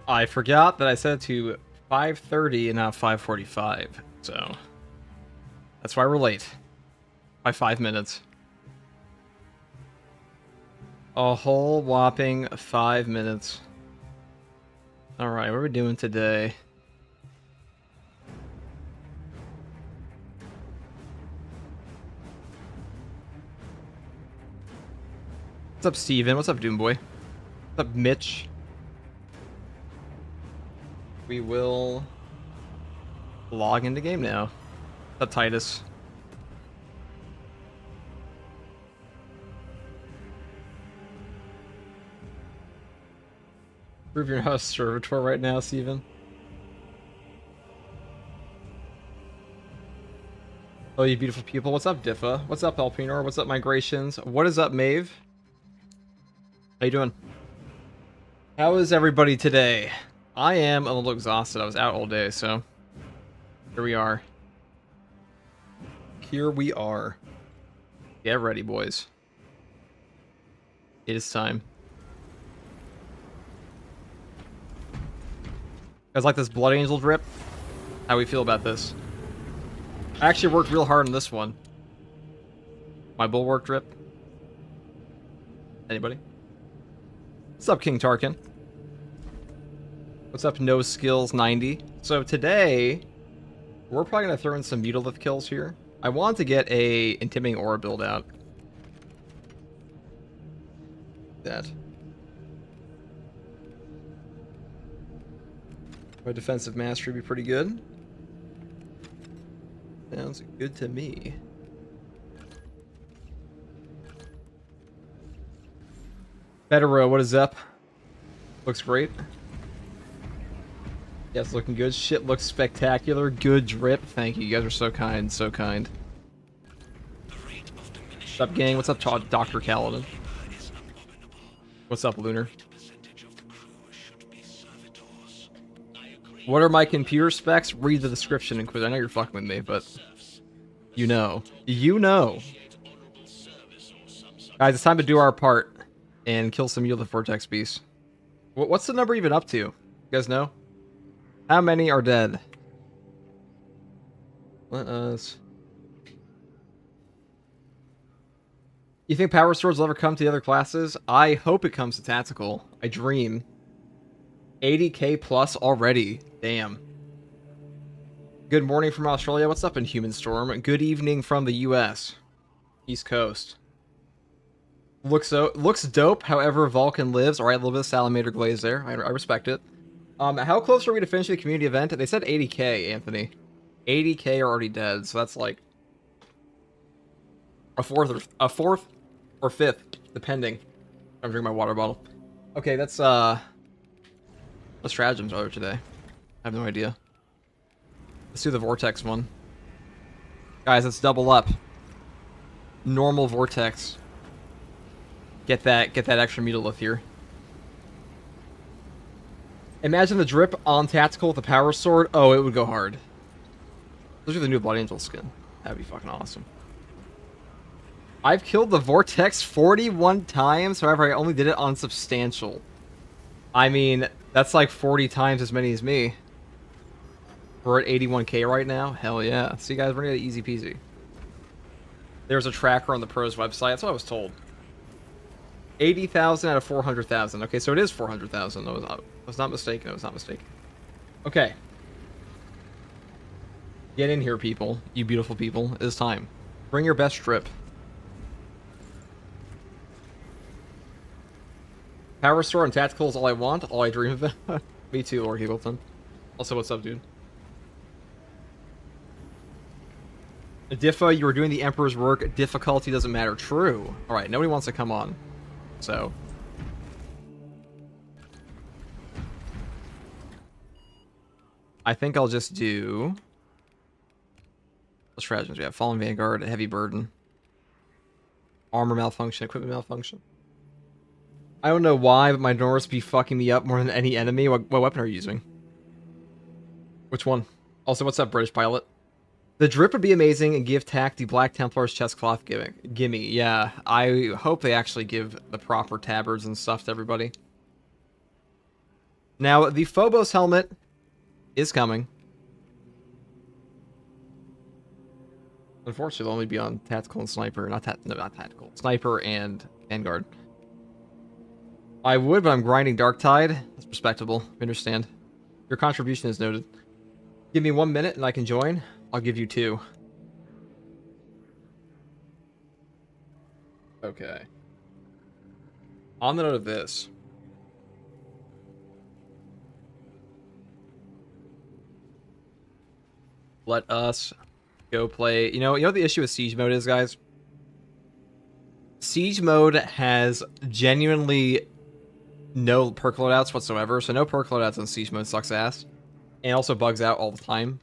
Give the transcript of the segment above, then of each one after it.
I forgot that I set it to 5:30 and not 5:45, so that's why we're late by 5 minutes. A whole whopping 5 minutes. All right, what are we doing today? What's up, Steven? What's up, Doomboy? What's up, Mitch? We will log into game now. What's up, Titus? Prove you're not a servitor right now, Steven. Oh, you beautiful people. What's up, Diffa? What's up, Alpinor? What's up, Migrations? What is up, Maeve? How you doing? How is everybody today? I am a little exhausted. I was out all day, so here we are. Here we are. Get ready, boys. It is time. You guys like this Blood Angel drip? How we feel about this? I actually worked real hard on this one. My Bulwark drip. Anybody? What's up, King Tarkin? What's up, No Skills 90? So today, we're probably gonna throw in some Mutalith kills here. I want to get a Intimidating Aura build out. That. My defensive mastery would be pretty good. Sounds good to me. Betero, what is up? Looks great. Yes, looking good. Shit looks spectacular. Good drip. Thank you. You guys are so kind. So kind. What's up, gang? What's up, Dr. Kaladin? What's up, Lunar? What are my computer specs? Read the description and quit. I know you're fucking with me, but you know. You know. Guys, it's time to do our part and kill some Mutalith Vortex beasts. What's the number even up to? You guys know? How many are dead? Let us... You think Power Swords will ever come to the other classes? I hope it comes to Tactical. I dream. 80k plus already. Damn. Good morning from Australia. What's up in Human Storm? Good evening from the US. East Coast. Looks dope, however Vulcan lives. Alright, a little bit of Salamander glaze there. I respect it. How close are we to finishing the community event? They said 80k, Anthony. 80k are already dead, so that's like a fourth or fifth, depending. I'm drinking my water bottle. Okay, that's what stratagems are there today? I have no idea. Let's do the Vortex one. Guys, let's double up. Normal Vortex. Get that extra Mutalith here. Imagine the drip on Tactical with a Power Sword. Oh, it would go hard. Those are the new Blood Angel skin. That'd be fucking awesome. I've killed the Vortex 41 times, however, I only did it on Substantial. I mean, that's like 40 times as many as me. We're at 81k right now. Hell yeah. See, guys, we're gonna get easy peasy. There's a tracker on the pros website. That's what I was told. 80,000 out of 400,000. Okay, so it is 400,000. I was not mistaken. I was not mistaken. Okay. Get in here, people. You beautiful people. It is time. Bring your best drip. Power Sword and Tactical is all I want. All I dream of. Me too, Lord Higgleston. Also, what's up, dude? Diffa, you were doing the Emperor's work. Difficulty doesn't matter. True. Alright, nobody wants to come on. So. I think I'll just do... What stratagems we have? Fallen Vanguard, Heavy Burden. Armor malfunction, equipment malfunction. I don't know why, but my Norse be fucking me up more than any enemy. What weapon are you using? Which one? Also, what's up, British pilot? The drip would be amazing and give Tac the Black Templar's chest cloth gimme. Yeah, I hope they actually give the proper tabards and stuff to everybody. Now, the Phobos helmet is coming. Unfortunately, it'll only be on tactical and sniper. Not tactical. Sniper and Vanguard. I would, but I'm grinding Darktide. That's respectable. I understand. Your contribution is noted. Give me 1 minute and I can join. I'll give you 2. Okay. On the note of this. Let us go play. You know what the issue with Siege mode is, guys? Siege mode has genuinely no perk loadouts whatsoever, so no perk loadouts on Siege mode sucks ass. And also bugs out all the time.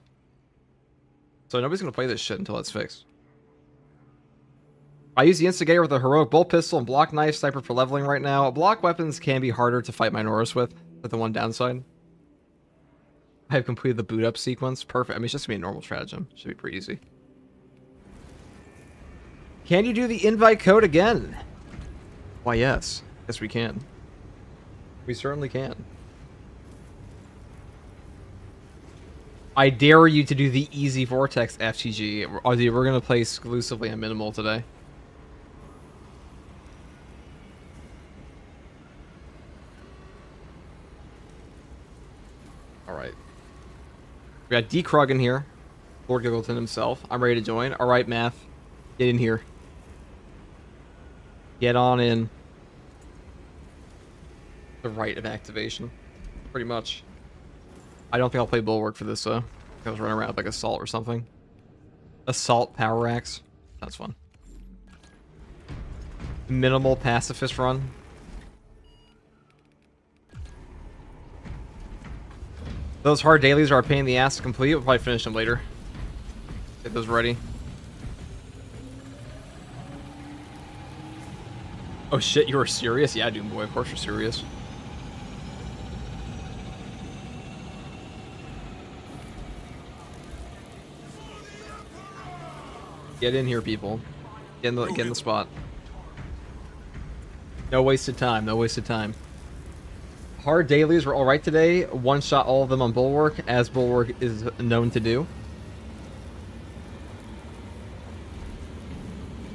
So nobody's gonna play this shit until it's fixed. I use the Instigator with a heroic bolt pistol and block knife sniper for leveling right now. Block weapons can be harder to fight Minoris with. That's the one downside. I have completed the boot up sequence. Perfect. I mean, it's just gonna be a normal stratagem. Should be pretty easy. Can you do the invite code again? Why, yes. Yes, we can. We certainly can. I dare you to do the easy Vortex FTG. We're gonna play exclusively on minimal today. Alright. We got D. Krug in here. Lord Giggleton himself. I'm ready to join. Alright, Math. Get in here. Get on in. The rite of activation. Pretty much. I don't think I'll play Bulwark for this, though. I was running around with like Assault or something. Assault Power Axe. That's fun. Minimal Pacifist run. Those hard dailies are a pain in the ass to complete. We'll probably finish them later. Get those ready. Oh shit, you were serious? Yeah, Doom Boy, of course you're serious. Get in here, people. Get in the spot. No wasted time, no wasted time. Hard dailies were alright today. One shot all of them on Bulwark, as Bulwark is known to do.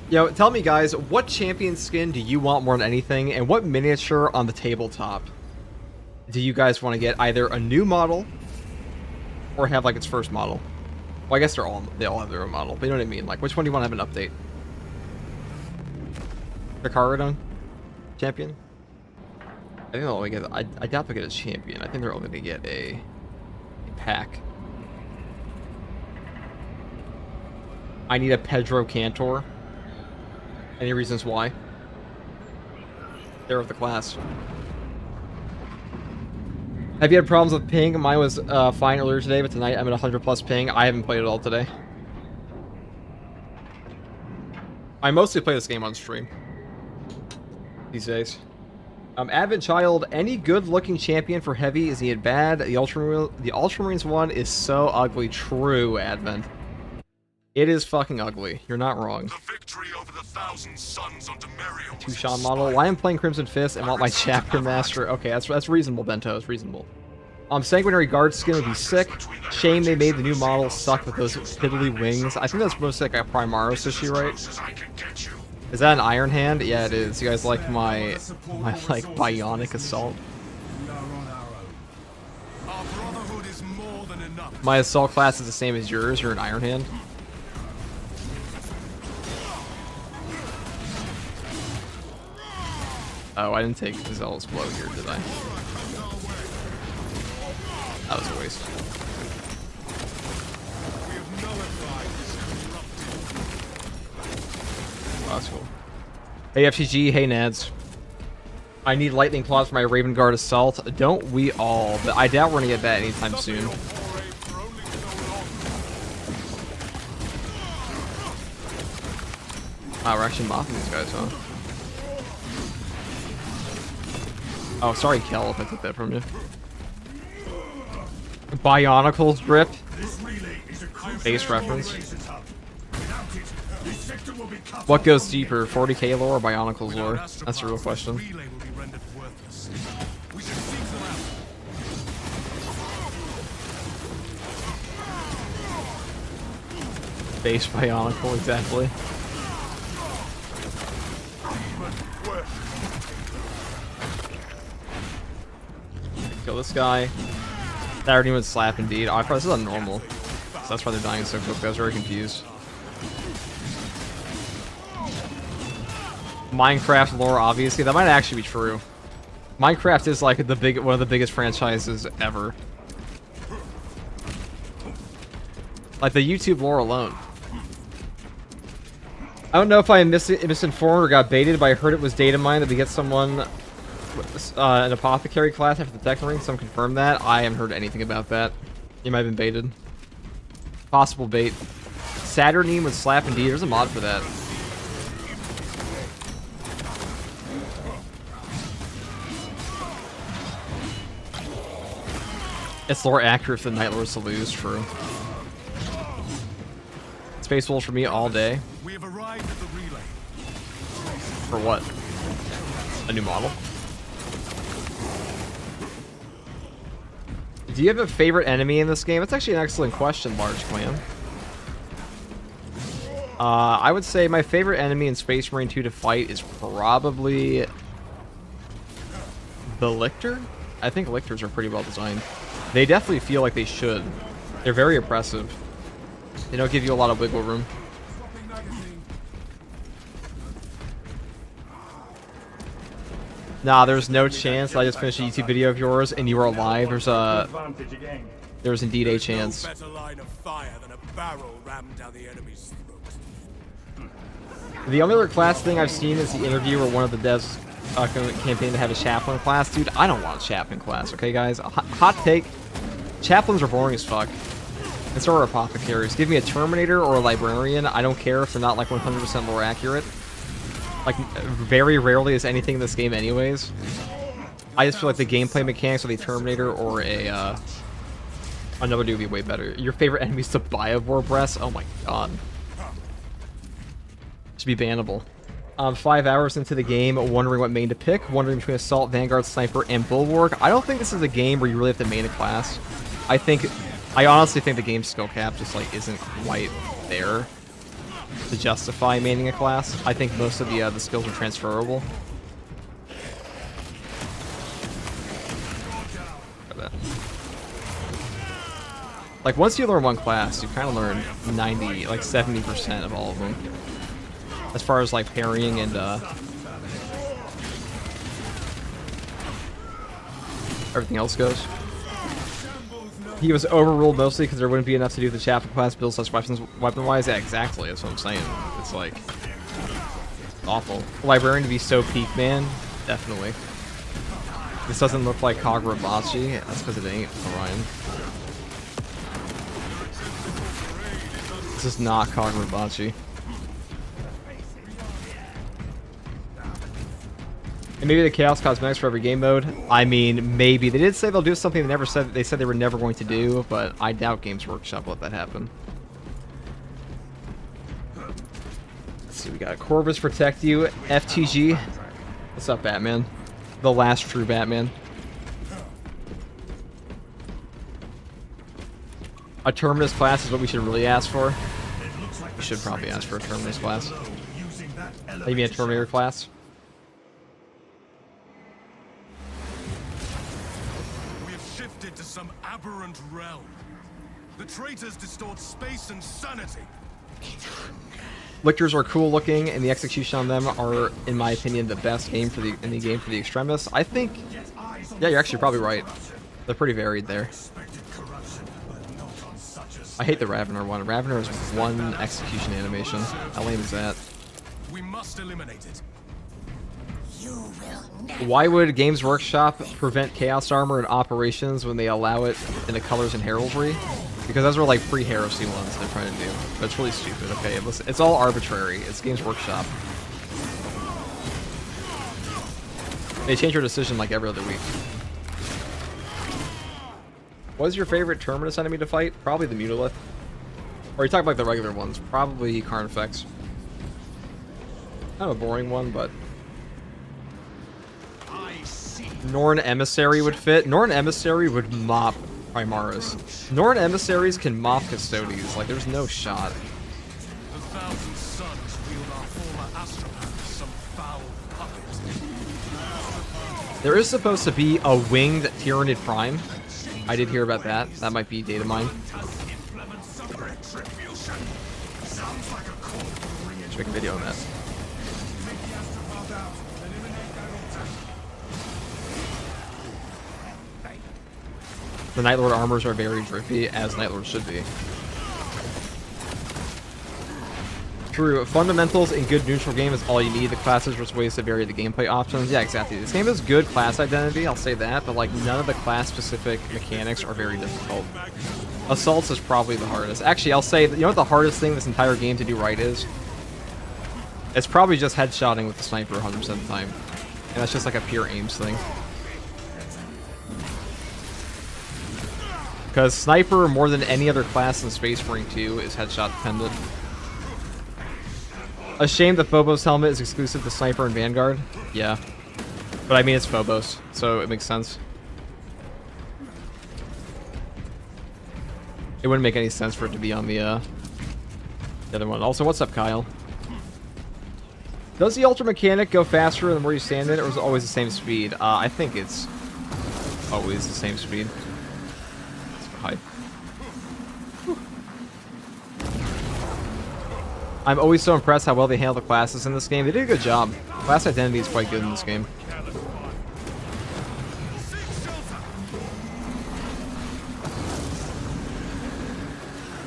Yo, tell me guys, what champion skin do you want more than anything, and what miniature on the tabletop do you guys want to get? Either a new model, or have like its first model? Well, I guess they all have their own model, but you know what I mean? Like, which one do you want to have an update? The Caradon champion? I think they'll only get. I doubt they'll get a champion. I think they're only going to get a pack. I need a Pedro Cantor. Any reasons why? They're of the class. Have you had problems with ping? Mine was fine earlier today, but tonight I'm at 100 plus ping. I haven't played it all today. I mostly play this game on stream these days. Advent Child, any good-looking champion for heavy? Is he bad? The Ultramarines one is so ugly. True, Advent. It is fucking ugly. You're not wrong. The victory over the thousand suns on Demerio. Tushan model. Why I'm playing Crimson Fist and want my chapter master. Okay, that's reasonable, Bento. That's reasonable. Sanguinary Guard skin would be sick. Shame they made the new model suck with those piddly wings. I think that's mostly like a Primaris issue, right? Is that an Iron Hand? Yeah, it is. You guys like my like bionic assault? My assault class is the same as yours. You're an Iron Hand. Oh, I didn't take Zealous Blow here, did I? That was a waste. Oh, that's cool. Hey FTG, hey Nads. I need Lightning Claws for my Raven Guard Assault. Don't we all? But I doubt we're gonna get that anytime soon. Oh, we're actually mopping these guys, huh? Oh, sorry, Kel, if I took that from you. Bionicles drip. Base reference. What goes deeper, 40k lore or Bionicles lore? That's the real question. Space Bionicle, exactly. Kill this guy. That already went slap indeed. Oh, I thought this is unnormal. So that's why they're dying so quick. I was very confused. Minecraft lore, obviously. That might actually be true. Minecraft is like one of the biggest franchises ever. Like the YouTube lore alone. I don't know if I am misinformed or got baited, but I heard it was data mined that we get someone an apothecary class after the tech ring. Some confirm that. I haven't heard anything about that. You might have been baited. Possible bait. Saturnine with slap indeed. There's a mod for that. It's lore accurate for the Night Lords to lose, true. Space Wolves for me all day. We have arrived at the relay. For what? A new model? Do you have a favorite enemy in this game? That's actually an excellent question, Large Clan. I would say my favorite enemy in Space Marine 2 to fight is probably the Lictor. I think Lictors are pretty well designed. They definitely feel like they should. They're very oppressive. They don't give you a lot of wiggle room. Nah, there's no chance. I just finished a YouTube video of yours and you are alive. There's indeed a chance. The only other class thing I've seen is the interview where one of the devs campaign to have a chaplain class. Dude, I don't want a chaplain class, okay, guys? Hot take. Chaplains are boring as fuck. And so are apothecaries. Give me a Terminator or a Librarian. I don't care if they're not like 100% lore accurate. Like, very rarely is anything in this game anyways. I just feel like the gameplay mechanics of a Terminator or a, another dude would be way better. Your favorite enemies to buy a Vorbreath? Oh my god. Should be bannable. 5 hours into the game, wondering what main to pick, wondering between Assault, Vanguard, Sniper, and Bulwark. I don't think this is a game where you really have to main a class. I honestly think the game skill cap just like isn't quite there to justify maining a class. I think most of the skills are transferable. Like once you learn one class, you kind of learn 90, like 70% of all of them. As far as like parrying and everything else goes. He was overruled mostly because there wouldn't be enough to do the chaplain class build such weapons weapon-wise. Yeah, exactly, that's what I'm saying. It's like awful. Librarian to be so peak, man. Definitely. This doesn't look like Kagurabachi. That's because it ain't, Orion. This is not Kagurabachi. And maybe the Chaos Cosmetics for every game mode. I mean, maybe. They did say they'll do something they said they were never going to do, but I doubt Games Workshop will let that happen. Let's see, we got Corvus Protect You, FTG. What's up, Batman? The last true Batman. A Terminus class is what we should really ask for. We should probably ask for a Terminus class. You mean a Terminator class? To some aberrant realm. The traitors distort space and sanity. Lictors are cool looking, and the execution on them are, in my opinion, the best game for in the game for the extremists. I think, yeah, you're actually probably right. They're pretty varied there. I hate the Ravener one. Ravener is one execution animation. How lame is that? We must eliminate it. Why would Games Workshop prevent Chaos Armor in operations when they allow it in the Colors and Heraldry? Because those are like pre-heresy ones they're trying to do. But it's really stupid. Okay, listen, it's all arbitrary. It's Games Workshop. They change their decision like every other week. What is your favorite Terminus enemy to fight? Probably the Mutilith. Or you talk about like the regular ones. Probably Carnifex. Kind of a boring one, but... Norn Emissary would fit. Norn Emissary would mop Primaris. Norn Emissaries can mop Custodes. Like, there's no shot. There is supposed to be a winged Tyranid Prime. I did hear about that. That might be data mine. Should make a video on that. The Night Lord armors are very drippy, as Night Lord should be. True. Fundamentals in good neutral game is all you need. The classes just ways to vary the gameplay options. Yeah, exactly. This game has good class identity, I'll say that, but like none of the class-specific mechanics are very difficult. Assaults is probably the hardest. Actually, I'll say, you know what the hardest thing this entire game to do right is? It's probably just headshotting with the sniper 100% of the time. And that's just like a pure aims thing. Because sniper, more than any other class in Space Marine 2, is headshot dependent. A shame the Phobos helmet is exclusive to Sniper and Vanguard. Yeah. But I mean, it's Phobos, so it makes sense. It wouldn't make any sense for it to be on the other one. Also, what's up, Kyle? Does the Ultra Mechanic go faster the more you stand in it, or is it always the same speed? I think it's always the same speed. Hi. I'm always so impressed how well they handle the classes in this game. They did a good job. Class identity is quite good in this game.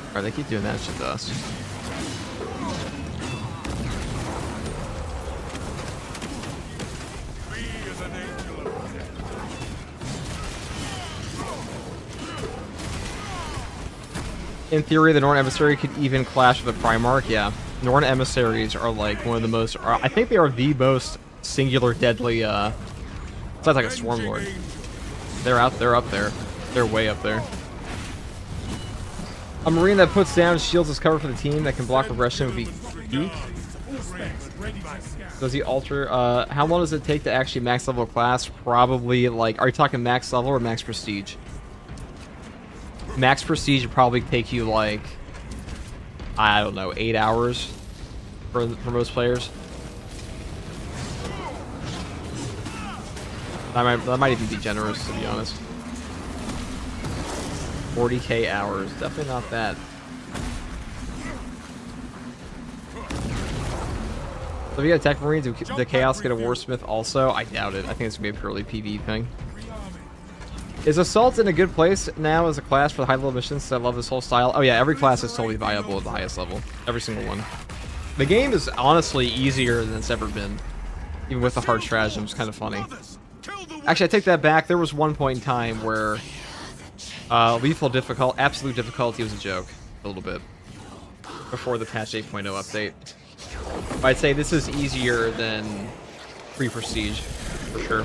Alright, they keep doing that shit to us. In theory, the Norn Emissary could even clash with the Primarch, yeah. Norn Emissaries are like one of the most, I think they are the most singular deadly, sounds like a Swarm Lord. They're up there. They're way up there. A Marine that puts down shields as cover for the team that can block progression would be geek. Does he alter, how long does it take to actually max level a class? Probably, like, are you talking max level or max prestige? Max prestige would probably take you, like, I don't know, 8 hours for most players. That might even be generous, to be honest. 40k hours, definitely not that. So if you got Tech Marines, do the Chaos get a Warsmith also? I doubt it. I think it's going to be a purely PvE thing. Is Assault in a good place now as a class for the high level missions? I love this whole style. Oh yeah, every class is totally viable at the highest level. Every single one. The game is honestly easier than it's ever been. Even with the hard stratagem, it's kind of funny. Actually, I take that back. There was one point in time where absolute difficulty was a joke. A little bit. Before the patch 8.0 update. I'd say this is easier than pre-Prestige, for sure.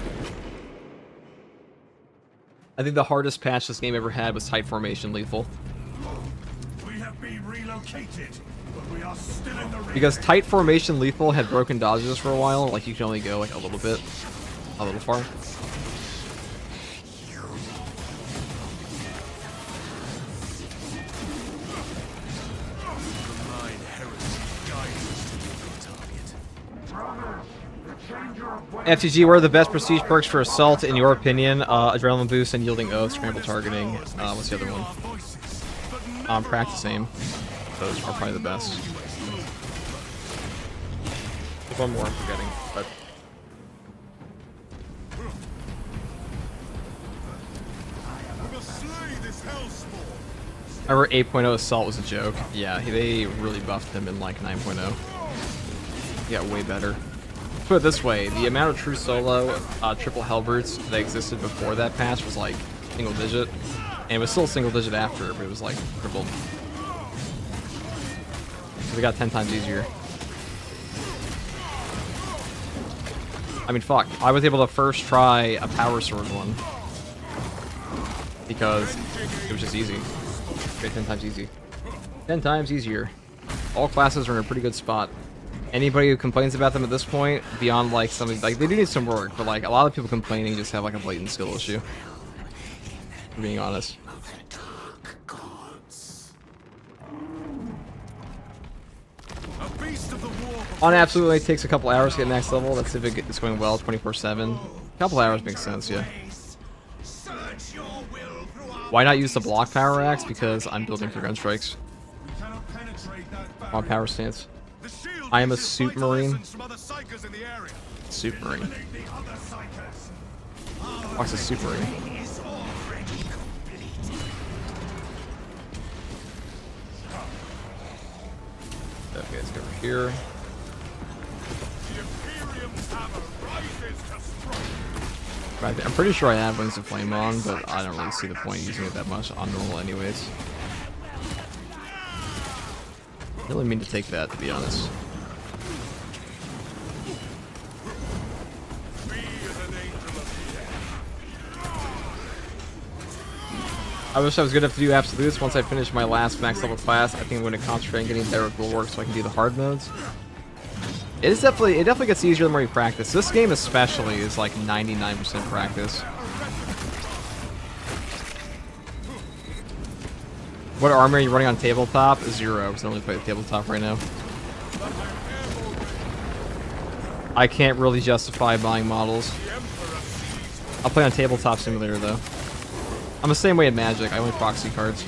I think the hardest patch this game ever had was Tight Formation Lethal. We have been relocated, but we are still in the because Tight Formation Lethal had broken dodges for a while, like you can only go like a little bit, a little far. FTG, what are the best prestige perks for Assault, in your opinion? Adrenaline Boost and Yielding Oath, Scramble Targeting. What's the other one? Practice Aim. Those are probably the best. There's one more I'm forgetting, but... I remember 8.0 Assault was a joke. Yeah, they really buffed him in like 9.0. He got way better. Put it this way, the amount of true solo triple Hellbrutes that existed before that patch was like single digit, and it was still single digit after, but it was like tripled. So they got 10 times easier. I mean, fuck, I was able to first try a Power Sword one because it was just easy. Okay, 10 times easy. 10 times easier. All classes are in a pretty good spot. Anybody who complains about them at this point, beyond like something like they do need some work, but like a lot of people complaining just have like a blatant skill issue. For being honest. On absolutely takes a couple hours to get max level. That's if it's going well 24/7. Couple hours makes sense, yeah. Why not use the block power axe? Because I'm building for gun strikes. On power stance. I am a suit marine. Suit marine. What's a suit marine? Okay, let's go over here. Right, I'm pretty sure I have Wings of Flame on, but I don't really see the point using it that much on normal anyways. I really mean to take that, to be honest. I wish I was good enough to do absolutes. Once I finish my last max level class, I think I'm going to concentrate on getting better with bulwark so I can do the hard modes. It definitely gets easier the more you practice. This game especially is like 99% practice. What armor are you running on tabletop? 0, because I only play the tabletop right now. I can't really justify buying models. I'll play on Tabletop Simulator though. I'm the same way in Magic, I only proxy cards.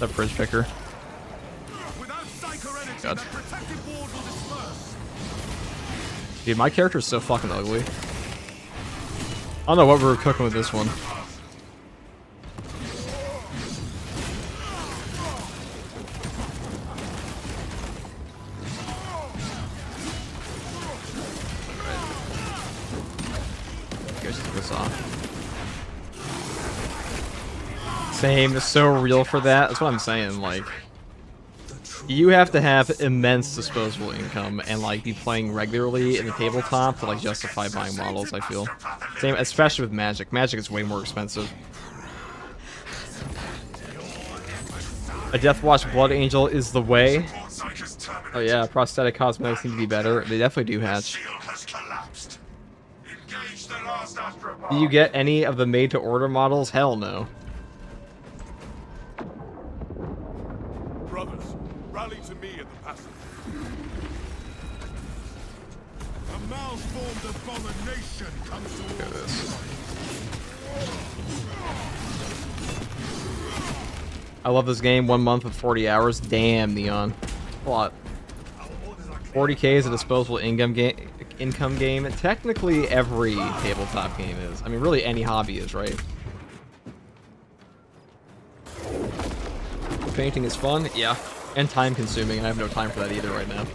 The bridge picker. God. Dude, my character is so fucking ugly. I don't know what we were cooking with this one. Right. Guys, take this off. Same, it's so real for that. That's what I'm saying, like, you have to have immense disposable income and like be playing regularly in the tabletop to like justify buying models, I feel. Same, especially with Magic. Magic is way more expensive. A Deathwatch Blood Angel is the way. Oh yeah, prosthetic cosmetics need to be better. They definitely do, Hatch. Do you get any of the made-to-order models? Hell no. Rally to me at the passage. A malformed abomination comes to Look at this. I love this game. 1 month with 40 hours. Damn, Neon. A lot. 40k is a disposable income game. Technically, every tabletop game is. I mean, really, any hobby is, right? Painting is fun. Yeah. And time consuming, and I have no time for that either right now.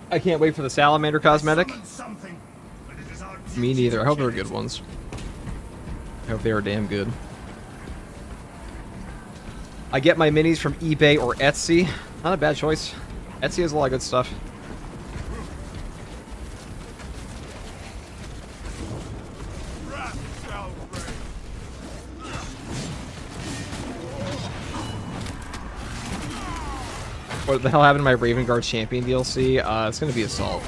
I can't wait for the salamander cosmetic. Me neither. I hope they're good ones. I hope they are damn good. I get my minis from eBay or Etsy. Not a bad choice. Etsy has a lot of good stuff. What the hell happened to my Raven Guard Champion DLC? It's gonna be Assault.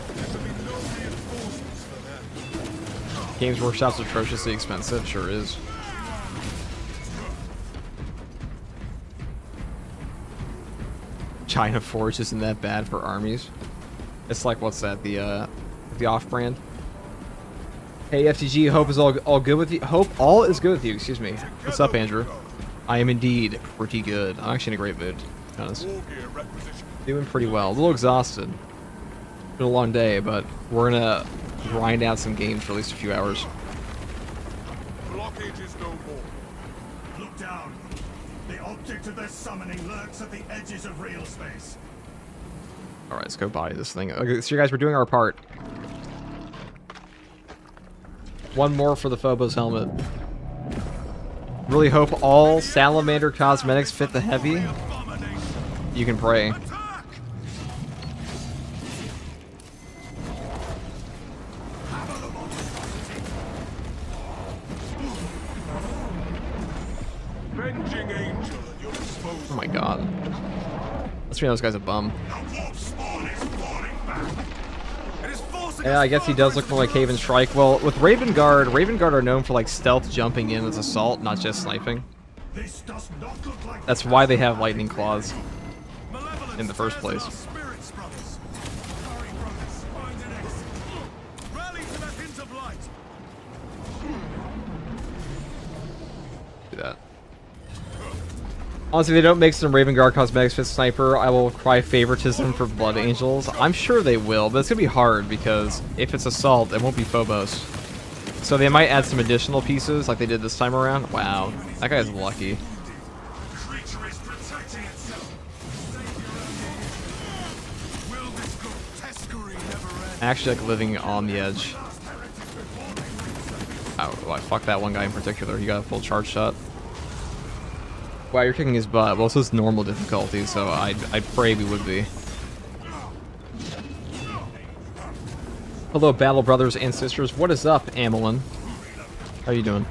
Games Workshop's atrociously expensive, sure is. China Forge isn't that bad for armies. It's like, what's that? The off-brand. Hey FTG, hope is all good with you. Hope all is good with you. Excuse me. What's up, Andrew? I am indeed pretty good. I'm actually in a great mood, to be honest. Doing pretty well. A little exhausted. Been a long day, but we're gonna grind out some games for at least a few hours. Blockage is no more. Look down. The object of their summoning lurks at the edges of real space. All right, let's go buy this thing. Okay, so you guys, we're doing our part. One more for the Phobos helmet. Really hope all salamander cosmetics fit the heavy. You can pray. Oh my god. Let's be honest, this guy's a bum. The warp spawn is falling back. It is forcing Yeah, us I guess he does look more like Haven Strike. Well, with Raven Guard are known for like stealth jumping in as assault, not just sniping. This does not look like That's why they have lightning claws Malevolence in the first tears place. our spirits, brothers. Sorry, brothers. Find an exit. Rally to that hint of light. Do that. Honestly, if they don't make some Raven Guard cosmetics fit sniper, I will cry favoritism for Blood Angels. I'm sure they will, but it's gonna be hard because if it's assault, it won't be Phobos. So they might add some additional pieces like they did this time around. Wow, that guy's lucky. the creature is protecting itself. Will this grotesquerie never end? Actually, like living on the edge. Oh, well, fuck that one guy in particular. He got a full charge shot. Wow, you're kicking his butt. Well, this is normal difficulty, so I'd pray we would be. Hello, battle brothers and sisters. What is up, Amelin? How you doing?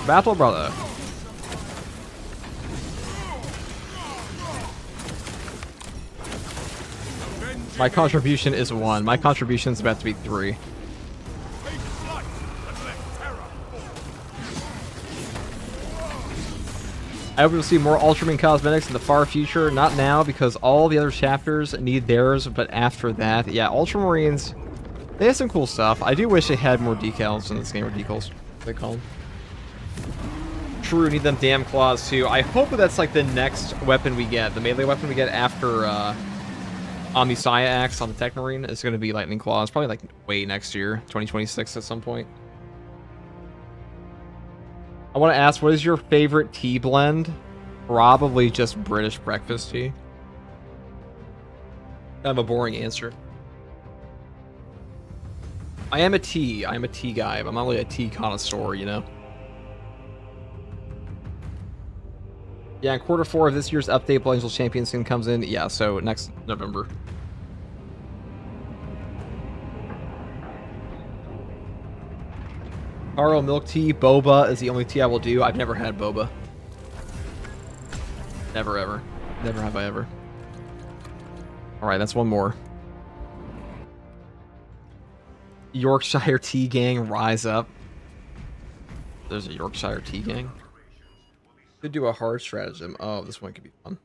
Battle brother. My contribution is 1. My contribution is about to be 3. Take flight and let terror fall. I hope we'll see more Ultraman cosmetics in the far future. Not now, because all the other chapters need theirs, but after that, yeah, Ultramarines, they have some cool stuff. I do wish they had more decals in this game, or decals, they call them. True, need them damn claws too. I hope that's like the next weapon we get. The melee weapon we get after Omnisaya Axe on the Technomarine is going to be Lightning Claws. Probably like way next year, 2026 at some point. I want to ask, what is your favorite tea blend? Probably just British breakfast tea. Kind of a boring answer. I am a tea guy, but I'm not really a tea connoisseur, you know? Yeah, in quarter 4 of this year's update, Blood Angel Champion skin comes in. Yeah, so next November. Taro milk tea, boba is the only tea I will do. I've never had boba. Never ever. Never have I ever. Alright, that's one more. Yorkshire Tea Gang, rise up. There's a Yorkshire Tea Gang. Could do a hard stratagem. Oh, this one could be fun.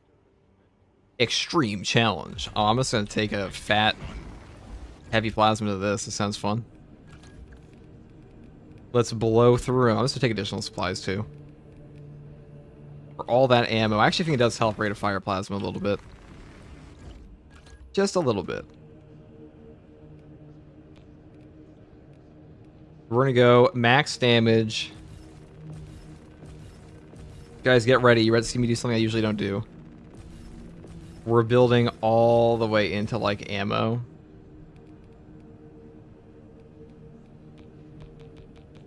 Extreme challenge. Oh, I'm just gonna take a fat, heavy plasma to this. It sounds fun. Let's blow through them. I'm just gonna take additional supplies too. For all that ammo. I actually think it does help rate of fire plasma a little bit. Just a little bit. We're gonna go max damage. Guys, get ready. You ready to see me do something I usually don't do? We're building all the way into, like, ammo.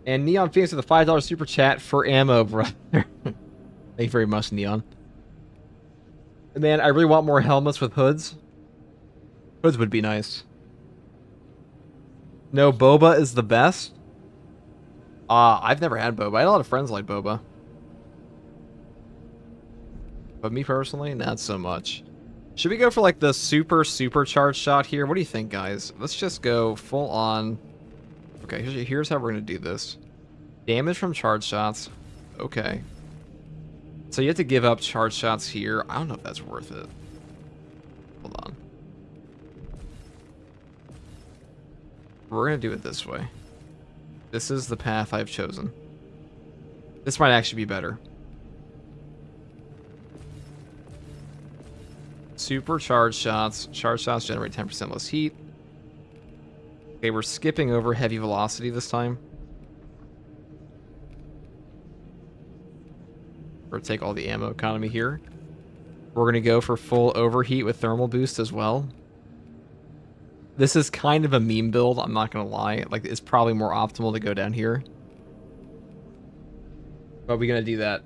And Neon Phoenix with a $5 super chat for ammo, brother. Thank you very much, Neon. Man, I really want more helmets with hoods. Hoods would be nice. No, boba is the best. I've never had boba. I had a lot of friends like boba. But me personally, not so much. Should we go for like the super charged shot here? What do you think, guys? Let's just go full on. Okay, here's how we're going to do this. Damage from charge shots. Okay. So you have to give up charge shots here. I don't know if that's worth it. Hold on. We're going to do it this way. This is the path I've chosen. This might actually be better. Super charge shots. Charge shots generate 10% less heat. Okay, we're skipping over heavy velocity this time. We're gonna take all the ammo economy here. We're gonna go for full overheat with thermal boost as well. This is kind of a meme build, I'm not gonna lie. Like, it's probably more optimal to go down here. But we're gonna do that.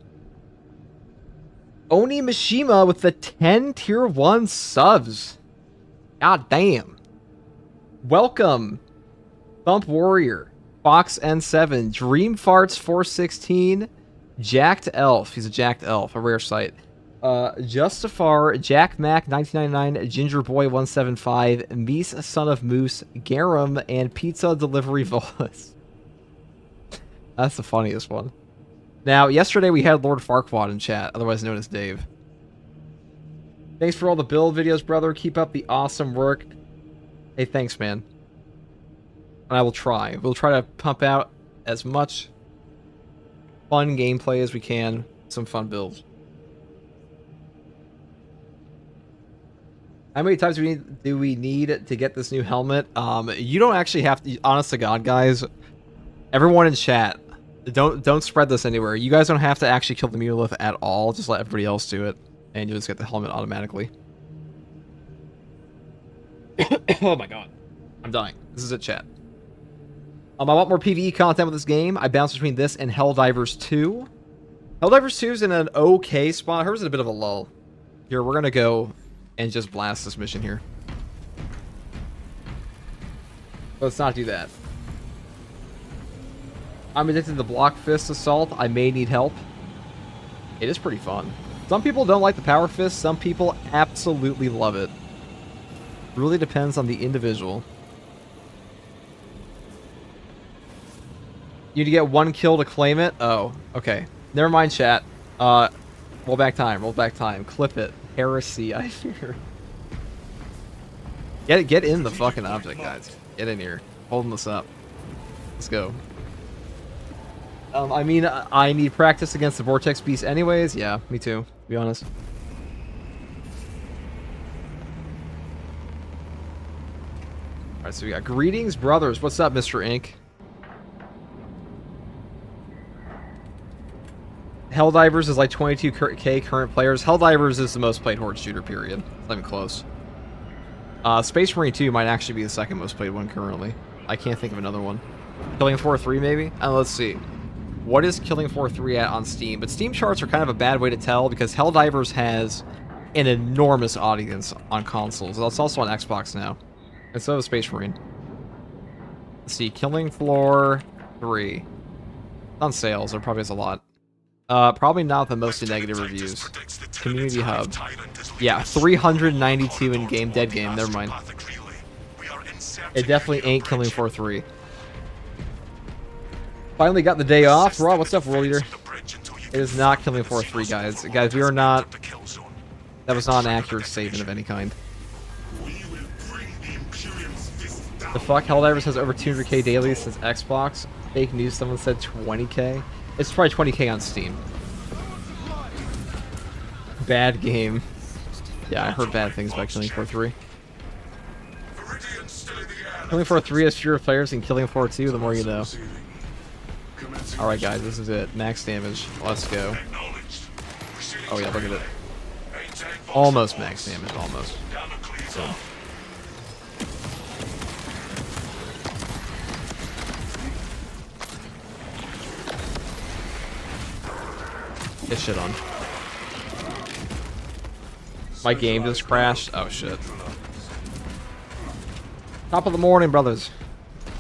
Oni Mishima with the 10 tier 1 subs. God damn. Welcome. Thump Warrior. Fox N7. Dream Farts 416. Jacked Elf. He's a Jacked Elf, a rare sight. Justifar, Jack Mac 1999, Ginger Boy 175, Meese Son of Moose, Garum, and Pizza Delivery Volus. That's the funniest one. Now, yesterday we had Lord Farquaad in chat, otherwise known as Dave. Thanks for all the build videos, brother. Keep up the awesome work. Hey, thanks, man. And I will try. We'll try to pump out as much fun gameplay as we can. Some fun builds. How many times do we need to get this new helmet? You don't actually have to. Honest to God, guys. Everyone in chat, don't spread this anywhere. You guys don't have to actually kill the Mulith at all. Just let everybody else do it, and you'll just get the helmet automatically. Oh my God, I'm dying. This is a chat. I want more PvE content with this game. I bounce between this and Helldivers 2. Helldivers 2 is in an okay spot. Hers is a bit of a lull. Here, we're gonna go and just blast this mission here. Let's not do that. I'm addicted to Block Fist Assault. I may need help. It is pretty fun. Some people don't like the Power Fist. Some people absolutely love it. Really depends on the individual. You need to get 1 kill to claim it? Oh, okay. Never mind, chat. Roll back time. Roll back time. Clip it. Heresy, I fear. Get in the fucking object, guys. Get in here. Holding this up. Let's go. I mean, I need practice against the Vortex Beast anyways. Yeah, me too, to be honest. Alright, so we got Greetings, brothers. What's up, Mr. Ink? Helldivers is like 22k current players. Helldivers is the most played horde shooter, period. It's not even close. Space Marine 2 might actually be the second most played one currently. I can't think of another one. Killing Floor 3 maybe? Let's see. What is Killing Floor 3 at on Steam? But Steam charts are kind of a bad way to tell because Helldivers has an enormous audience on consoles. It's also on Xbox now. And so is Space Marine. Let's see. Killing Floor 3. It's on sales. There probably is a lot. Probably not the most negative reviews. Community Hub. Yeah, 392 in-game, dead game. Never mind. It definitely ain't Killing Floor 3. Finally got the day off. Raw, what's up, World Eater? It is not Killing Floor 3, guys. Guys, we are not... That was not an accurate statement of any kind. The fuck? Helldivers has over 200k daily since Xbox. Fake news, someone said 20k. It's probably 20k on Steam. Bad game. Yeah, I heard bad things about Killing Floor 3. Killing Floor 3 has fewer players than Killing Floor 2, the more you know. Alright guys, this is it. Max damage. Let's go. Oh yeah, look at it. Almost max damage, almost. So. Get shit on. My game just crashed. Oh shit. Top of the morning, brothers.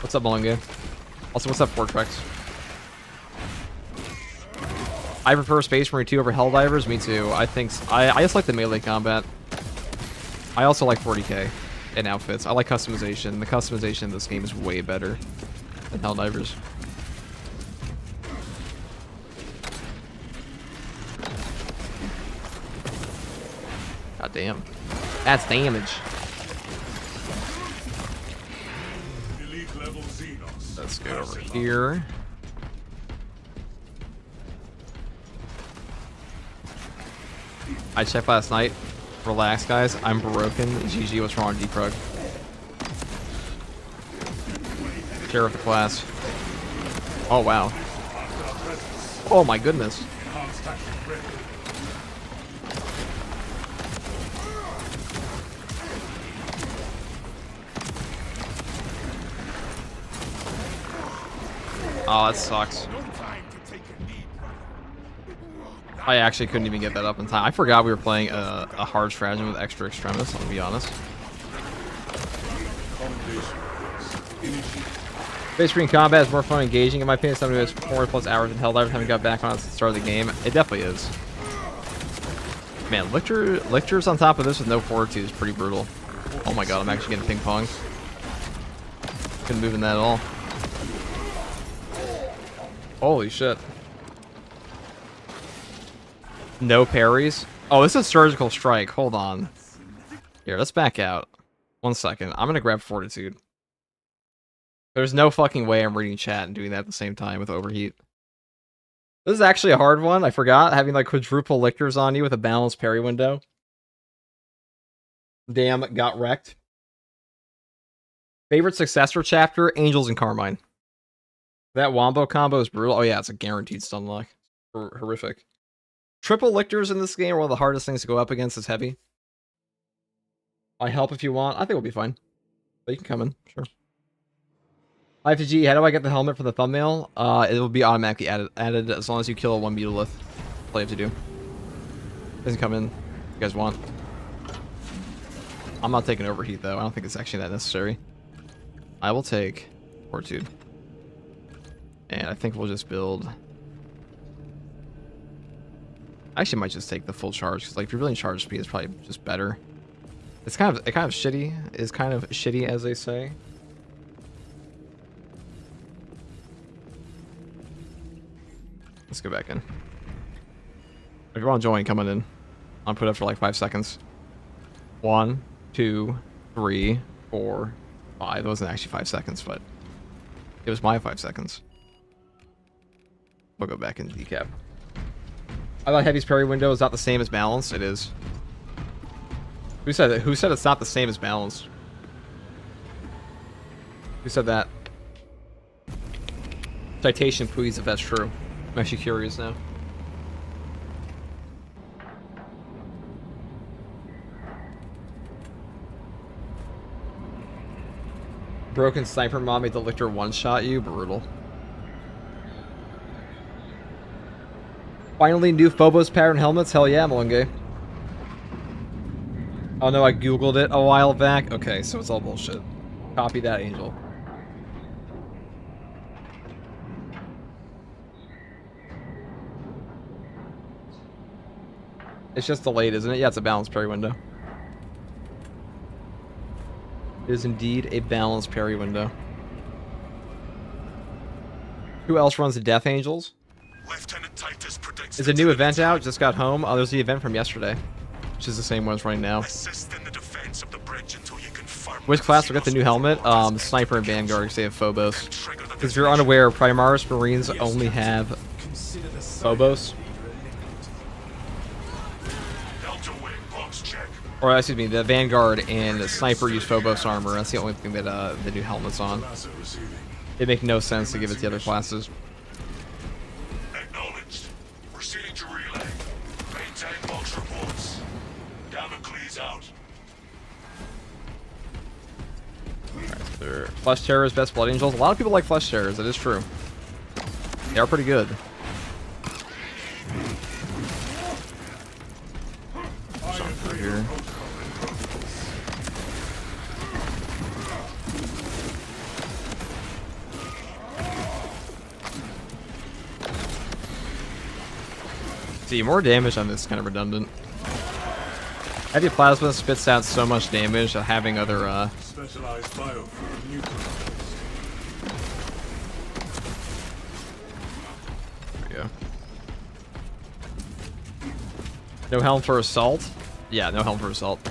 What's up, Malunga? Also, what's up, Vortex? I prefer Space Marine 2 over Helldivers. Me too. I think I just like the melee combat. I also like 40k in outfits. I like customization. The customization in this game is way better than Helldivers. God damn. That's damage. Let's go over here. I checked last night. Relax, guys. I'm broken. GG, what's wrong, Deprug? Share with the class. Oh, wow. Oh, my goodness. Oh, that sucks. I actually couldn't even get that up in time. I forgot we were playing a hard stratagem with extra extremis, I'll be honest. Base screen combat is more fun and engaging, in my opinion. Something who has 4+ hours in Helldivers haven't got back on it since the start of the game. It definitely is. Man, lictors on top of this with no fortitude is pretty brutal. Oh my god, I'm actually getting ping-ponged. Couldn't move in that at all. Holy shit. No parries. Oh, this is surgical strike. Hold on. Here, let's back out. 1 second. I'm gonna grab fortitude. There's no fucking way I'm reading chat and doing that at the same time with overheat. This is actually a hard one. I forgot having like quadruple lictors on you with a balanced parry window. Damn, got wrecked. Favorite successor chapter, Angels and Carmine. That wombo combo is brutal. Oh yeah, it's a guaranteed stun lock. Horrific. Triple lictors in this game are one of the hardest things to go up against. It's heavy. I help if you want. I think it'll be fine. But you can come in, sure. IFG, how do I get the helmet for the thumbnail? It will be automatically added as long as you kill a 1 Beetlelith. That's all you have to do. Doesn't come in if you guys want. I'm not taking overheat though. I don't think it's actually that necessary. I will take fortitude. And I think we'll just build... I actually might just take the full charge, because like if you're really in charge speed, it's probably just better. It's kind of shitty. It's kind of shitty, as they say. Let's go back in. If you want to join, come on in. I'll put it up for like 5 seconds. 1, 2, 3, 4, 5. It wasn't actually 5 seconds, but it was my 5 seconds. We'll go back into decap. I thought Heavy's parry window is not the same as balance. It is. Who said that? Who said it's not the same as balance? Who said that? Citation, please, if that's true. I'm actually curious now. Broken sniper mom made the lictor one-shot you. Brutal. Finally, new Phobos pattern helmets. Hell yeah, Malunge. Oh no, I googled it a while back. Okay, so it's all bullshit. Copy that, Angel. It's just delayed, isn't it? Yeah, it's a balanced parry window. It is indeed a balanced parry window. Who else runs the Death Angels? Lieutenant Titus predicts Is a new event out? Just got home. Oh, there's the event from yesterday, which is the same one as running now. Assist in the defense of the bridge until you confirm. Which class will get the new helmet? Sniper and Vanguard, because they have Phobos. Because if you're unaware, Primaris Marines only have Phobos. Or, excuse me, the Vanguard and the Sniper use Phobos armor. That's the only thing that the new helmet's on. It makes no sense to give it to the other classes. Acknowledged. Proceeding to relay. Maintain box reports. Damocles out. Alright, Flesh Terrors, Best Blood Angels. A lot of people like Flesh Terrors, that is true. They are pretty good. Jump through here. See, more damage on this is kind of redundant. Heavy Plasma spits out so much damage that having other, Specialized biofuel neutralized. There we go. No helm for assault? Yeah, no helm for assault.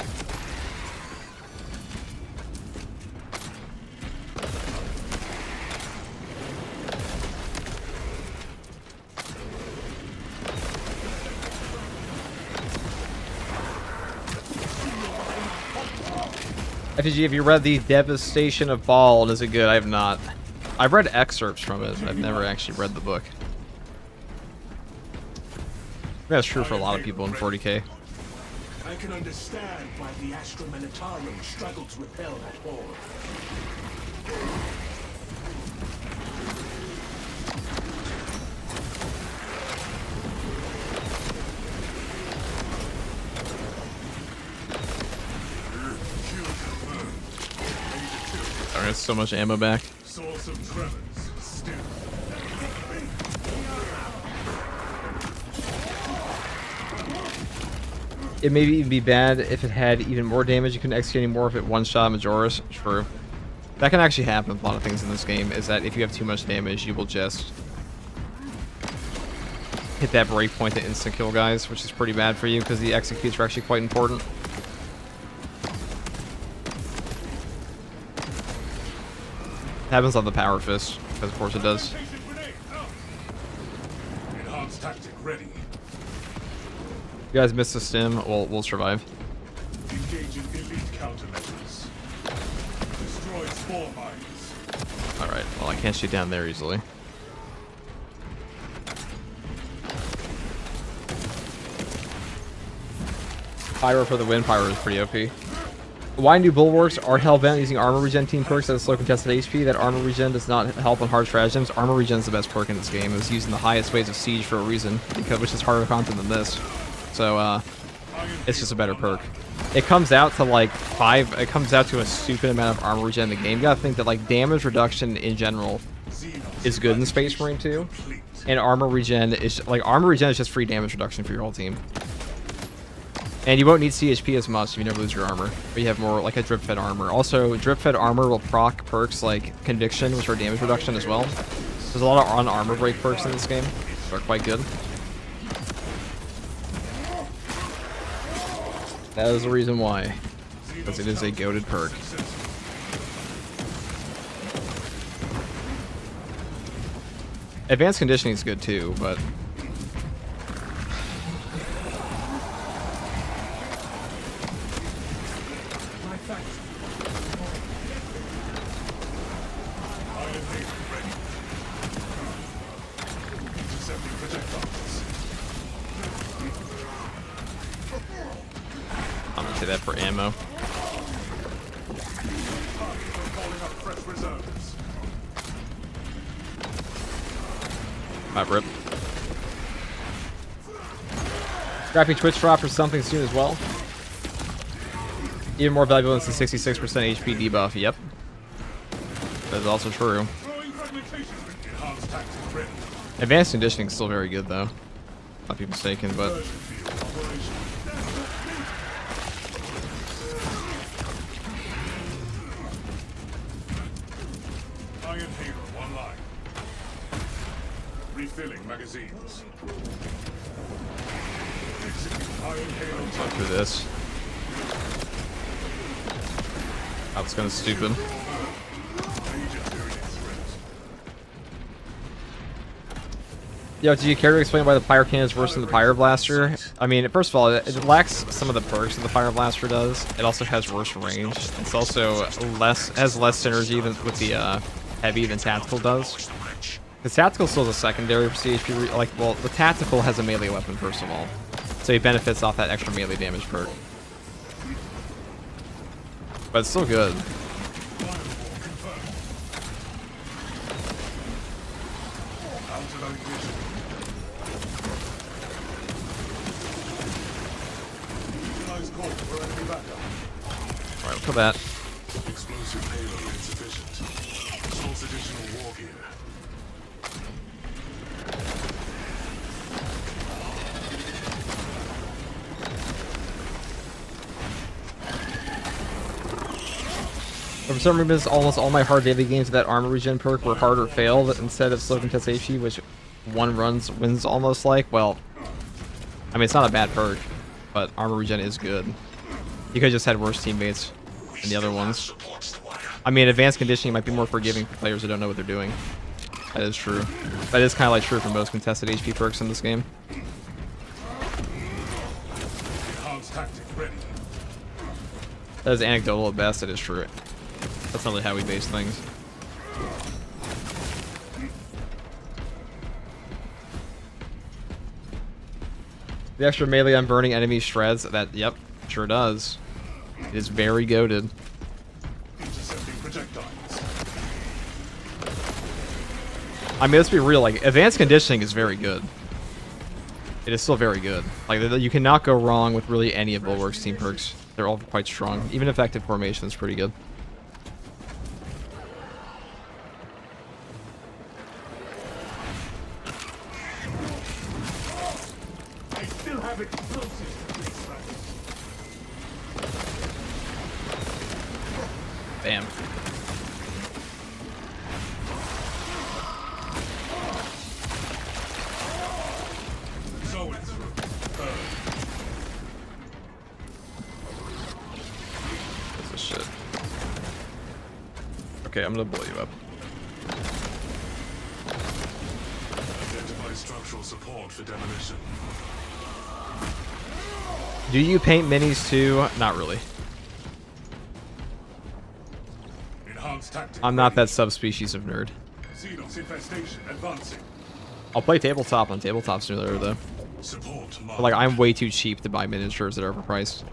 FTG, have you read The Devastation of Bald? Is it good? I have not. I've read excerpts from it. I've never actually read the book. That's true for a lot of people in 40k. I can understand why the Astra Militarum struggled to repel that horde. Alright, so much ammo back. Source of tremors, still. It may even be bad if it had even more damage. You couldn't execute any more if it one-shot Majora's. True. That can actually happen with a lot of things in this game, is that if you have too much damage, you will just hit that break point to instant kill guys, which is pretty bad for you because the executes are actually quite important. Happens on the power fist, because of course it does. Enhanced tactic ready. You guys missed the stim, we'll survive. Engage in elite countermeasures. Destroy spore mines. Alright, well I can't shoot down there easily. Pyro for the win. Pyro is pretty OP. Why new bulwarks are hellbent using armor regen team perks at a slow contested HP? That armor regen does not help on hard stratagems. Armor regen is the best perk in this game. It was used in the highest ways of siege for a reason, because which is harder content than this. So it's just a better perk. It comes out to like it comes out to a stupid amount of armor regen in the game. You gotta think that like damage reduction in general is good in Space Marine 2, and armor regen is just free damage reduction for your whole team. And you won't need CHP as much if you never lose your armor, but you have more like a drip fed armor. Also, drip fed armor will proc perks like Conviction, which are damage reduction as well. There's a lot of on-armor break perks in this game, which are quite good. That is the reason why, because it is a goated perk. Advanced conditioning is good too, but I'm gonna say that for ammo. Alright, rip. Scrappy Twitch drop or something soon as well. Even more valuable than the 66% HP debuff. Yep. That is also true. Advanced conditioning is still very good though. Not be mistaken, but refilling magazines. go through this. That's kind of stupid. Yo, do you care to explain why the Pyro Cannon is worse than the Pyro Blaster? I mean, first of all, it lacks some of the perks that the Pyro Blaster does. It also has worse range. It's also has less synergy than with the heavy than tactical does. The tactical still is a secondary for CHP. Like, well, the tactical has a melee weapon first of all, so he benefits off that extra melee damage perk. But it's still good. Alright, look at that. Explosive payload insufficient. Source additional war gear. For some reason, almost all my hard daily games with that armor regen perk were hard or failed instead of slow contest HP, which one wins almost like. Well, I mean, it's not a bad perk, but armor regen is good. You could have just had worse teammates than the other ones. I mean, advanced conditioning might be more forgiving for players who don't know what they're doing. That is true. That is kind of like true for most contested HP perks in this game. Enhanced tactic ready. That is anecdotal at best. It is true. That's not really how we base things. The extra melee on burning enemy shreds. That, yep, sure does. It is very goated. Intercepting projectiles. I mean, let's be real. Like, advanced conditioning is very good. It is still very good. Like, you cannot go wrong with really any of Bulwark's team perks. They're all quite strong. Even effective formation is pretty good. Bam. So it's This is shit. Okay, I'm gonna blow you up. identify structural support for demolition. Do you paint minis too? Not really. Enhanced tactics. I'm not that subspecies of nerd. Xenos infestation advancing. I'll play tabletop on Tabletop Simulator though. Support But like, I'm way too cheap to buy miniatures that are overpriced.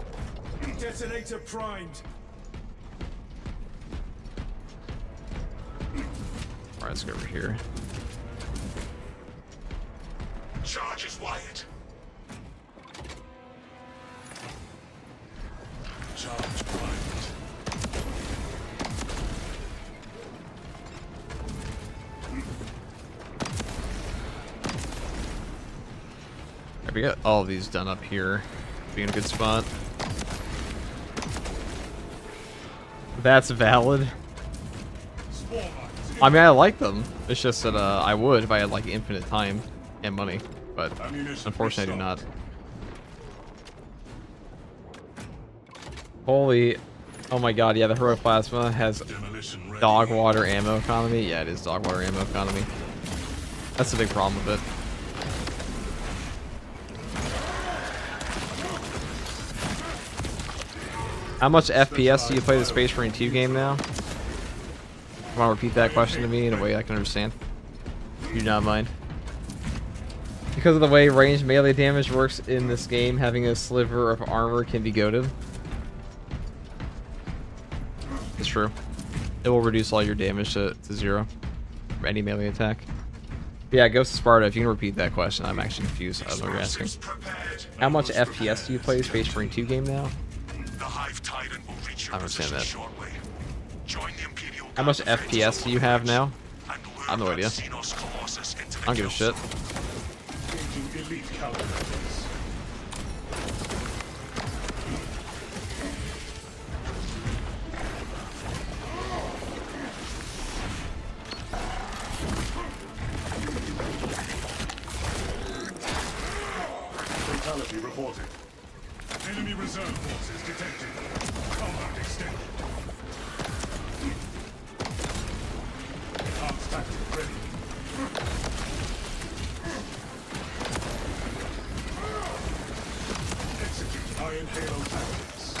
Detonator primed. Alright, let's go over here. Charge is wired. Charge primed. Alright, we got all of these done up here. Being a good spot. That's valid. Spore mines. I mean, I like them. It's just that I would if I had like infinite time and money, but Ammunition unfortunately I do not. restocked. Holy, oh my god, yeah, the Hero Plasma has Demolition ready. dog water ammo economy. Yeah, it is dog water ammo economy. That's the big problem with it. How much FPS do you play the Space Marine 2 game now? You want to repeat that question to me in a way I can understand? You do not mind. Because of the way ranged melee damage works in this game, having a sliver of armor can be goated. It's true. It will reduce all your damage to 0 for any melee attack. But yeah, Ghost of Sparta, if you can repeat that question, I'm actually confused. I don't know what you're asking. Prepared. How much FPS do you play the Space Marine 2 game now? The Hive Titan will reach your I understand that. position shortly. Join the Imperial How much Guard defense FPS do you have now? and lure I have no that idea. Xenos Colossus into the I don't give a kill shit. zone. Engaging elite calibrators. Fatality reported. Enemy reserve forces detected. Combat extended. Enhanced tactic ready. Execute Iron Halo tactics.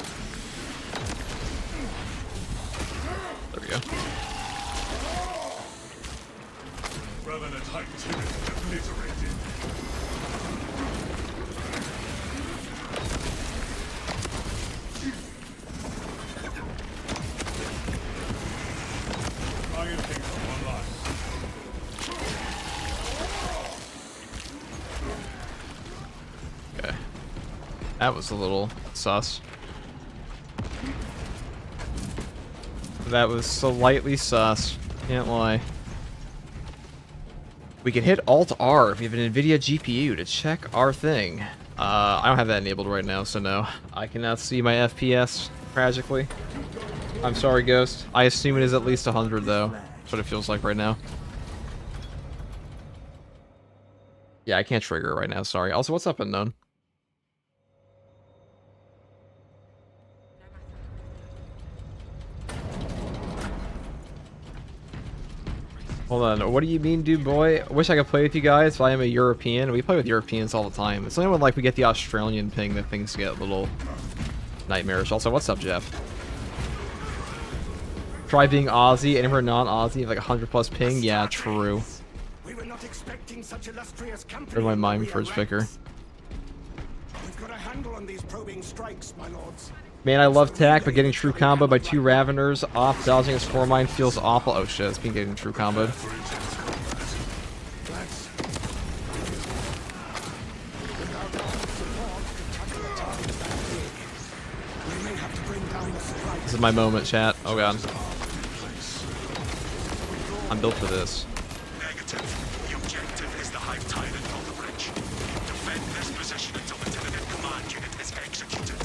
There we go. Revenant height unit obliterated. Iron Halo online. Okay. That was a little sus. That was slightly sus. Can't lie. We can hit Alt-R if we have an NVIDIA GPU to check our thing. I don't have that enabled right now, so no. I cannot see my FPS, tragically. I'm sorry, Ghost. I assume it is at least 100, though. That's what it feels like right now. Yeah, I can't trigger it right now, sorry. Also, what's up, Unknown? Hold on, what do you mean, dude boy? I wish I could play with you guys, but I am a European. We play with Europeans all the time. It's only when like we get the Australian ping that things get a little nightmarish. Also, what's up, Jeff? Try being Aussie, and if we're non-Aussie, like 100+ ping? Yeah, true. We were not expecting such illustrious company. Here's my when mind we for its arrived. picker. We've got a handle on these probing strikes, my lords. Man, I love tack, but getting true combo by 2 Raveners off dodging a score mine feels awful. Oh shit, it's been getting true comboed. For intense combat. Lads, without our support to tackle a target that big, we may have to bring down the supply. This is my moment, chat. Oh god. I'm built for this. Negative. The objective is the Hive Titan on the bridge. Defend this position until the Dividend Command unit is executed.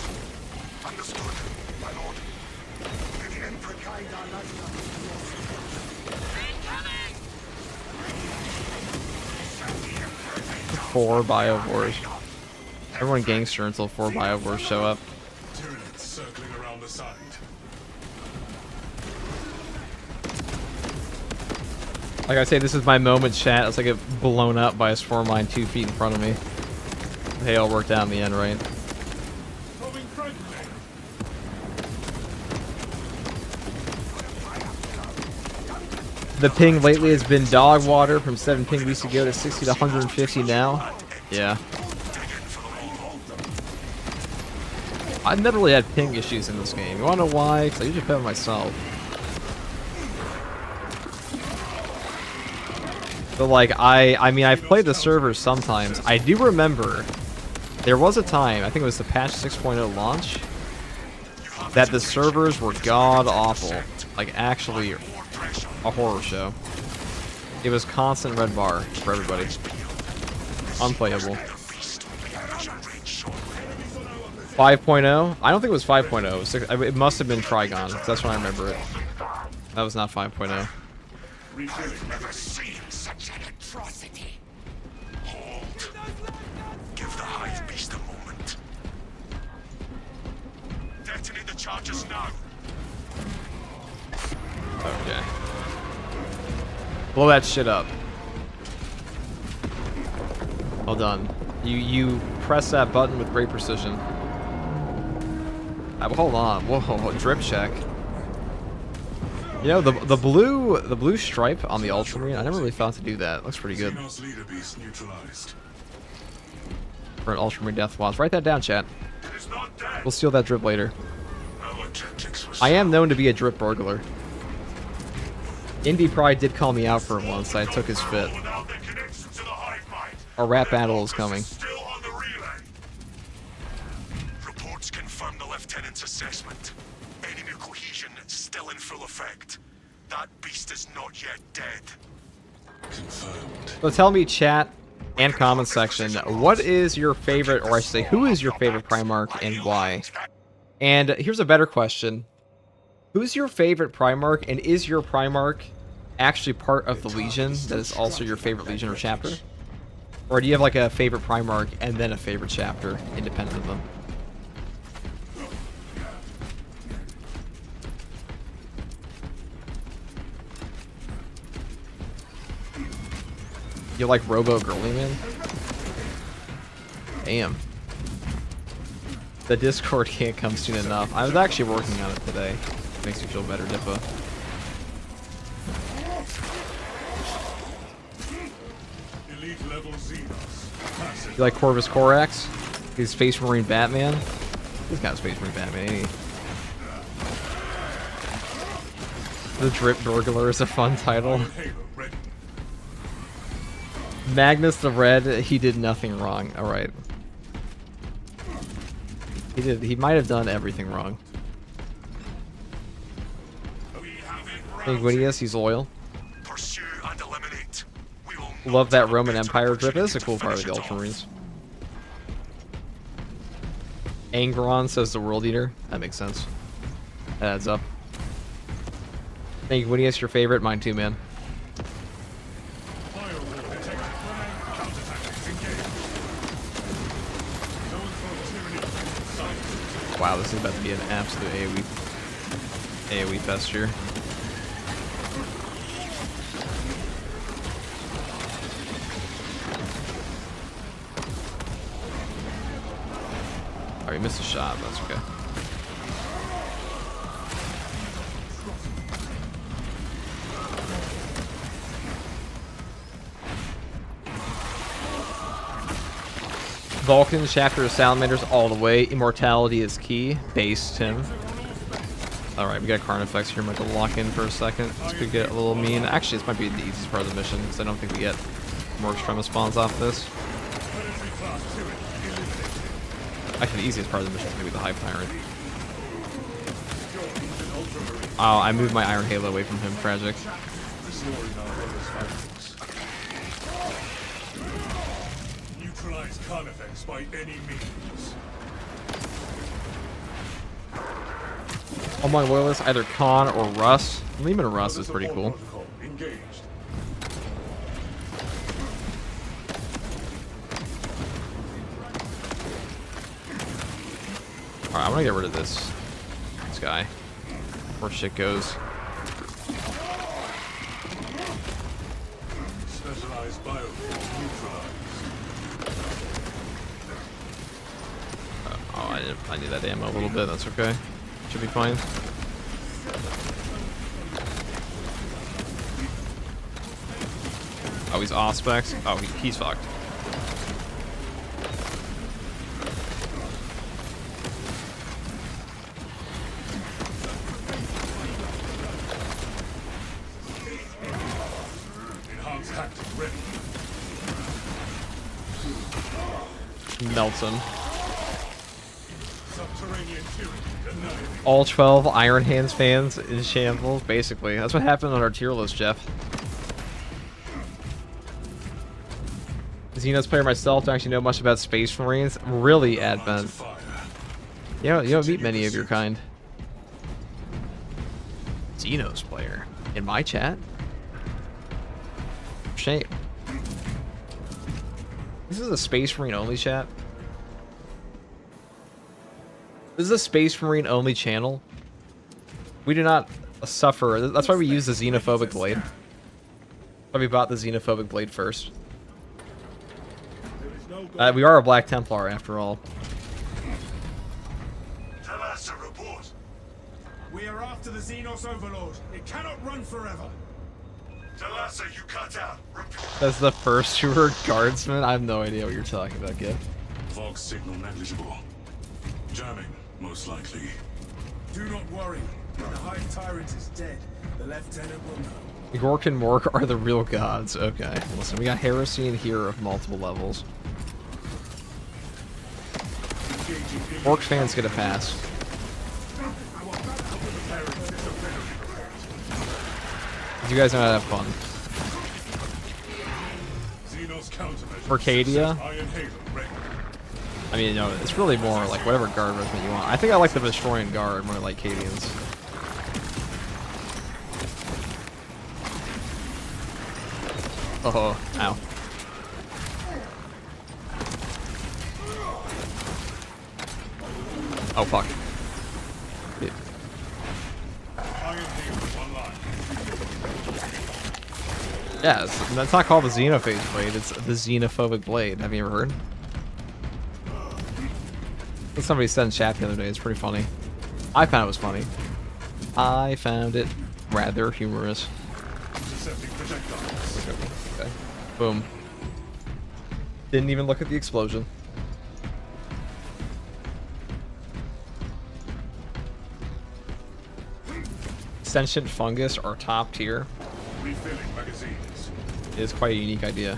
Understood, my lord. May the Four biowars. Everyone gangster until 4 biowars show up. Tyranids circling around the side. Like I say, this is my moment, chat. It's like get blown up by a swarm line 2 feet in front of me. Hey, all worked out in the end, right? Throwing frag grenade. The ping lately has been dog water from 7 ping weeks ago to 60 to 150 now. Yeah. I've never really had ping issues in this game. You wanna know why? Because I usually play it myself. But like, I mean, I've played the servers sometimes. I do remember there was a time, I think it was the patch 6.0 launch, that the servers were god awful. Like, actually, a horror show. It was constant red bar for everybody. Unplayable. 5.0? I don't think it was 5.0. It was 6, it must have been Trigon, because that's when I remember it. That was not 5.0. Never seen such an atrocity. Hold. Give the hive beast a moment. Detonate the charges now. Okay. Blow that shit up. Well done. You press that button with great precision. Hold on. Whoa, drip check. You know, the blue stripe on the Ultramarine, I never really thought to do that. It looks pretty good. Xenos leader beast neutralized. For an Ultramarine Death Wasp. Write that down, chat. It is not dead. We'll steal that drip later. Our tactics were I am known to be a drip burglar. Indy Pride did call me out for it once. I took his fit. without the connection to the hive mind. A rap battle is coming. Still on the relay. Reports confirm the lieutenant's assessment. Enemy cohesion still in full effect. That beast is not yet dead. Confirmed. So tell me, chat and comment section, what is your favorite, or I should say, who is your favorite Primarch and why? And here's a better question. Who's your favorite Primarch, and is your Primarch actually part of the Legion that is also your favorite Legion or chapter? Or do you have like a favorite Primarch and then a favorite chapter independent of them? You like Robo Girly Man? Damn. The Discord can't come soon enough. I was actually working on it today. Makes me feel better, Dippa. Elite level Xenos. You like Corvus Corax? He's Space Marine Batman? He's got Space Marine Batman, ain't he? The Drip Burglar is a fun title. Halo ready. Magnus the Red, he did nothing wrong. Alright. He might have done everything wrong. Inguinius, he's loyal. Pursue and eliminate. We will Love that Roman Empire drip. That's a cool part of the Ultramarines. Angron says the World Eater. That makes sense. That adds up. Inguinius, your favorite? Mine too, man. Firewall detected. Counter-tactics engaged. Zone for tyranny. Silence. Wow, this is about to be an absolute AoE fest here. Oh, he missed a shot, but that's okay. Vulcan, chapter of Salamanders all the way. Immortality is key. Base Tim. Alright, we got Carnifex here. Might have to lock in for a second. This could get a little mean. Actually, this might be the easiest part of the mission, because I don't think we get more Extremis spawns off this. Actually, the easiest part of the mission is going to be the Hive Tyrant. Oh, I moved my Iron Halo away from him. Tragic. Neutralize Carnifex by any means. All my loyalists, either Khan or Russ. Even Russ is pretty cool. Engaged. Alright, I'm gonna get rid of this guy. Where shit goes. Specialized biofuel neutralized. Oh, I need that ammo a little bit. That's okay. Should be fine. Oh, he's Auspex. Oh, he's fucked. Enhanced tactic ready. Melts him. Subterranean tyranny denied. All 12 Iron Hands fans in shambles, basically. That's what happened on our tier list, Jeff. Xenos player myself, don't actually know much about Space Marines. Really, Advent. You don't meet many of your kind. Xenos player. In my chat? Shame. This is a Space Marine only chat. This is a Space Marine only channel. We do not suffer. That's why we use the xenophobic blade. That's why we bought the xenophobic blade first. We are a Black Templar after all. Tell us a report. We are after the Xenos Overlord. It cannot run forever. Tell us you cut out. Report. That's the first trooper guardsman. I have no idea what you're talking about, Gib. Vox signal negligible. Jamming, most likely. Do not worry. When the Hive Tyrant is dead, the Lieutenant will know. Gork and Mork are the real gods. Okay, listen, we got Heresy in here of multiple levels. Orc fans get a pass. You guys know how to have fun. Arcadia? I mean, you know, it's really more like whatever guard regiment you want. I think I like the Destroying Guard more like Cadians. Oh, ow. Oh, fuck. Yeah, that's not called the Xenophage Blade, it's the Xenophobic Blade. Have you ever heard? What somebody said in chat the other day, it's pretty funny. I found it was funny. I found it rather humorous. Okay. Boom. Didn't even look at the explosion. Sentient fungus are top tier. Refilling magazines. It is quite a unique idea.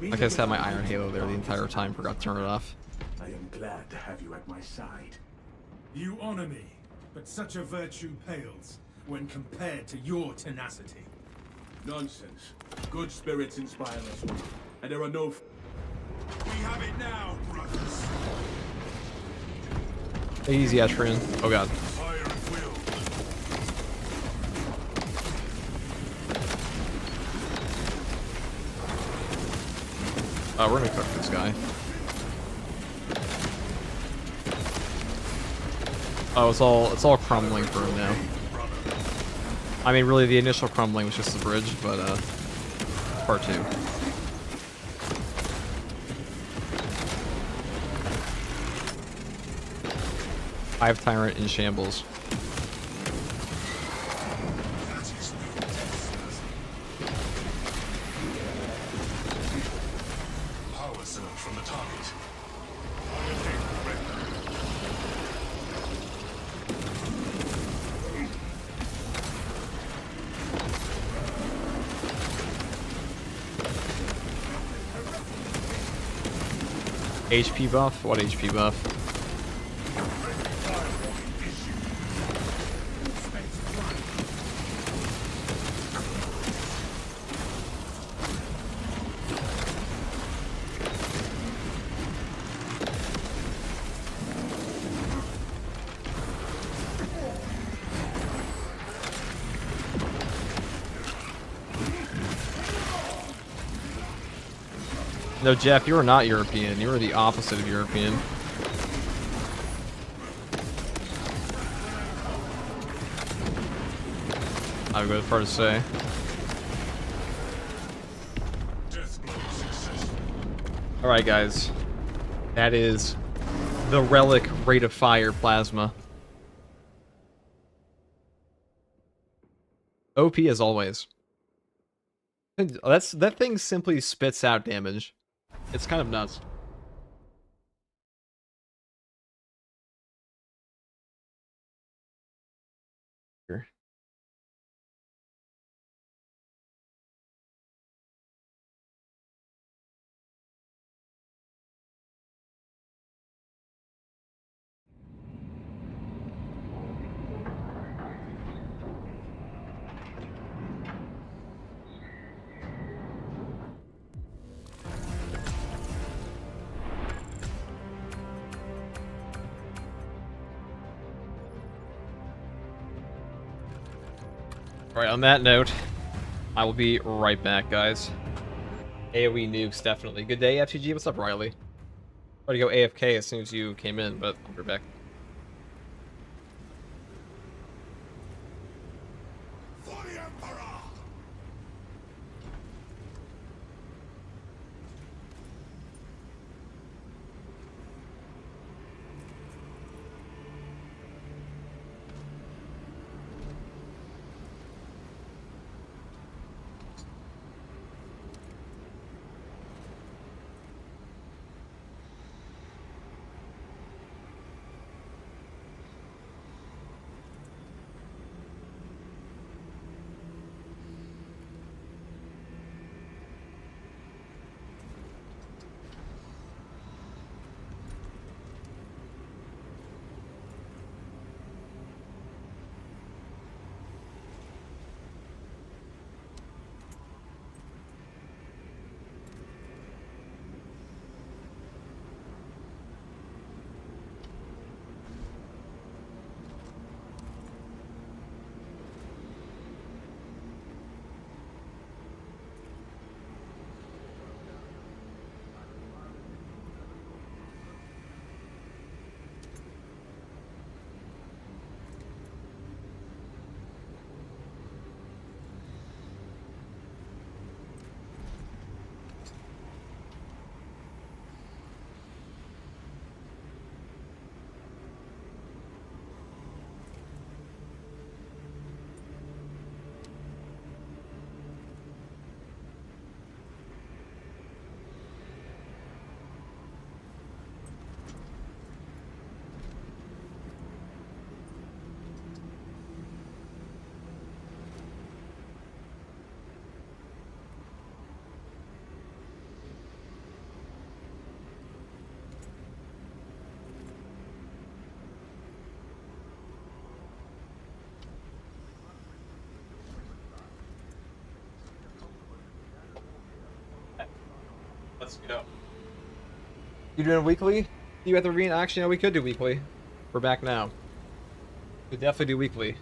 Like I just had my Iron Halo there the entire time, forgot to turn it off. I am glad to have you at my side. You honor me, but such a virtue pales when compared to your tenacity. Nonsense. Good spirits inspire us, and there are no... We have it now, brothers. Easy, Ashran. Oh god. Fire at will. We're gonna cook this guy. Oh, it's all crumbling for him now. I mean, really, the initial crumbling was just the bridge, but part 2. Hive Tyrant in shambles. Power surge from the target. HP buff? What HP buff? No, Jeff, you are not European. You are the opposite of European. I would go as far to say. Alright, guys. That is the relic rate of fire plasma. OP as always. That thing simply spits out damage. It's kind of nuts. Here. Alright, on that note, I will be right back, guys. AoE nukes, definitely. Good day, FTG. What's up, Riley? Tried to go AFK as soon as you came in, but I'll be back. For the Emperor! Let's go. You doing weekly? You at the arena? Actually, no, we could do weekly. We're back now. We definitely do weekly.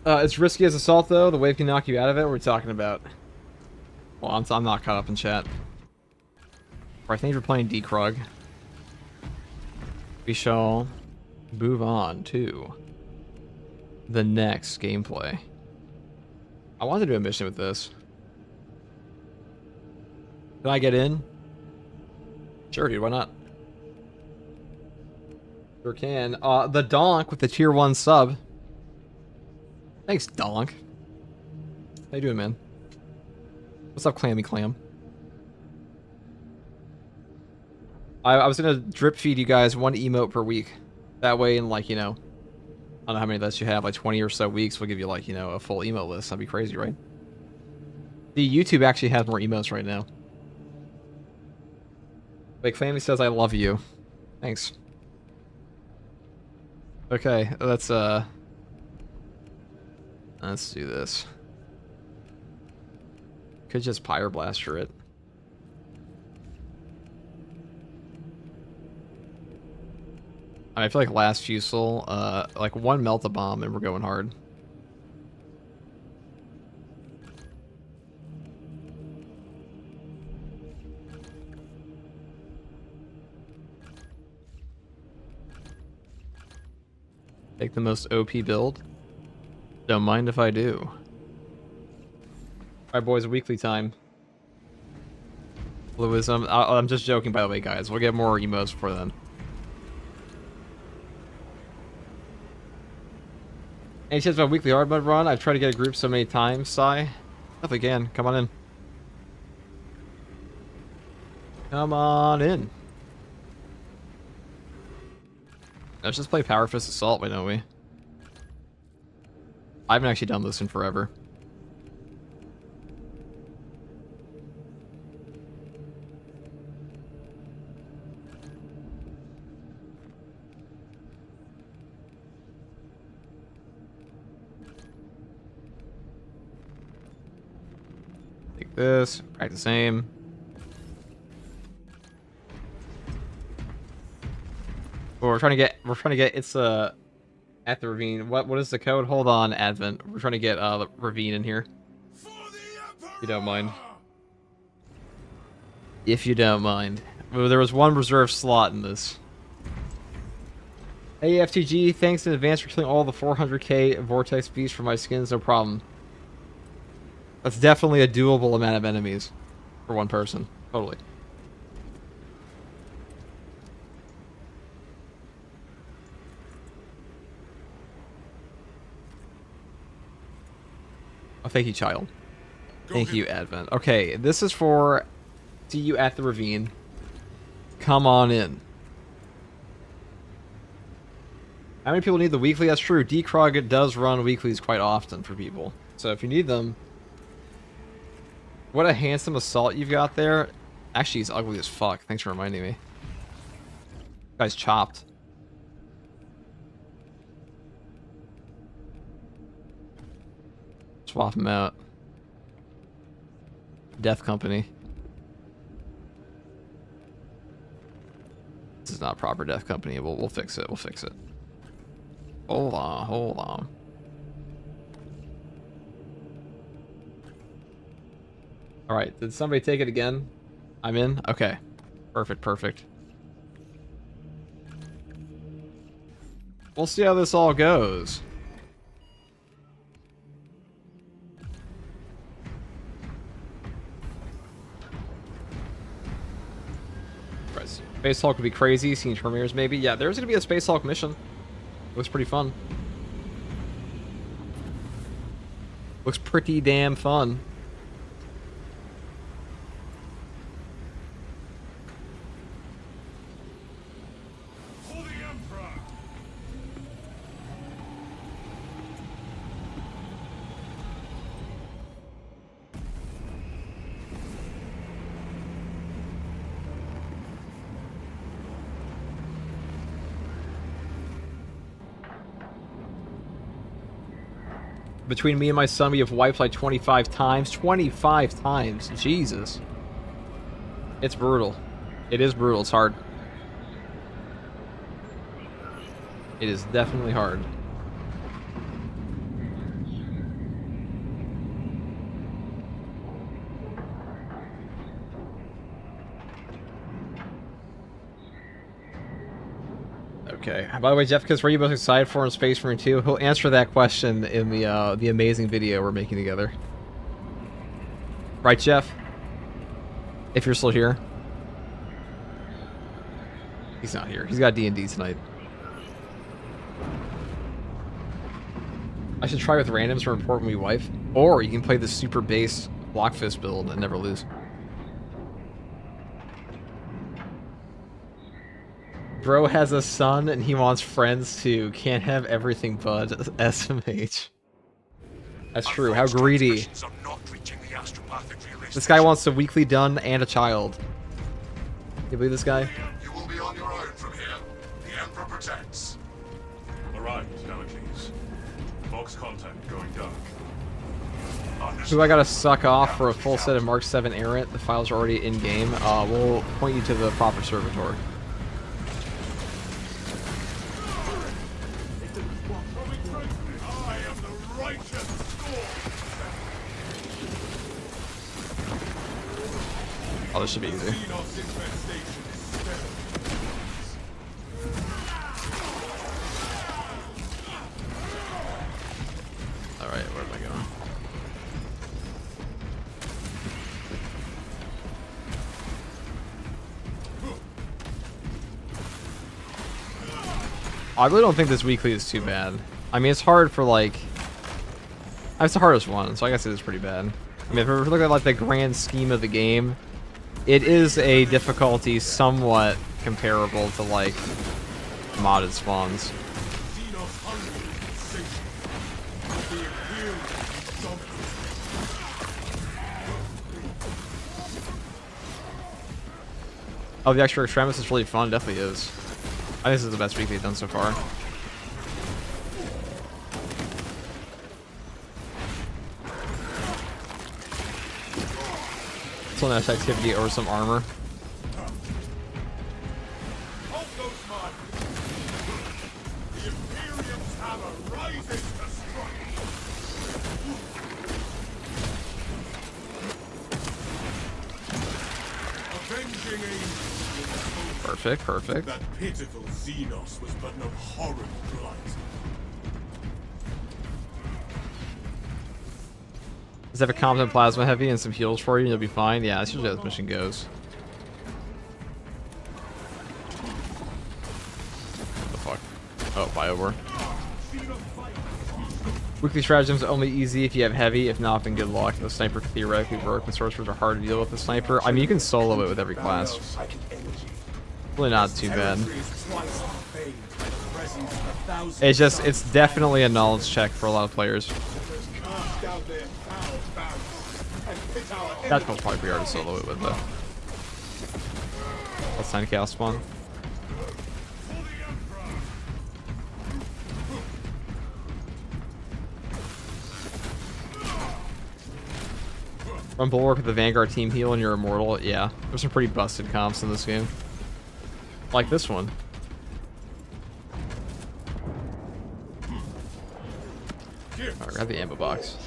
It's risky as assault, though. The wave can knock you out of it. What we're talking about. Well, I'm not caught up in chat. Or I think we're playing D-Krug. We shall move on to the next gameplay. I wanted to do a mission with this. Can I get in? Sure, dude. Why not? Sure can. The Donk with the tier 1 sub. Thanks, Donk. How you doing, man? What's up, Clammy Clam? I was gonna drip feed you guys 1 emote per week. That way, in like, you know, I don't know how many lists you have, like 20 or so weeks, we'll give you like, you know, a full emote list. That'd be crazy, right? The YouTube actually has more emotes right now. Like, Clammy says, I love you. Thanks. Okay, let's do this. Could just Pyroblaster it. I feel like last Fusel, like 1 Melt-A-Bomb and we're going hard. Take the most OP build. Don't mind if I do. Alright, boys, weekly time. Louism. I'm just joking, by the way, guys. We'll get more emotes before then. Any chance about weekly hard mode run? I've tried to get a group so many times, Sai. If I can. Come on in. Come on in. Let's just play Power Fist Assault, why don't we? I haven't actually done this in forever. Take this, practice aim. Well, we're trying to get it's at the ravine. What is the code? Hold on, Advent. We're trying to get the ravine in here. If you don't mind. If you don't mind. Well, there was one reserve slot in this. Hey FTG, thanks in advance for killing all the 400k Vortex beasts for my skins, no problem. That's definitely a doable amount of enemies for one person. Totally. Oh, thank you, child. Thank you, Advent. Okay, this is for see you at the ravine. Come on in. How many people need the weekly? That's true. Dekrog does run weeklies quite often for people. So if you need them... What a handsome assault you've got there. Actually, he's ugly as fuck. Thanks for reminding me. Guy's chopped. Swap him out. Death Company. This is not proper Death Company. We'll fix it. We'll fix it. Hold on. Hold on. Alright, did somebody take it again? I'm in? Okay. Perfect, perfect. We'll see how this all goes. Space Hulk would be crazy, seeing Terminators maybe. Yeah, there's going to be a Space Hulk mission. Looks pretty fun. Looks pretty damn fun. Between me and my son, we have wiped like 25 times. 25 times. Jesus. It's brutal. It is brutal. It's hard. It is definitely hard. Okay. By the way, Jeff, because were you most excited for in Space Marine 2? He'll answer that question in the amazing video we're making together. Right, Jeff? If you're still here. He's not here. He's got D&D tonight. I should try with randoms for important we wife. Or you can play the super base block fist build and never lose. Bro has a son and he wants friends too. Can't have everything but SMH. That's true. How greedy. This guy wants a weekly done and a child. Can you believe this guy? You will be on your own from here. The Emperor protects. Alright, Damocles. Box contact going dark. Who I gotta suck off for a full set of Mark 7 Errant? The files are already in game. We'll point you to the proper servitor. Oh, this should be easy. I really don't think this weekly is too bad. I mean, it's hard for like... It's the hardest one, so I guess it is pretty bad. I mean, if we're looking at like the grand scheme of the game, it is a difficulty somewhat comparable to like modded spawns. Oh, the extra extremis is really fun. Definitely is. I think this is the best week they've done so far. It's nice activity over some armor. Perfect, perfect. That pitiful Xenos was but an abhorrent blight. Does it have a competent plasma heavy and some heals for you and you'll be fine? Yeah, that's usually how this mission goes. What the fuck? Oh, Biowar. Weekly stratagems are only easy if you have heavy. If not, then good luck. The sniper can theoretically work, but sorcerers are hard to deal with the sniper. I mean, you can solo it with every class. Really not too bad. It's definitely a knowledge check for a lot of players. That's most probably pretty hard to solo it with though. Let's sign chaos spawn. Run bulwark with the Vanguard team heal and you're immortal. Yeah, there's some pretty busted comps in this game. Like this one. Alright, grab the ammo box.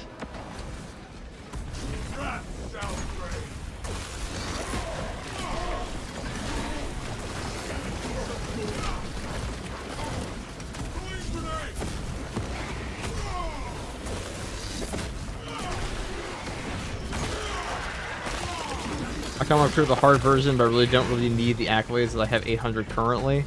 I kind of want to prove the hard version, but I really don't need the accolades that I have 800 currently.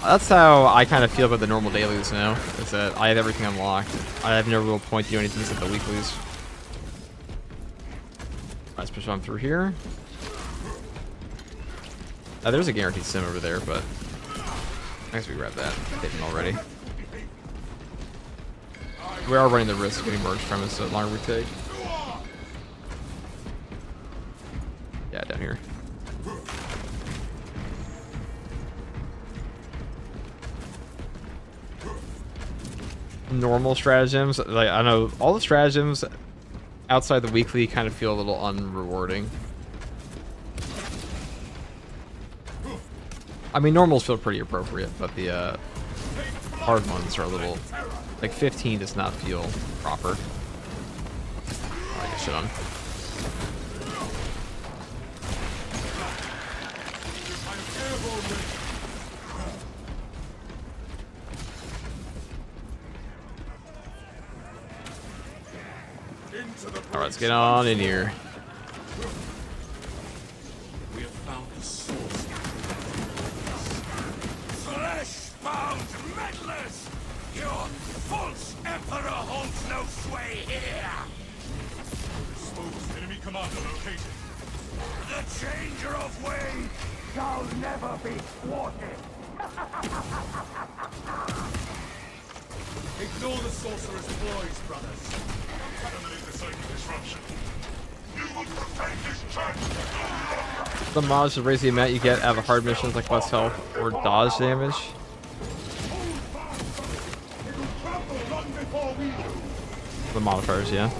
That's how I kind of feel about the normal dailies now, is that I have everything unlocked. I have no real point to do anything except the weeklies. Let's push on through here. There's a guaranteed sim over there, but I guess we grab that. Hidden already. We are running the risk of getting more extremists the longer we take. Yeah, down here. Normal stratagems, like I know all the stratagems outside the weekly kind of feel a little unrewarding. I mean, normals feel pretty appropriate, but the hard ones are a little like 15 does not feel proper. Oh, I get shit on. Alright, let's get on in here. We have found the source. Flesh-bound meddlers! Your false emperor holds no sway here! Exposed enemy commander located. The changer of way shall never be thwarted! Ignore the sorcerer's ploys, brothers. Terminate the cycle disruption. You will protect this church! The mods to raise the amount you get out of hard missions like less health or dodge damage. The modifiers, yeah.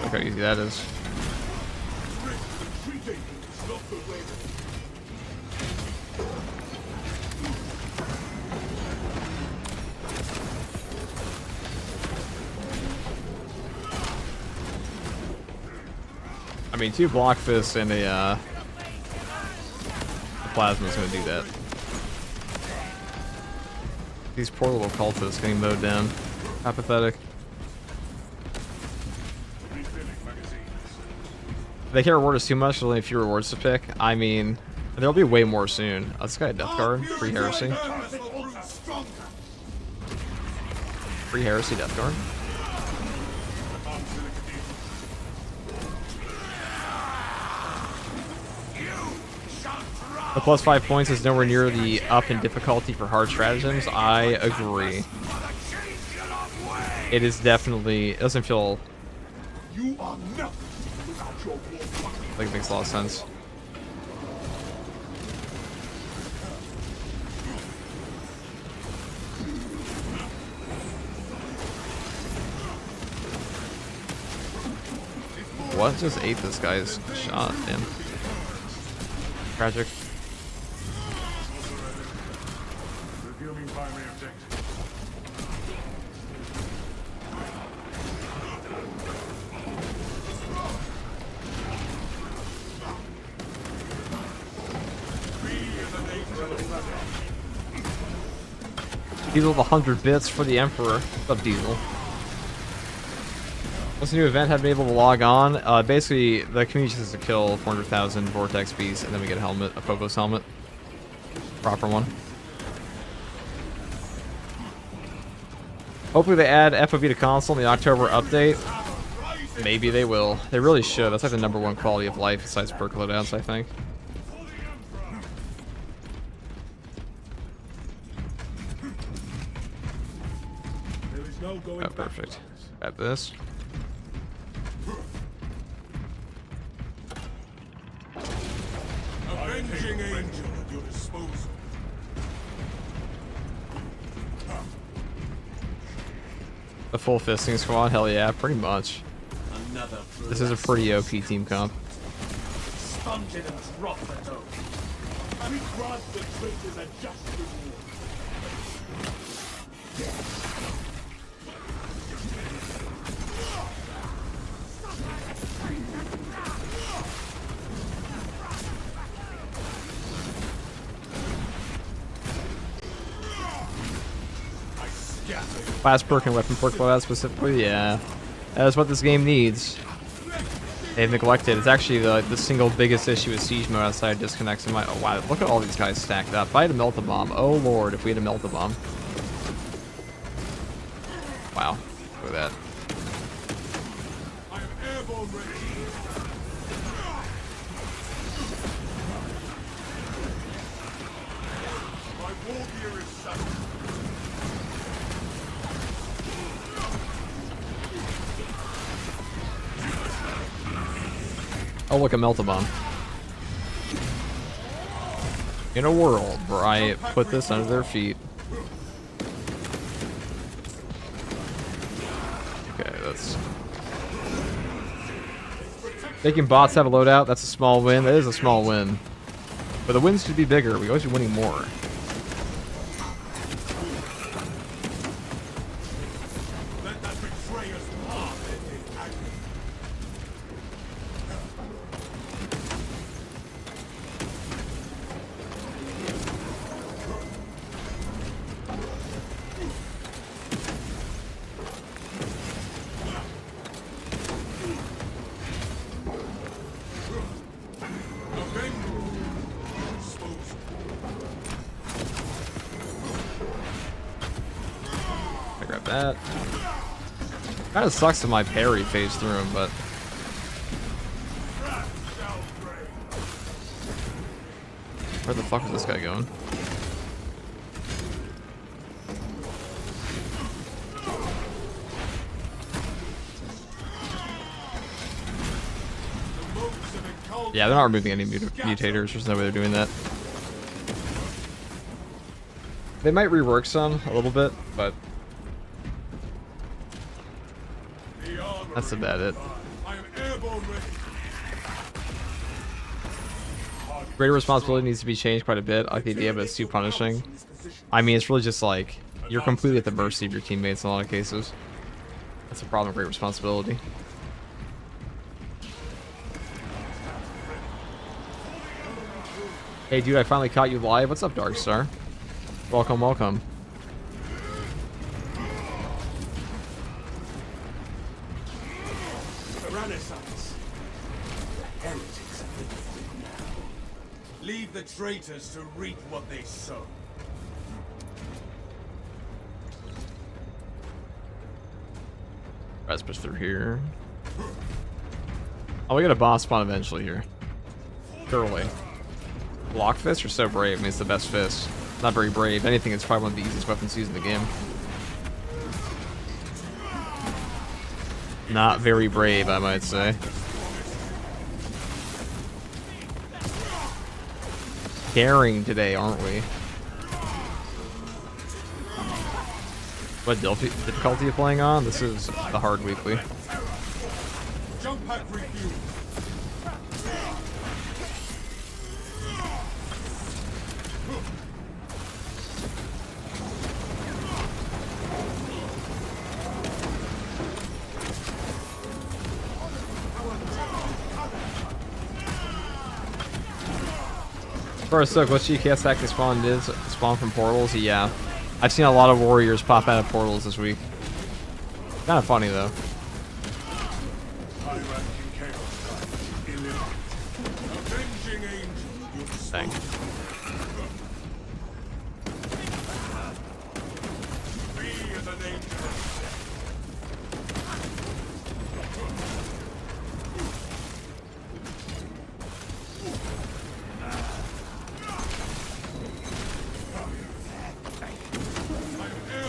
Look how easy that is. I mean, 2 block fists and a plasma's gonna do that. These poor little cultists getting mowed down. How pathetic. Refilling magazines. They can't reward us too much. There's only a few rewards to pick. I mean, there'll be way more soon. Oh, this guy a death guard. Free heresy. Free heresy death guard. The plus 5 points is nowhere near the up in difficulty for hard stratagems. I agree. It is definitely. It doesn't feel. You are nothing without your war. Like it makes a lot of sense. What just ate this guy's shot, damn. Tragic. Reviewing primary objective. Diesel with 100 bits for the Emperor. What's up, Diesel? Once a new event have been able to log on, basically the community just has to kill 400,000 Vortex beasts, and then we get a helmet, a Phobos helmet. Proper one. Hopefully they add FOV to console in the October update. Maybe they will. They really should. That's like the #1 quality of life besides perk loadouts, I think. Oh, perfect. Grab this. Avenging angel at your disposal. The full fisting squad? Hell yeah, pretty much. This is a pretty OP team comp. Sponge it and drop the dough. We grant the traitors a just reward. Class perk and weapon perk loadout specifically, yeah. That is what this game needs. They've neglected. It's actually the single biggest issue with siege mode outside disconnects in my. Oh wow, look at all these guys stacked up. If I had a melt-a-bomb, oh lord, if we had a melt-a-bomb. Wow, look at that. I am airborne ready. My war gear is set. Oh look, a melt-a-bomb. In a world where I put this under their feet. Okay, that's... Making bots have a loadout, that's a small win. That is a small win. But the wins should be bigger. We always be winning more. Let that betrayer's path end in agony. I grab that. Kind of sucks that my parry phased through him, but where the fuck is this guy going? Yeah, they're not removing any mutators. There's no way they're doing that. They might rework some a little bit, but that's about it. I am airborne ready. Greater responsibility needs to be changed quite a bit. I like the idea, but it's too punishing. I mean, it's really just like you're completely at the mercy of your teammates in a lot of cases. That's a problem with great responsibility. Hey dude, I finally caught you live. What's up, Darkstar? Welcome, welcome. heretics are benefiting now. Leave the traitors to reap what they sow. Let's push through here. Oh, we get a boss spawn eventually here. Surely. Block fist are so brave. I mean, it's the best fist. Not very brave. Anything, it's probably one of the easiest weapons used in the game. Not very brave, I might say. Daring today, aren't we? What difficulty are you playing on? This is the hard weekly. Jump pack review. First, look, what GK attack they spawned is spawn from portals. Yeah, I've seen a lot of warriors pop out of portals this week. Kind of funny though. Thank you.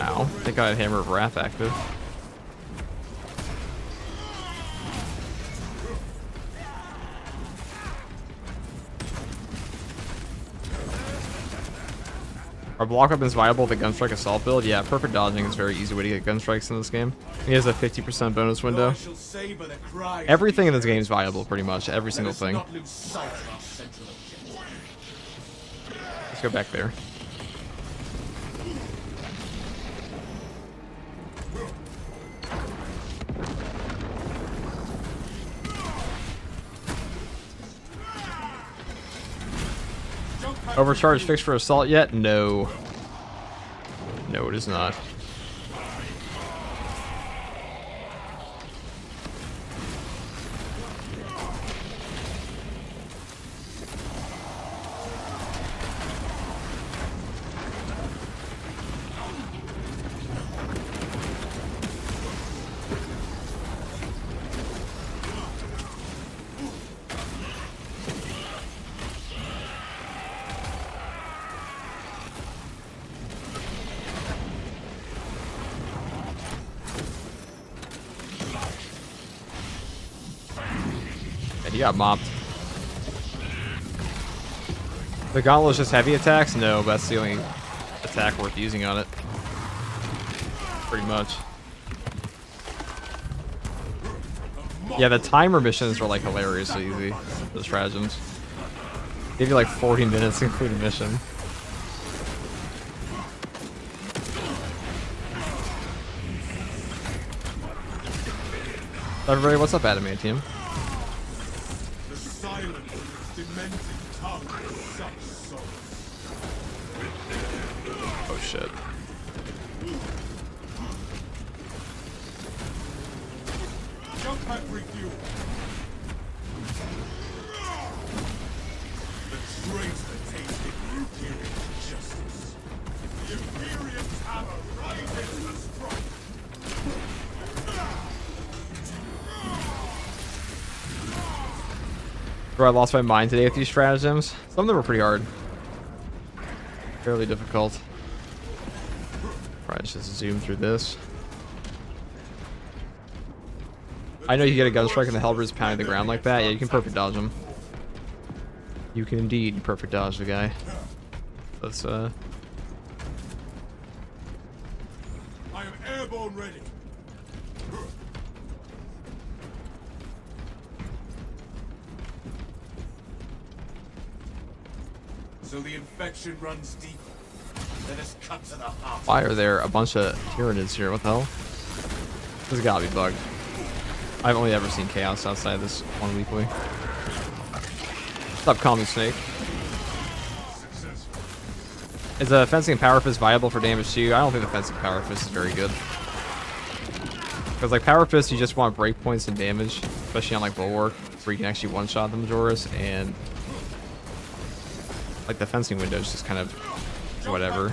Ow. I think I had Hammer of Wrath active. Are block weapons viable with a Gunstrike Assault build? Yeah, perfect dodging is a very easy way to get Gunstrikes in this game. He has a 50% bonus window. Everything in this game is viable, pretty much. Every single thing. Let's go back there. Overcharge fixed for assault yet? No. No, it is not. He got mopped. The gauntlet is just heavy attacks? No, but that's the only attack worth using on it. Pretty much. Yeah, the timer missions are like hilariously easy. The stratagems. Give you like 40 minutes to complete a mission. Everybody, what's up, Adamantium? Oh shit. Jump pack review. The traitor tasted Imperial justice. The Imperial Tower rises to strike. Bro, I lost my mind today with these stratagems. Some of them were pretty hard. Fairly difficult. Alright, let's just zoom through this. I know you get a gunstrike and the Hellbreed's pounding the ground like that. Yeah, you can perfect dodge him. You can indeed perfect dodge the guy. Let's I am airborne ready. So the infection runs deep. Let us cut to the heart. Why are there a bunch of Tyranids here? What the hell? This has gotta be bugged. I've only ever seen chaos outside this one weekly. What's up, Call Me Snake? Is a fencing power fist viable for damage too? I don't think the fencing power fist is very good. Because like power fist, you just want breakpoints and damage. especially on like Bulwark, where you can actually one-shot the Majoris, and like the fencing window is just kind of whatever.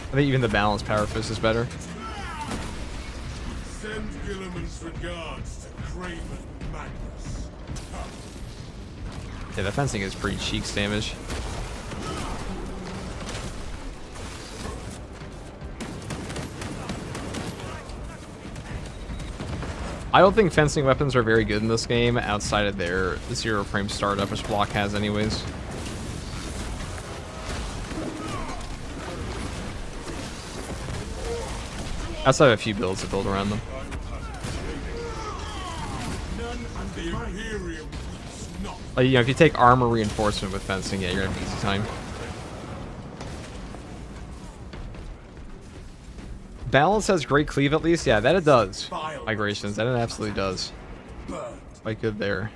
I think even the balanced Power Fist is better. Send Gilliman's regards to Craven Magnus. Yeah, the fencing is pretty cheeks damage. I don't think fencing weapons are very good in this game outside of their 0-frame startup, which Block has anyways. Outside of a few builds that build around them. Like, you know, if you take armor reinforcement with fencing, yeah, you're gonna have an easy time. Balance has great cleave at least. Yeah, that it does. Migrations, that it absolutely does. Quite good there.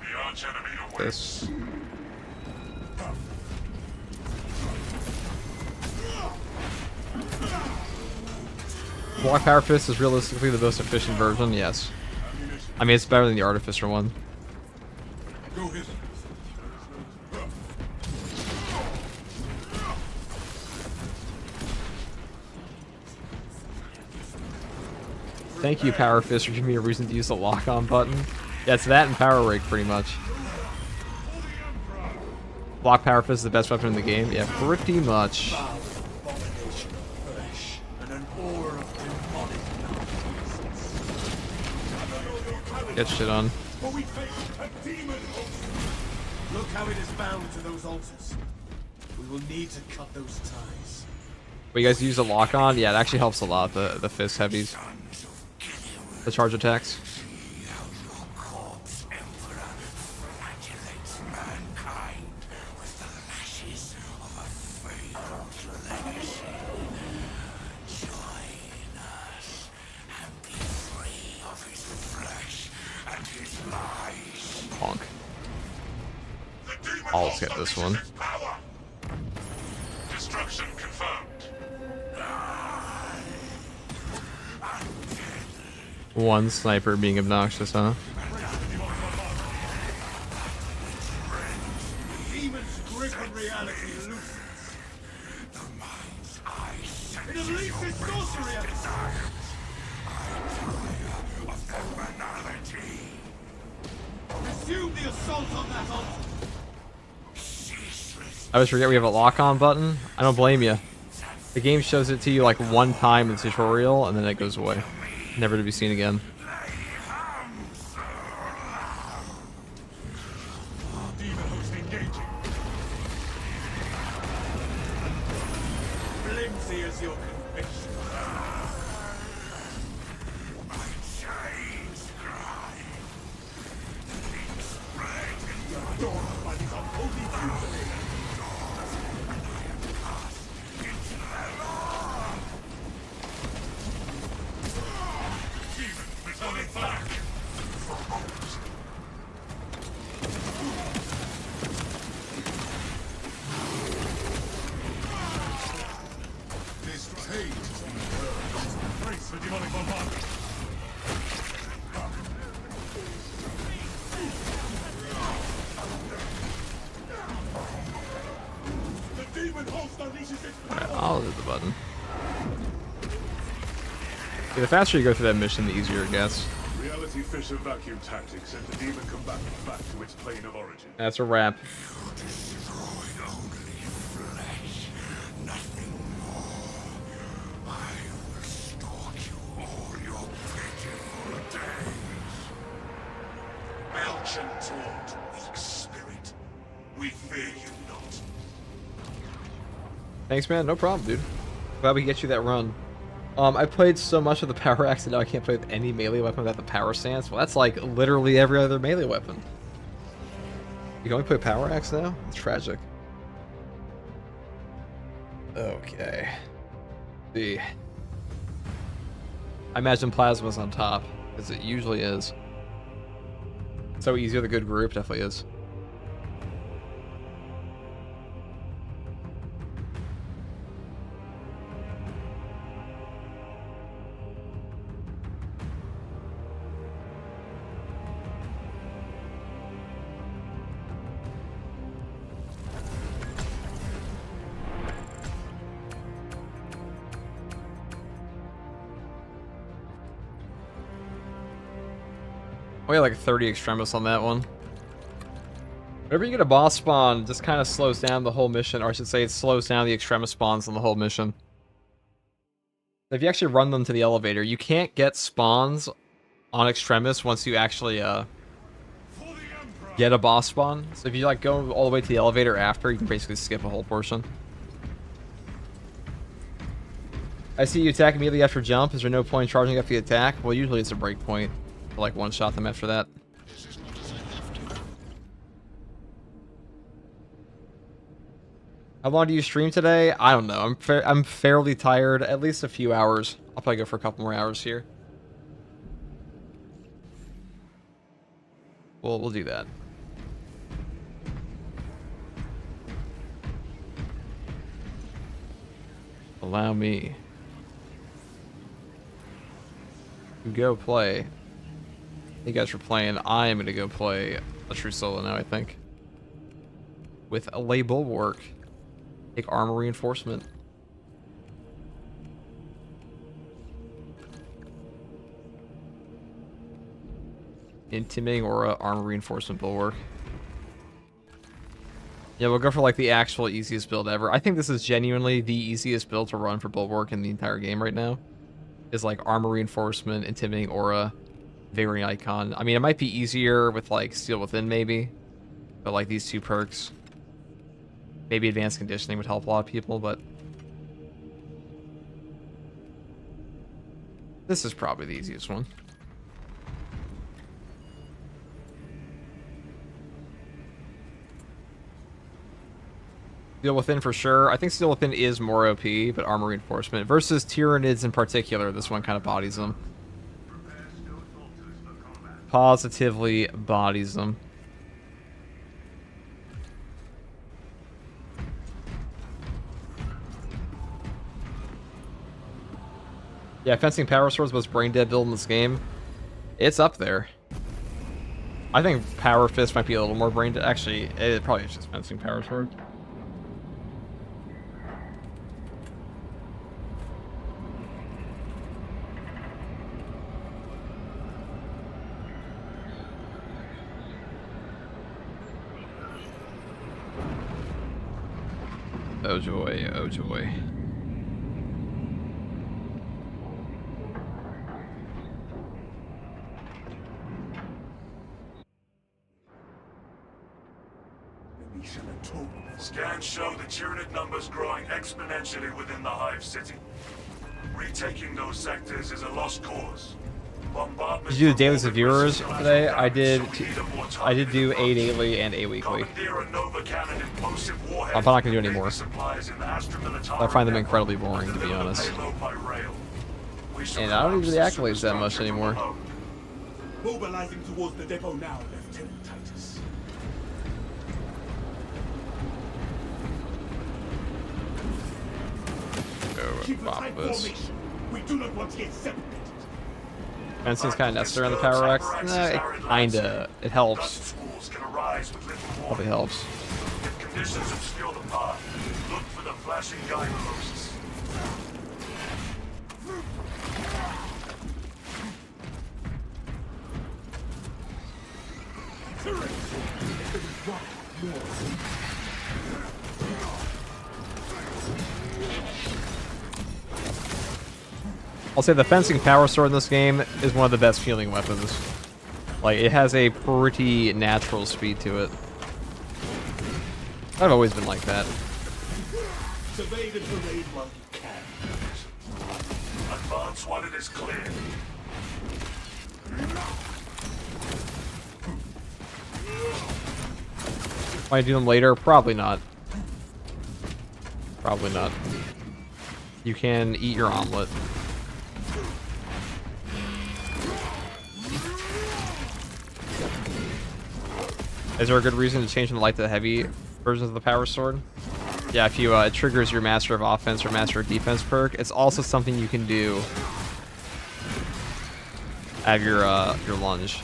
This. Block Power Fist is realistically the most efficient version, yes. I mean, it's better than the Artificer one. Thank you, Power Fist, for giving me a reason to use the lock-on button. Yeah, it's that and Power Rake, pretty much. Block Power Fist is the best weapon in the game? Yeah, pretty much. Get shit on. Look how it is bound to those altars. We will need to cut those ties. But you guys use a lock-on? Yeah, it actually helps a lot, the fist heavies. The charge attacks. Honk. I'll get this one. Destruction confirmed. One sniper being obnoxious, huh? Demon's grip on reality loosens. It unleashes sorcery at its resume the assault on that altar. I always forget we have a lock-on button. I don't blame you. The game shows it to you like one time in the tutorial, and then it goes away. Never to be seen again. Demon host engaging. Flimsy as your conviction. My chains cry. Adorned by these unholy fusions. This page is brace for demonic bombardment. The demon host unleashes its Alright, power. I'll hit the button. Yeah, the faster you go through that mission, the easier it gets. Reality Fisher vacuum tactics sent the demon combatant back to its plane of origin. That's a wrap. Destroy only flesh, nothing more. I will stalk you all your pitiful days. Belch and taunt, weak spirit. We fear you not. Thanks, man. No problem, dude. Glad we can get you that run. I played so much of the power axe that now I can't play with any melee weapon without the power stance. Well, that's like literally every other melee weapon. You can only play power axe now? It's tragic. Okay. See. I imagine plasma's on top, as it usually is. So easy with a good group, definitely is. We had like 30 extremis on that one. Whenever you get a boss spawn, it just kind of slows down the whole mission, or I should say it slows down the extremis spawns on the whole mission. If you actually run them to the elevator, you can't get spawns on extremis once you actually get a boss spawn. So if you like go all the way to the elevator after, you can basically skip a whole portion. I see you attack immediately after jump. Is there no point in charging up the attack? Well, usually it's a break point to like one-shot them after that. How long do you stream today? I don't know. I'm fairly tired. At least a few hours. I'll probably go for a couple more hours here. We'll do that. Allow me to go play. You guys are playing. I am going to go play a true solo now, I think. With a label work. Take armor reinforcement. Intimidating aura, armor reinforcement bulwark. Yeah, we'll go for like the actual easiest build ever. I think this is genuinely the easiest build to run for bulwark in the entire game right now. Is like armor reinforcement, intimidating aura, varying icon. I mean, it might be easier with like steel within maybe, but like these two perks. Maybe advanced conditioning would help a lot of people, but this is probably the easiest one. Steel Within for sure. I think Steel Within is more OP, but armor reinforcement versus Tyranids in particular, this one kind of bodies them. Positively bodies them. Yeah, fencing power swords was brain dead build in this game. It's up there. I think power fist might be a little more brain dead. Actually, it probably is just fencing power sword. Oh joy, oh joy. Scans show the Tyranid numbers growing exponentially within the Hive City. Retaking those sectors is a lost cause. Did you do the dailies of viewers today? I did do a daily and a weekly. I'm not gonna do any more. I find them incredibly boring, to be honest. And I don't even do the accolades that much anymore. Mobilizing towards the depot now, Lieutenant Titus. Keep a tight formation. We do not want to get separated. Fencing's kind of necessary on the Power X. It helps. Probably helps. If conditions obscure the path, look for the flashing guideposts. I'll say the fencing power sword in this game is one of the best feeling weapons. Like, it has a pretty natural speed to it. I've always been like that. Survey the terrain while you can. Advance while it is clear. Might I do them later? Probably not. Probably not. You can eat your omelet. Is there a good reason to change from the light to the heavy versions of the power sword? Yeah, if you it triggers your Master of Offense or Master of Defense perk. It's also something you can do at your lunge.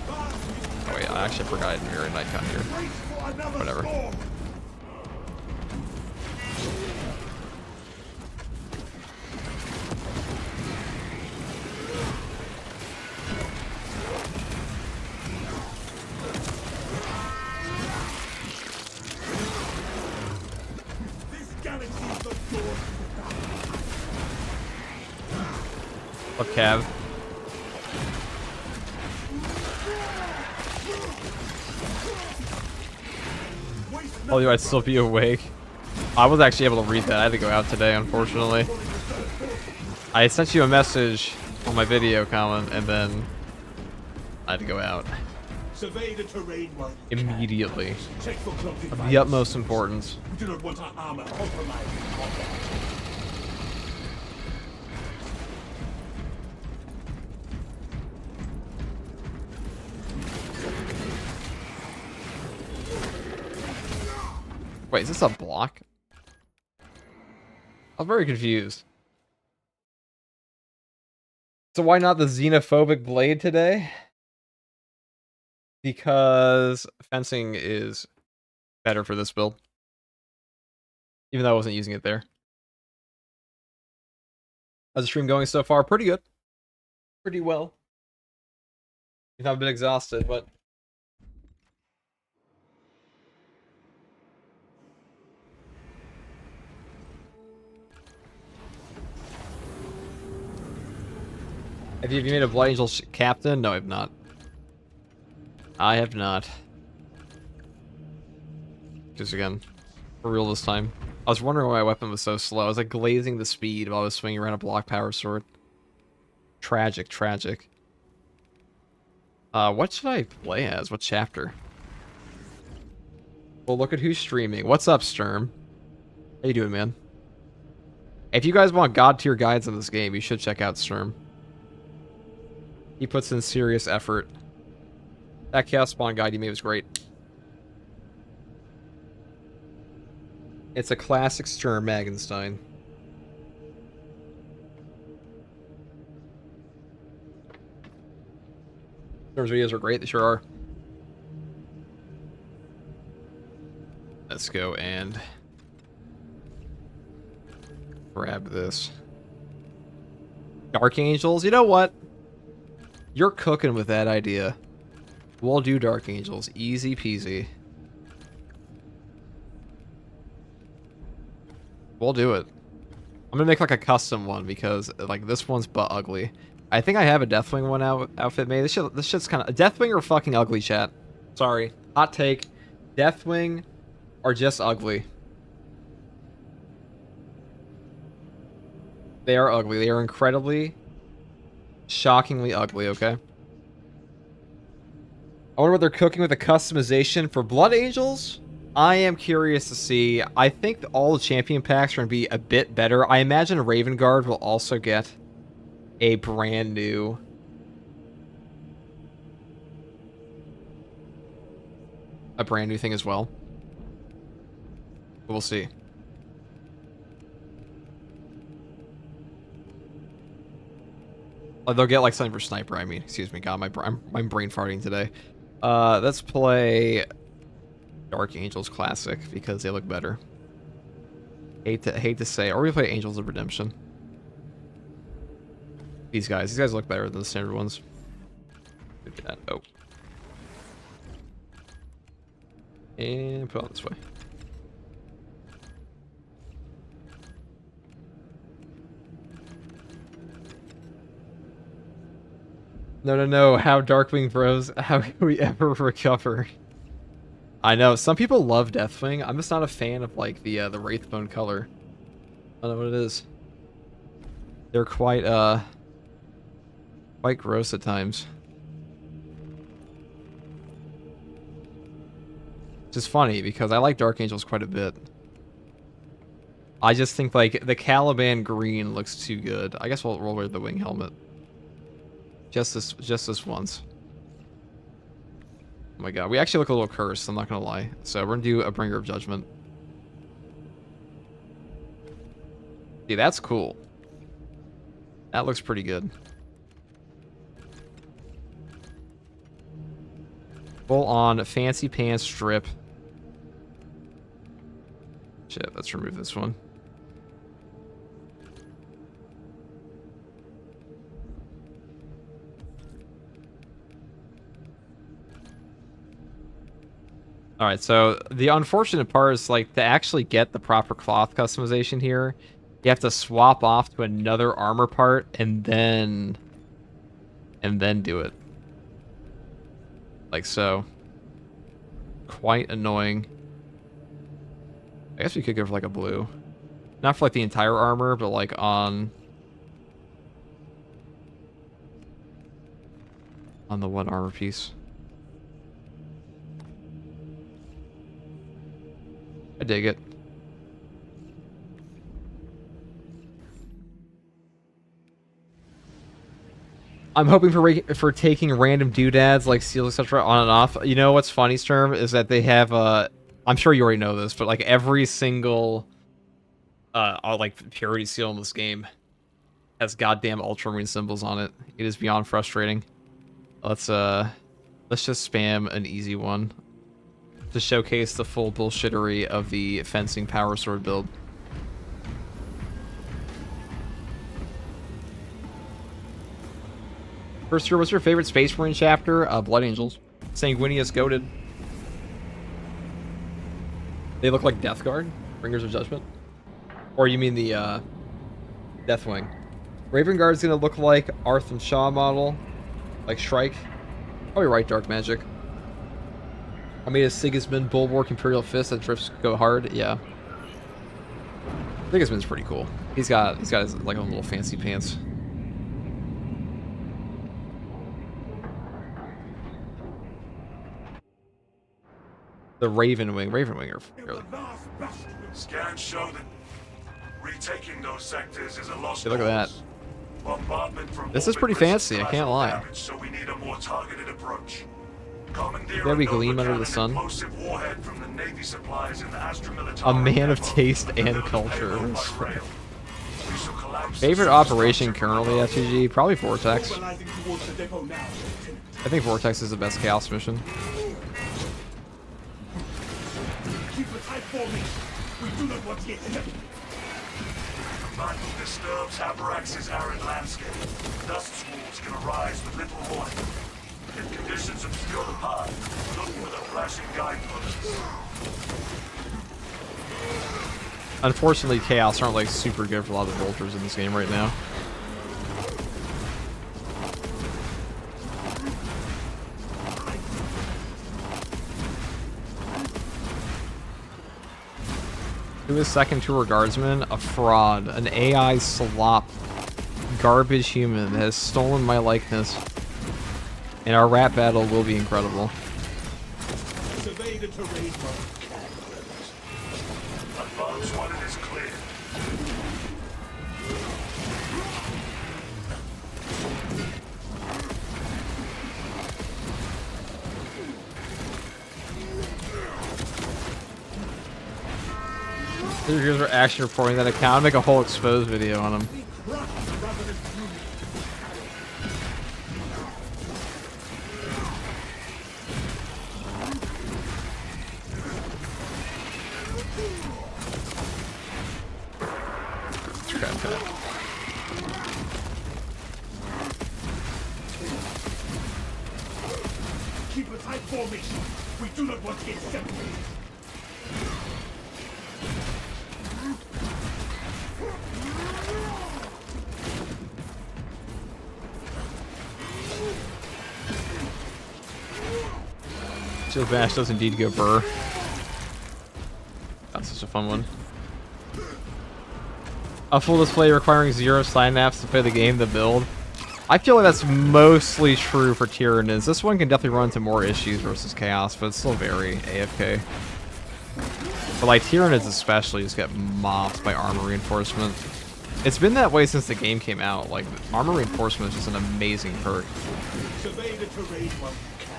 Oh wait, I actually forgot I didn't mirror night cut here. Whatever. What Cav? Oh, you I'd still be awake. I was actually able to read that. I had to go out today, unfortunately. I sent you a message on my video comment, and then I had to go out. Survey the terrain while you Immediately. check for clumsy Of the fighters. utmost importance. We do not want our armor compromised in combat. Wait, is this a block? I'm very confused. So why not the xenophobic blade today? Because fencing is better for this build. Even though I wasn't using it there. How's the stream going so far? Pretty good. Pretty well. I've been exhausted, but... Have you made a Blood Angel captain? No, I have not. I have not. Just again, for real this time. I was wondering why my weapon was so slow. I was like glazing the speed while I was swinging around a block power sword. Tragic, tragic. What should I play as? What chapter? Well, look at who's streaming. What's up, Sturm? How you doing, man? If you guys want god tier guides in this game, you should check out Sturm. He puts in serious effort. That Chaos Spawn guide you made was great. It's a classic Sturm Magenstein. Sturm's videos are great, they sure are. Let's go and grab this. Dark Angels, you know what? You're cooking with that idea. We'll do Dark Angels. Easy peasy. We'll do it. I'm gonna make like a custom one because like this one's butt ugly. I think I have a Deathwing one outfit made. This shit's kind of... Deathwing are fucking ugly, chat. Sorry. Hot take. Deathwing are just ugly. They are ugly. They are incredibly, shockingly ugly, okay? I wonder what they're cooking with the customization for Blood Angels. I am curious to see. I think all the champion packs are going to be a bit better. I imagine Raven Guard will also get a brand new thing as well. We'll see. Oh, they'll get like something for sniper. I mean, excuse me, God, I'm brain farting today. Let's play Dark Angels Classic because they look better. Hate to say, or we play Angels of Redemption. These guys look better than the standard ones. Look at that. Oh, and put it on this way. No. How Darkwing Bros? How can we ever recover? I know some people love Deathwing. I'm just not a fan of like the Wraithbone color. I don't know what it is. They're quite gross at times. Which is funny because I like Dark Angels quite a bit. I just think like the Caliban green looks too good. I guess we'll wear the wing helmet. Just this once. Oh my god, we actually look a little cursed, I'm not gonna lie. So we're gonna do a Bringer of Judgment. See, that's cool. That looks pretty good. Full on fancy pants strip. Shit, let's remove this one. Alright, so the unfortunate part is like to actually get the proper cloth customization here, You have to swap off to another armor part and then do it. Like so. Quite annoying. I guess we could go for like a blue. Not for like the entire armor, but like on the one armor piece. I dig it. I'm hoping for taking random doodads like seals, etc. on and off. You know what's funny, Sturm, is that they have I'm sure you already know this, but like every single like purity seal in this game has goddamn ultramarine symbols on it. It is beyond frustrating. Let's just spam an easy one to showcase the full bullshittery of the fencing power sword build. First year, what's your favorite Space Marine chapter? Blood Angels. Sanguinius Goated. They look like Death Guard? Bringers of Judgment? Or you mean the Deathwing? Raven Guard's gonna look like Arthur Shaw model. Like Shrike. Probably right, Dark Magic. I made a Sigismund Bulwark Imperial Fist that drifts go hard. Yeah. Sigismund's pretty cool. He's got his like a little fancy pants. The Ravenwing. Ravenwing are fairly... Scans show that retaking those sectors is a lost Hey, look at that. cause. Bombardment from This is pretty orbit fancy, I risks can't lie. damage, so we need a more targeted approach. There we gleam under the sun. A man of taste and culture. Favorite operation currently, FTG? Probably Vortex. I think Vortex is the best Chaos mission. Command disturbs Abrax's arid landscape. Dust squalls can arise with little warning. If conditions obscure the path, look for the flashing guideposts. Unfortunately, Chaos aren't like super good for a lot of the Vultures in this game right now. Who is second tour guardsman? A fraud. An AI slop. Garbage human that has stolen my likeness. And our rap battle will be incredible. Survey the terrain, Advance one and is clear. Here's our action reporting that account. I'll make a whole exposed video on him. keep a tight formation. We do not want to get separated. Shield Bash does indeed go burr. That's such a fun one. A full display requiring 0 synapse to play the game, the build. I feel like that's mostly true for Tyranids. This one can definitely run into more issues versus Chaos, but it's still very AFK. But like Tyranids especially just get mopped by armor reinforcement. It's been that way since the game came out. Like armor reinforcement is just an amazing perk. Survey the terrain while you can.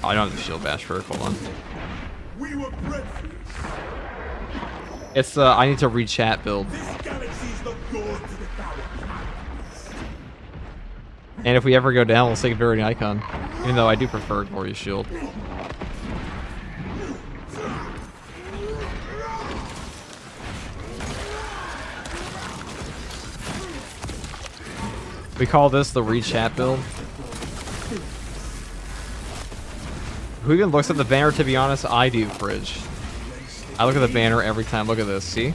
Oh, I don't have the shield bash perk. Hold on. We were bred for this. It's I need to re-chat build. This galaxy's the door to the power. And if we ever go down, we'll take Variant Icon. Even though I do prefer Glorious Shield. We call this the re-chat build. Who even looks at the banner, to be honest? I do, Fridge. I look at the banner every time. Look at this, see?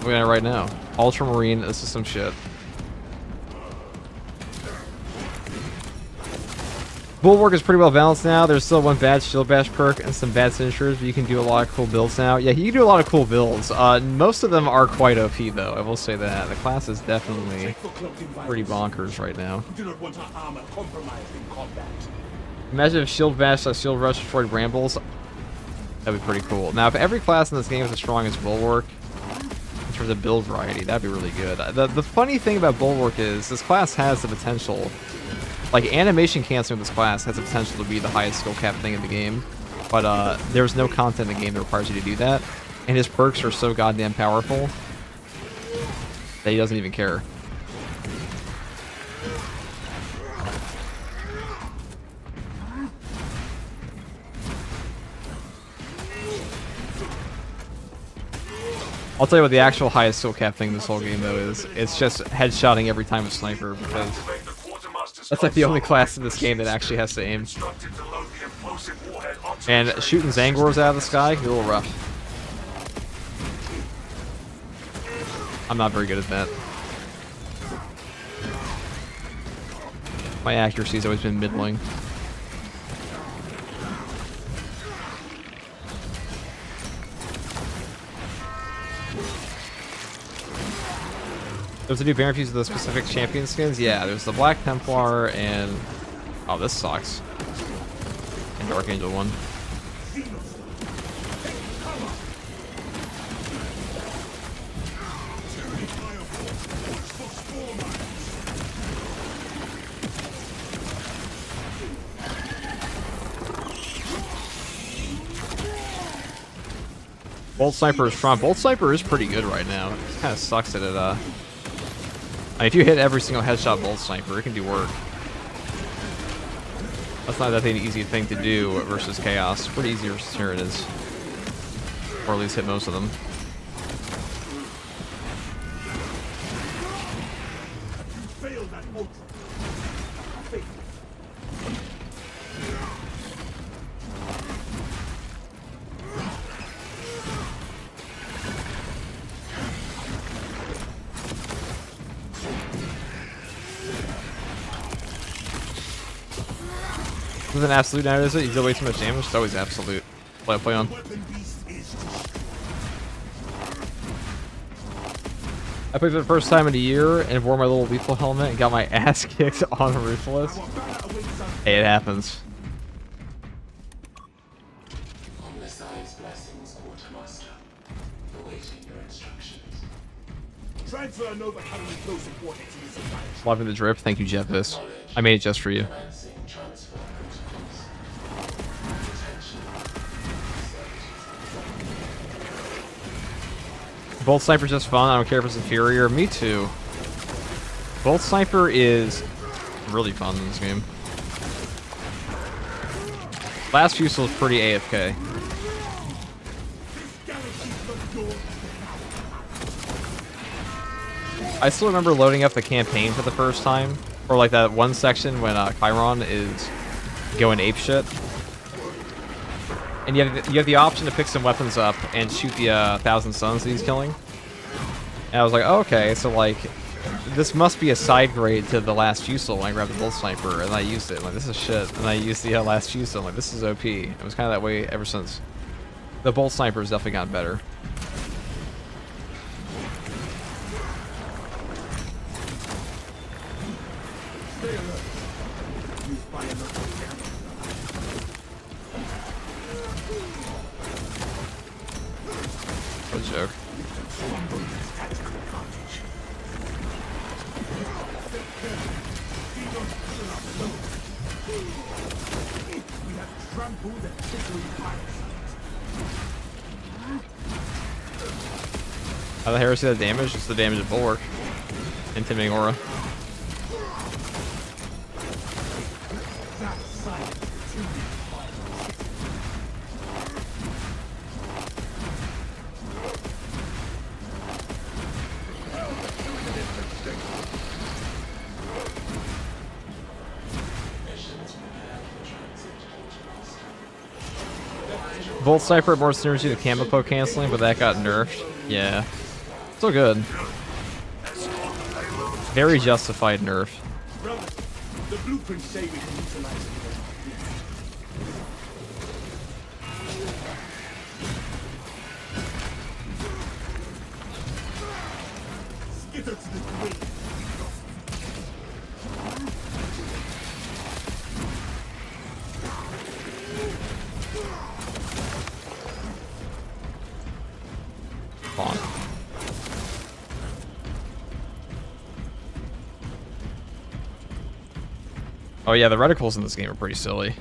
Look at it right now. Ultramarine, this is some shit. Bulwark is pretty well balanced now. There's still one bad shield bash perk and some bad finishers, but you can do a lot of cool builds now. Yeah, you can do a lot of cool builds. Most of them are quite OP, though. I will say that. The class is definitely pretty bonkers right now. Do not want our armor compromised in combat. Imagine if shield bash / shield rush destroyed brambles. That'd be pretty cool. Now, if every class in this game is as strong as Bulwark, in terms of build variety, that'd be really good. The funny thing about Bulwark is this class has the potential. Like, animation canceling with this class has the potential to be the highest skill cap thing in the game, but there's no content in the game that requires you to do that, and his perks are so goddamn powerful that he doesn't even care. I'll tell you what the actual highest skill cap thing in this whole game, though, is. It's just headshotting every time with sniper, because that's like the only class in this game that actually has to aim. And shooting Zangors out of the sky, a little rough. I'm not very good at that. My accuracy's always been middling. There's a new banner fuse of the specific champion skins? Yeah, there's the Black Templar and... Oh, this sucks. And Dark Angel one. Bolt Sniper is strong. Bolt Sniper is pretty good right now. It kind of sucks that it, if you hit every single headshot Bolt Sniper, it can do work. That's not that easy thing to do versus Chaos. Pretty easy versus here it is. Or at least hit most of them. This is an absolute now, is it? You deal way too much damage? It's always absolute. Play on. I played for the first time in a year and wore my little lethal helmet and got my ass kicked on Ruthless. Hey, it happens. Loving the drip. Thank you, Jeffis. I made it just for you. Bolt Sniper's just fun. I don't care if it's inferior. Me too. Bolt Sniper is really fun in this game. Last Fusel is pretty AFK. I still remember loading up the campaign for the first time. Or like that one section when Chiron is going apeshit. And you have the option to pick some weapons up and shoot the 1,000 Suns that he's killing. And I was like, oh, okay, so like, this must be a side grade to the last Fusel when I grabbed the Bolt Sniper, and I used it. I'm like, this is shit. And I used the last Fusel. I'm like, this is OP. It was kind of that way ever since. The Bolt Sniper has definitely gotten better. What a joke. How the hell is that damage? It's the damage of Bulwark. Intimidating aura. Volt Sniper had more synergy to camo poke canceling, but that got nerfed. Yeah. Still good. Very justified nerf. Brother, the blueprints say we can utilize it. Skitter to the grave. Bonk. Oh yeah, the reticles in this game are pretty silly.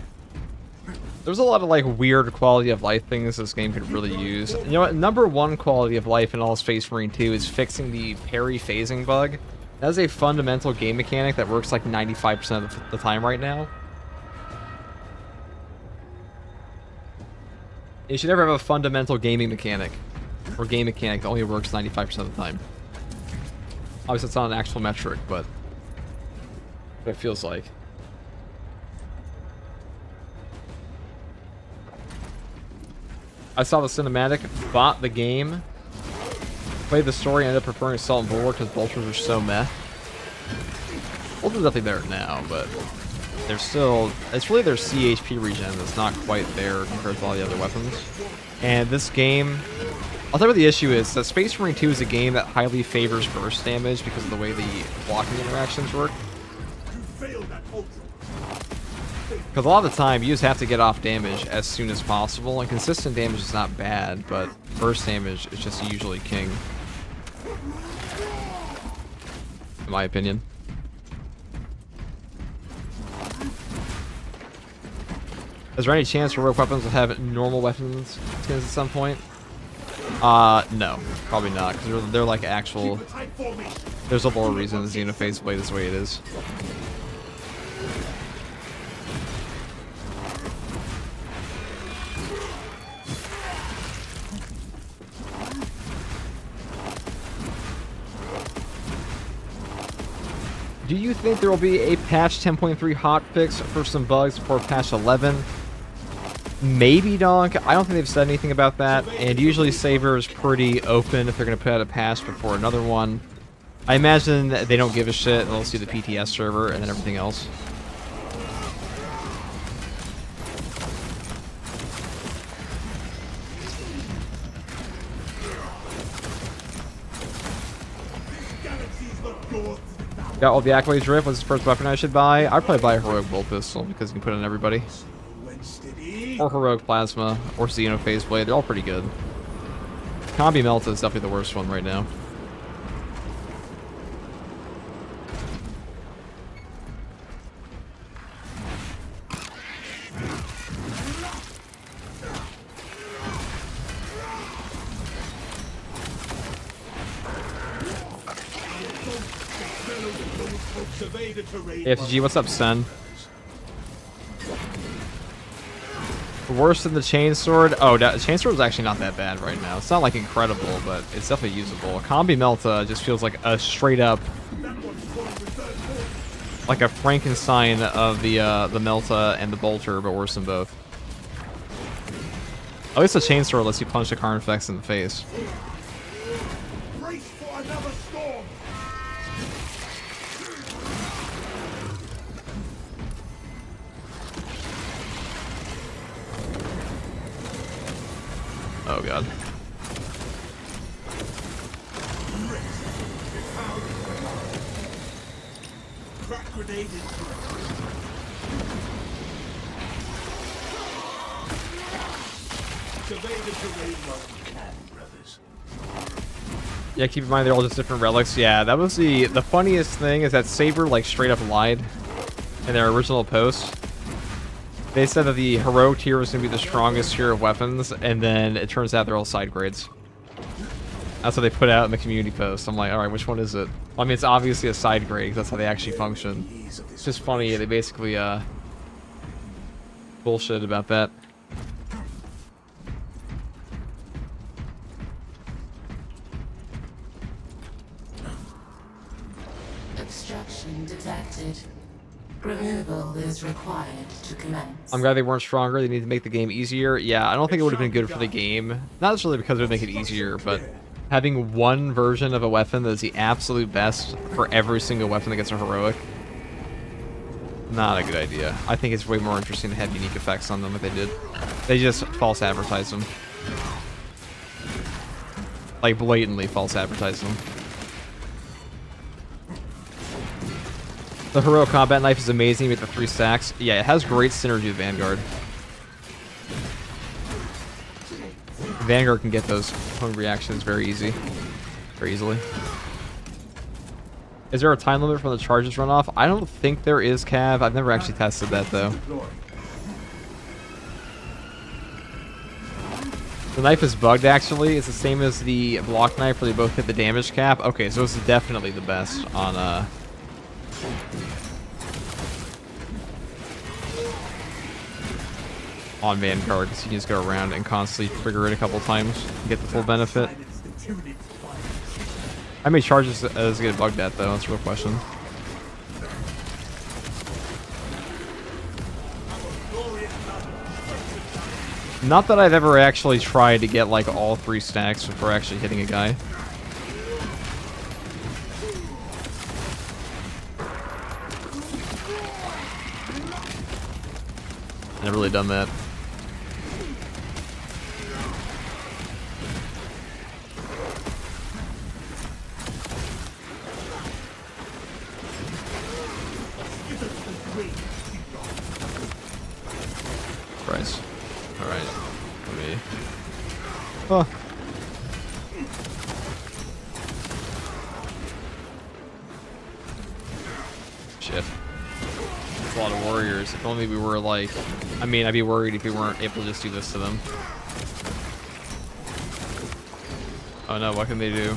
There's a lot of like weird quality of life things this game could really use. You know what? Number one quality of life in all of Space Marine 2 is fixing the parry phasing bug. That is a fundamental game mechanic that works like 95% of the time right now. You should never have a fundamental gaming mechanic, or game mechanic that only works 95% of the time. Obviously, it's not an actual metric, but what it feels like. I saw the cinematic, bought the game, played the story, ended up preferring Assault and Bulwark because Vultures are so meh. Vultures are definitely there now, but they're still... It's really their CHP regen that's not quite there compared to all the other weapons. And this game... I'll tell you what the issue is, that Space Marine 2 is a game that highly favors burst damage because of the way the blocking interactions work. Because a lot of the time, you just have to get off damage as soon as possible, and consistent damage is not bad, but burst damage is just usually king. In my opinion. Is there any chance for rogue weapons will have normal weapons skins at some point? No. Probably not, because they're like actual... There's a lore reason the Xenophase blade is the way it is. Do you think there will be a patch 10.3 hotfix for some bugs before patch 11? Maybe, Donk. I don't think they've said anything about that, and usually Saber is pretty open if they're going to put out a patch before another one. I imagine that they don't give a shit, and they'll see the PTS server and then everything else. Got all the accolades riff. What's the first weapon I should buy? I'd probably buy a heroic bolt pistol because you can put it on everybody. Or heroic plasma, or Xenophase blade. They're all pretty good. Combi Melta is definitely the worst one right now. AFG, what's up, Sen? Worse than the chainsword? Oh, the chainsword is actually not that bad right now. It's not like incredible, but it's definitely usable. Combi Melta just feels like a straight up, like a Frankenstein of the Melta and the Bolter, but worse than both. At least the chainsword lets you punch the Carnifex in the face. Oh god. Yeah, keep in mind they're all just different relics. Yeah, that was the funniest thing is that Saber like straight up lied in their original post. They said that the heroic tier was going to be the strongest tier of weapons, and then it turns out they're all side grades. That's what they put out in the community post. I'm like, alright, which one is it? Well, I mean, it's obviously a side grade, because that's how they actually function. It's just funny, they basically, bullshit about that. Obstruction detected. Removal is required to commence. I'm glad they weren't stronger. They need to make the game easier. Yeah, I don't think it would have been good for the game. Not necessarily because it would make it easier, but having one version of a weapon that is the absolute best for every single weapon that gets a heroic. Not a good idea. I think it's way more interesting to have unique effects on them like they did. They just false advertise them. Like blatantly false advertise them. The heroic combat knife is amazing with the 3 stacks. Yeah, it has great synergy with Vanguard. Vanguard can get those hungry actions very easily. Is there a time limit for the charges run off? I don't think there is, Cav. I've never actually tested that though. The knife is bugged actually. It's the same as the block knife where they both hit the damage cap. Okay, so this is definitely the best on Vanguard, because you can just go around and constantly trigger it a couple times and get the full benefit. How many charges does it get bugged at though? That's a real question. Not that I've ever actually tried to get like all 3 stacks before actually hitting a guy. Never really done that. Christ. Alright. Let me... Oh. Shit. That's a lot of warriors. If only we were like... I mean, I'd be worried if we weren't able to just do this to them. Oh no, what can they do?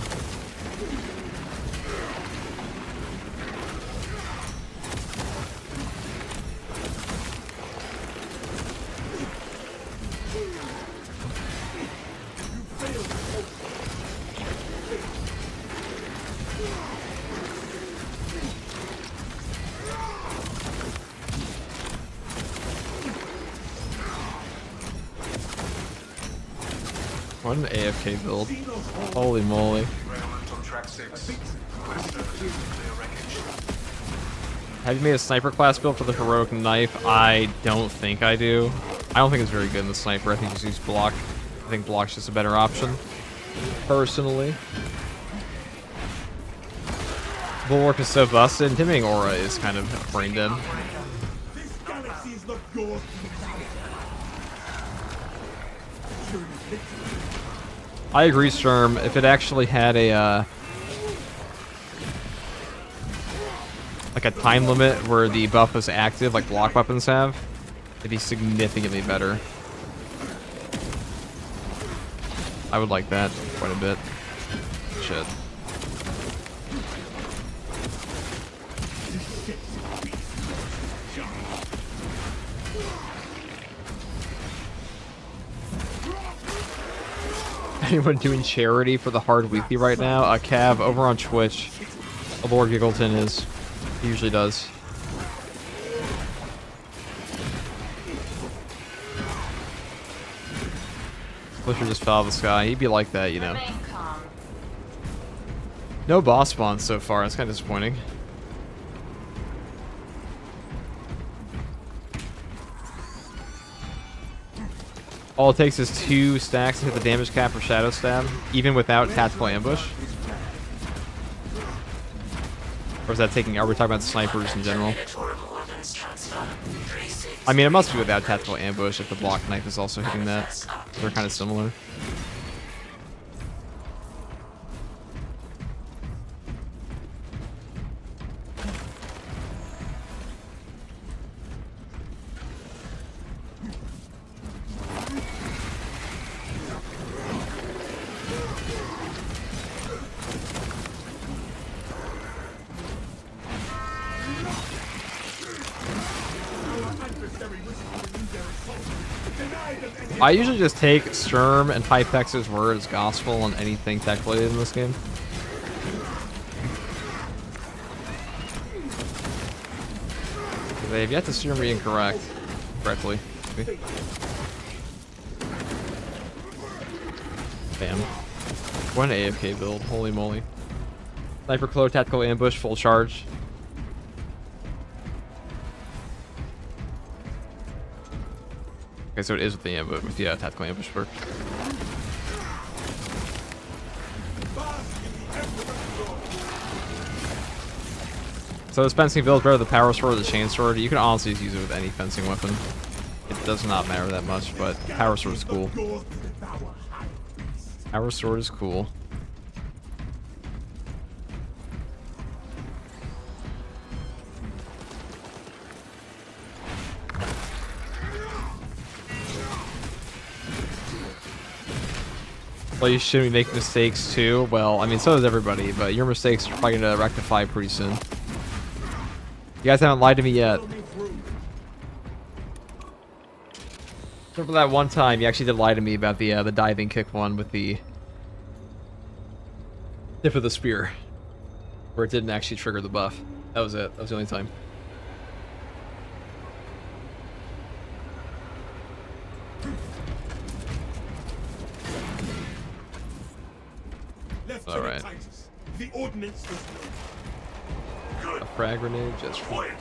What an AFK build. Holy moly. Have you made a sniper class build for the heroic knife? I don't think I do. I don't think it's very good in the sniper. I think just use block. I think block's just a better option. Personally. Bulwark is so busted. Intimidating Aura is kind of brain dead. This galaxy is not yours. I agree, Sturm. If it actually had a like a time limit where the buff was active, like block weapons have, it'd be significantly better. I would like that quite a bit. Shit. Anyone doing charity for the hard Wi-Fi right now? Cav over on Twitch. Lord Giggleton is. He usually does. Flisher just fell out of the sky. He'd be like that, you know. No boss spawns so far. That's kind of disappointing. All it takes is 2 stacks to hit the damage cap for Shadow Stab, even without tactical ambush. Or is that taking... Are we talking about snipers in general? I mean, it must be without tactical ambush if the block knife is also hitting that. They're kind of similar. I usually just take Sturm and Hypex's word as gospel on anything tech related in this game. They have yet to steer me correctly. Bam. What an AFK build. Holy moly. Sniper Clo, tactical ambush, full charge. Okay, so it is with the ambush, with the tactical ambush perk. So this fencing build is better the power sword or the chain sword. You can honestly just use it with any fencing weapon. It does not matter that much, but power sword is cool. Power sword is cool. Well, you shouldn't make mistakes too. Well, I mean, so does everybody, but your mistakes are probably going to rectify pretty soon. You guys haven't lied to me yet. Except for that one time, you actually did lie to me about the diving kick one with the tip of the spear, where it didn't actually trigger the buff. That was it. That was the only time. All right. The ordnance is Good. A frag grenade just for... Quiet.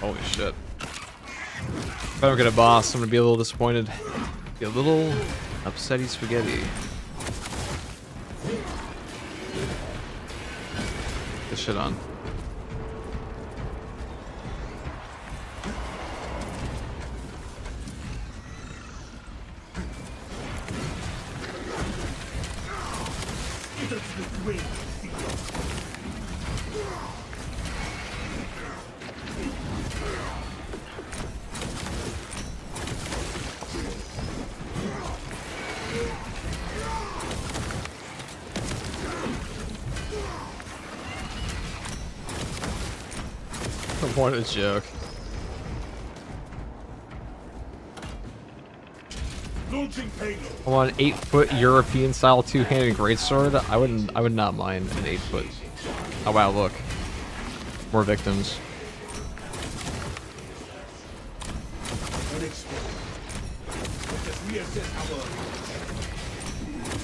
Holy shit. If I don't get a boss, I'm gonna be a little disappointed. Be a little upsetty spaghetti. Get this shit on. What a joke. launching payload. I want an 8-foot European style two-handed greatsword. I would not mind an 8-foot. Oh wow, look. More victims.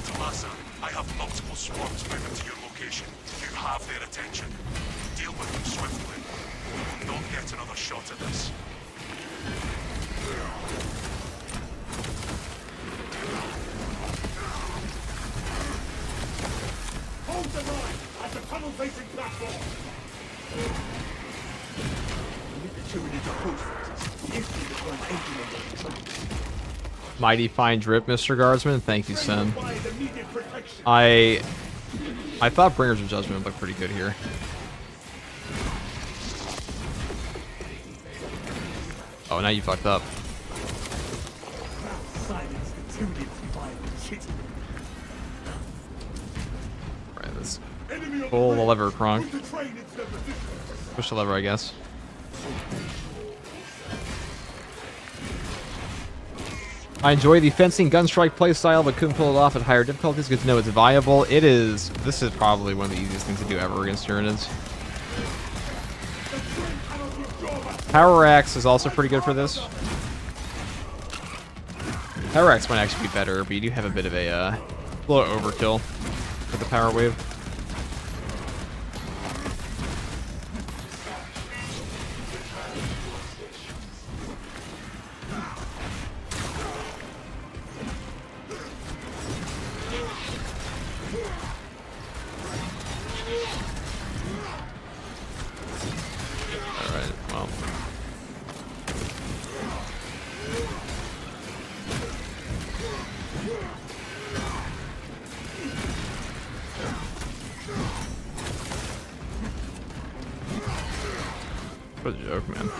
Tomasa, I have multiple swarms moving to your location. You have their attention. Deal with them swiftly. We will not get another shot at this. Hold the line at the tunnel-facing platform. With the Tyranid approach factors, instantly deploy engine on the control. Mighty fine drip, Mr. Guardsman. Thank you, Sen. Requires immediate protection. I thought Bringers of Judgment looked pretty good here. Oh, now you fucked up. Silence the Tyranid's violent shit. Alright, let's Enemy on pull the way. lever, Kronk. Put the train into their position. Push the lever, I guess. I enjoy the fencing gunstrike playstyle, but couldn't pull it off at higher difficulties. Good to know it's viable. It is. This is probably one of the easiest things to do ever against Tyranids. Power Axe is also pretty good for this. Power Axe might actually be better, but you do have a bit of a little overkill with the Power Wave. Alright, well. What a joke, man.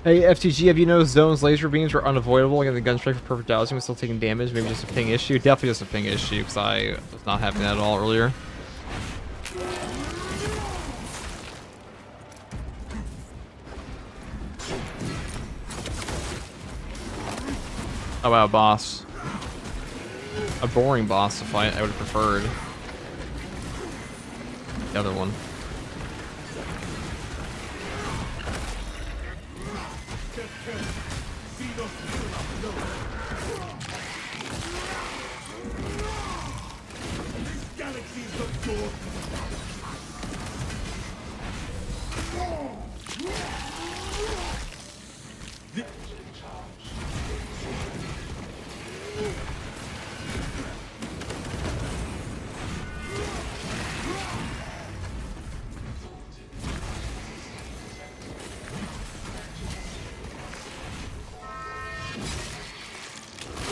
Hey, FTG, have you noticed Zone's laser beams were unavoidable against the gunstrike for perfect dowsing was still taking damage? Maybe just a ping issue? Definitely just a ping issue, because I was not having that at all earlier. Oh wow, boss. a boring boss to fight. I would have preferred the other one.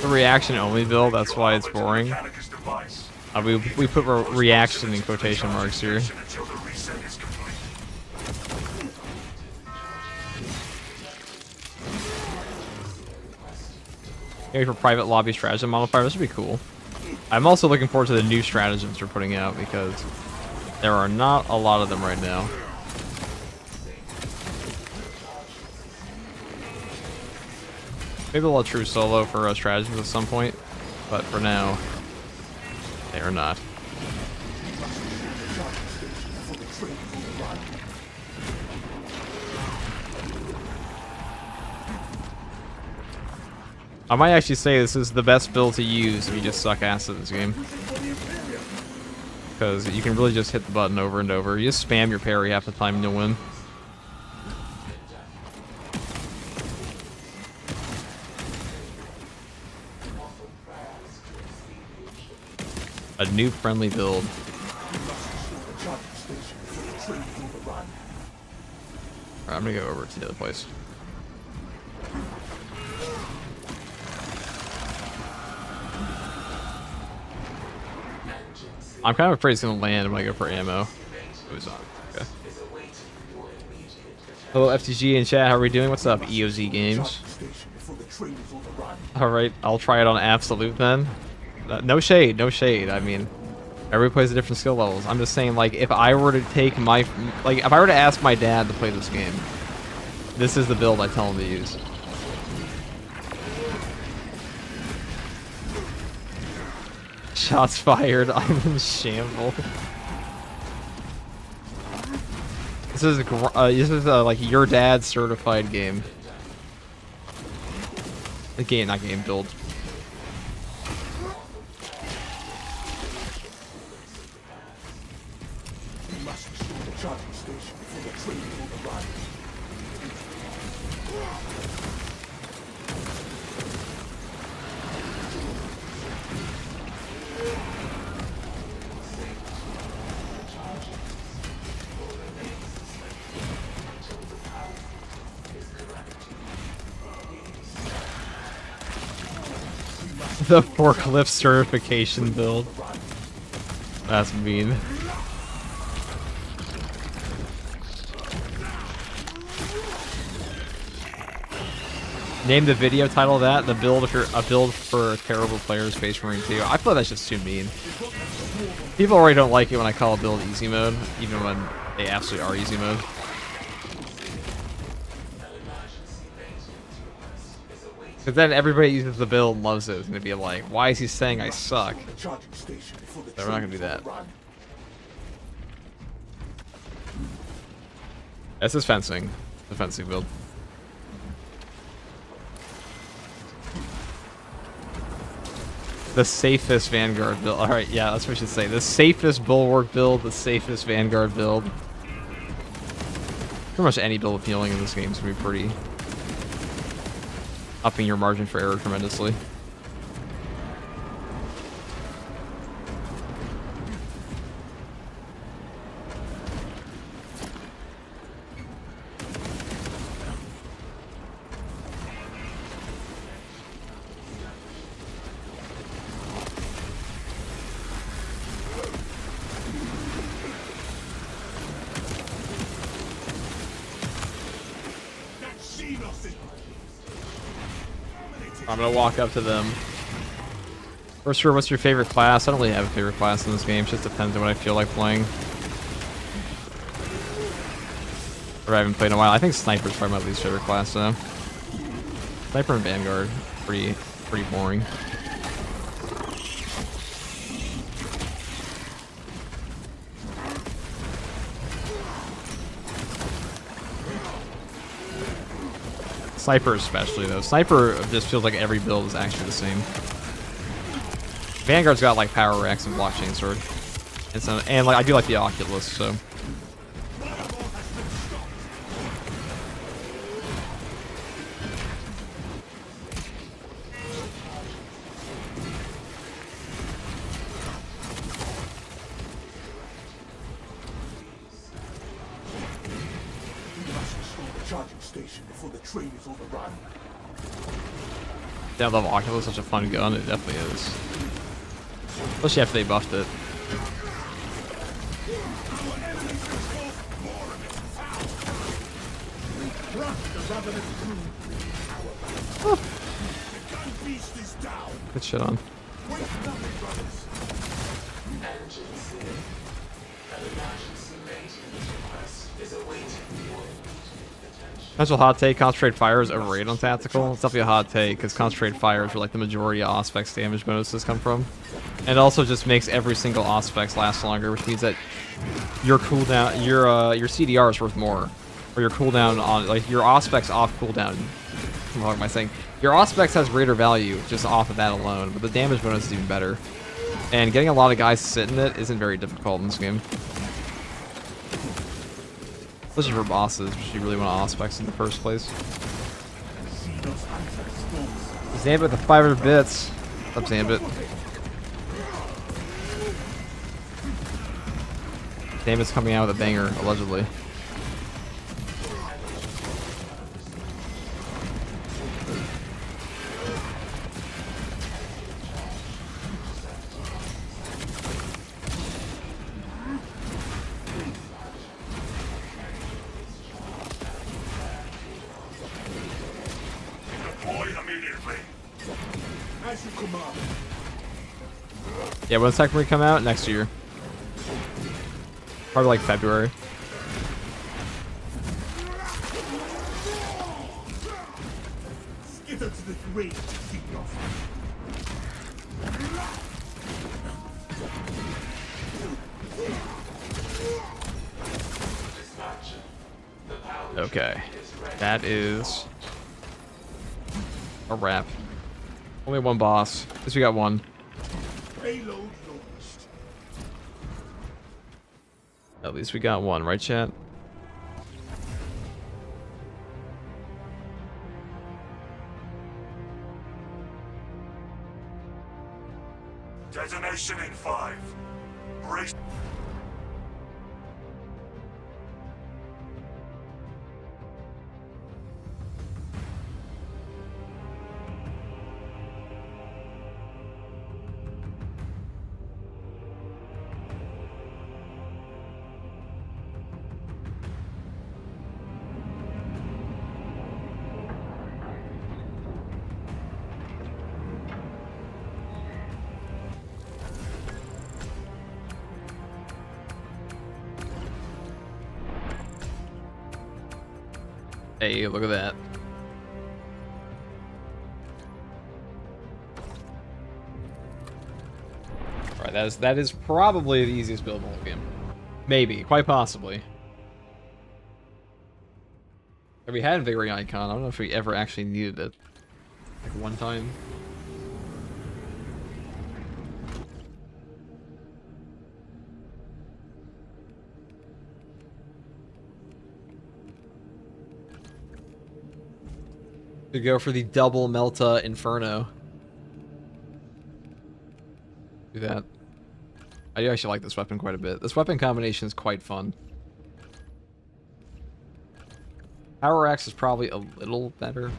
The reaction only build, that's why it's boring. We put reaction in quotation marks here. Maybe for private lobby stratagem modifier, this would be cool. I'm also looking forward to the new stratagems they're putting out because there are not a lot of them right now. Maybe they'll let true solo for stratagems at some point, but for now, they are not. I might actually say this is the best build to use if you just suck ass at this game. Because you can really just hit the button over and over. You just spam your parry half the time and you'll win. A new friendly build. Alright, I'm gonna go over to the other place. I'm kind of afraid it's gonna land when I go for ammo. It was on. Okay. Hello FTG in chat, how are we doing? What's up, EOZ Games? Alright, I'll try it on Absolute then. No shade, no shade. I mean, everybody plays at different skill levels. I'm just saying, like, if I were to take my... Like, if I were to ask my dad to play this game, this is the build I tell him to use. Shots fired. I'm in shambles. This is like your dad's certified game. The game, not game build. The forklift certification build. That's mean. Name the video title of that. The build if you're a build for terrible players, Space Marine 2. I feel that's just too mean. People already don't like it when I call a build easy mode, even when they absolutely are easy mode. Because then everybody uses the build and loves it. It's going to be like, why is he saying I suck? So we're not going to do that. This is fencing. The fencing build. The safest Vanguard build. Alright, yeah, that's what we should say. The safest Bulwark build, the safest Vanguard build. Pretty much any build with healing in this game is going to be pretty... upping your margin for error tremendously. I'm gonna walk up to them. For sure, what's your favorite class? I don't really have a favorite class in this game. It just depends on what I feel like playing. Or I haven't played in a while. I think Sniper's probably my least favorite class, though. Sniper and Vanguard, pretty boring. Sniper especially, though. Sniper just feels like every build is actually the same. Vanguard's got, like, Power Axe and Blockchain Sword. And like, I do like the Oculus, so... Charging station before the train is overrun. Yeah, I love Oculus, such a fun gun. It definitely is. Especially after they buffed it. Good shit on. Potential hot take, Concentrated Fire is overrated on Tactical. It's definitely a hot take, because Concentrated Fire is where like the majority of Auspex damage bonuses come from. And it also just makes every single Auspex last longer, which means that your cooldown, your CDR is worth more. Or your cooldown on, like, your Auspex off cooldown. What am I saying? Your Auspex has greater value just off of that alone, but the damage bonus is even better. And getting a lot of guys to sit in it isn't very difficult in this game. Especially for bosses, which you really want to Auspex in the first place. Zambit with the 500 bits. What's up, Zambit? Zambit's coming out with a banger, allegedly. Yeah, when's Tech Marine come out? Next year. Probably like February. Skittle to the grave to keep off. Okay. That is a wrap. Only one boss. At least we got one. Payload launched. At least we got one, right, chat? Detonation in 5. Brace. Hey, look at that. Alright, that is probably the easiest build in the whole game. Maybe, quite possibly. If we had Victory Icon, I don't know if we ever actually needed it. Like one time. To go for the double Melta Inferno. Do that. I do actually like this weapon quite a bit. This weapon combination is quite fun. Power Axe is probably a little better.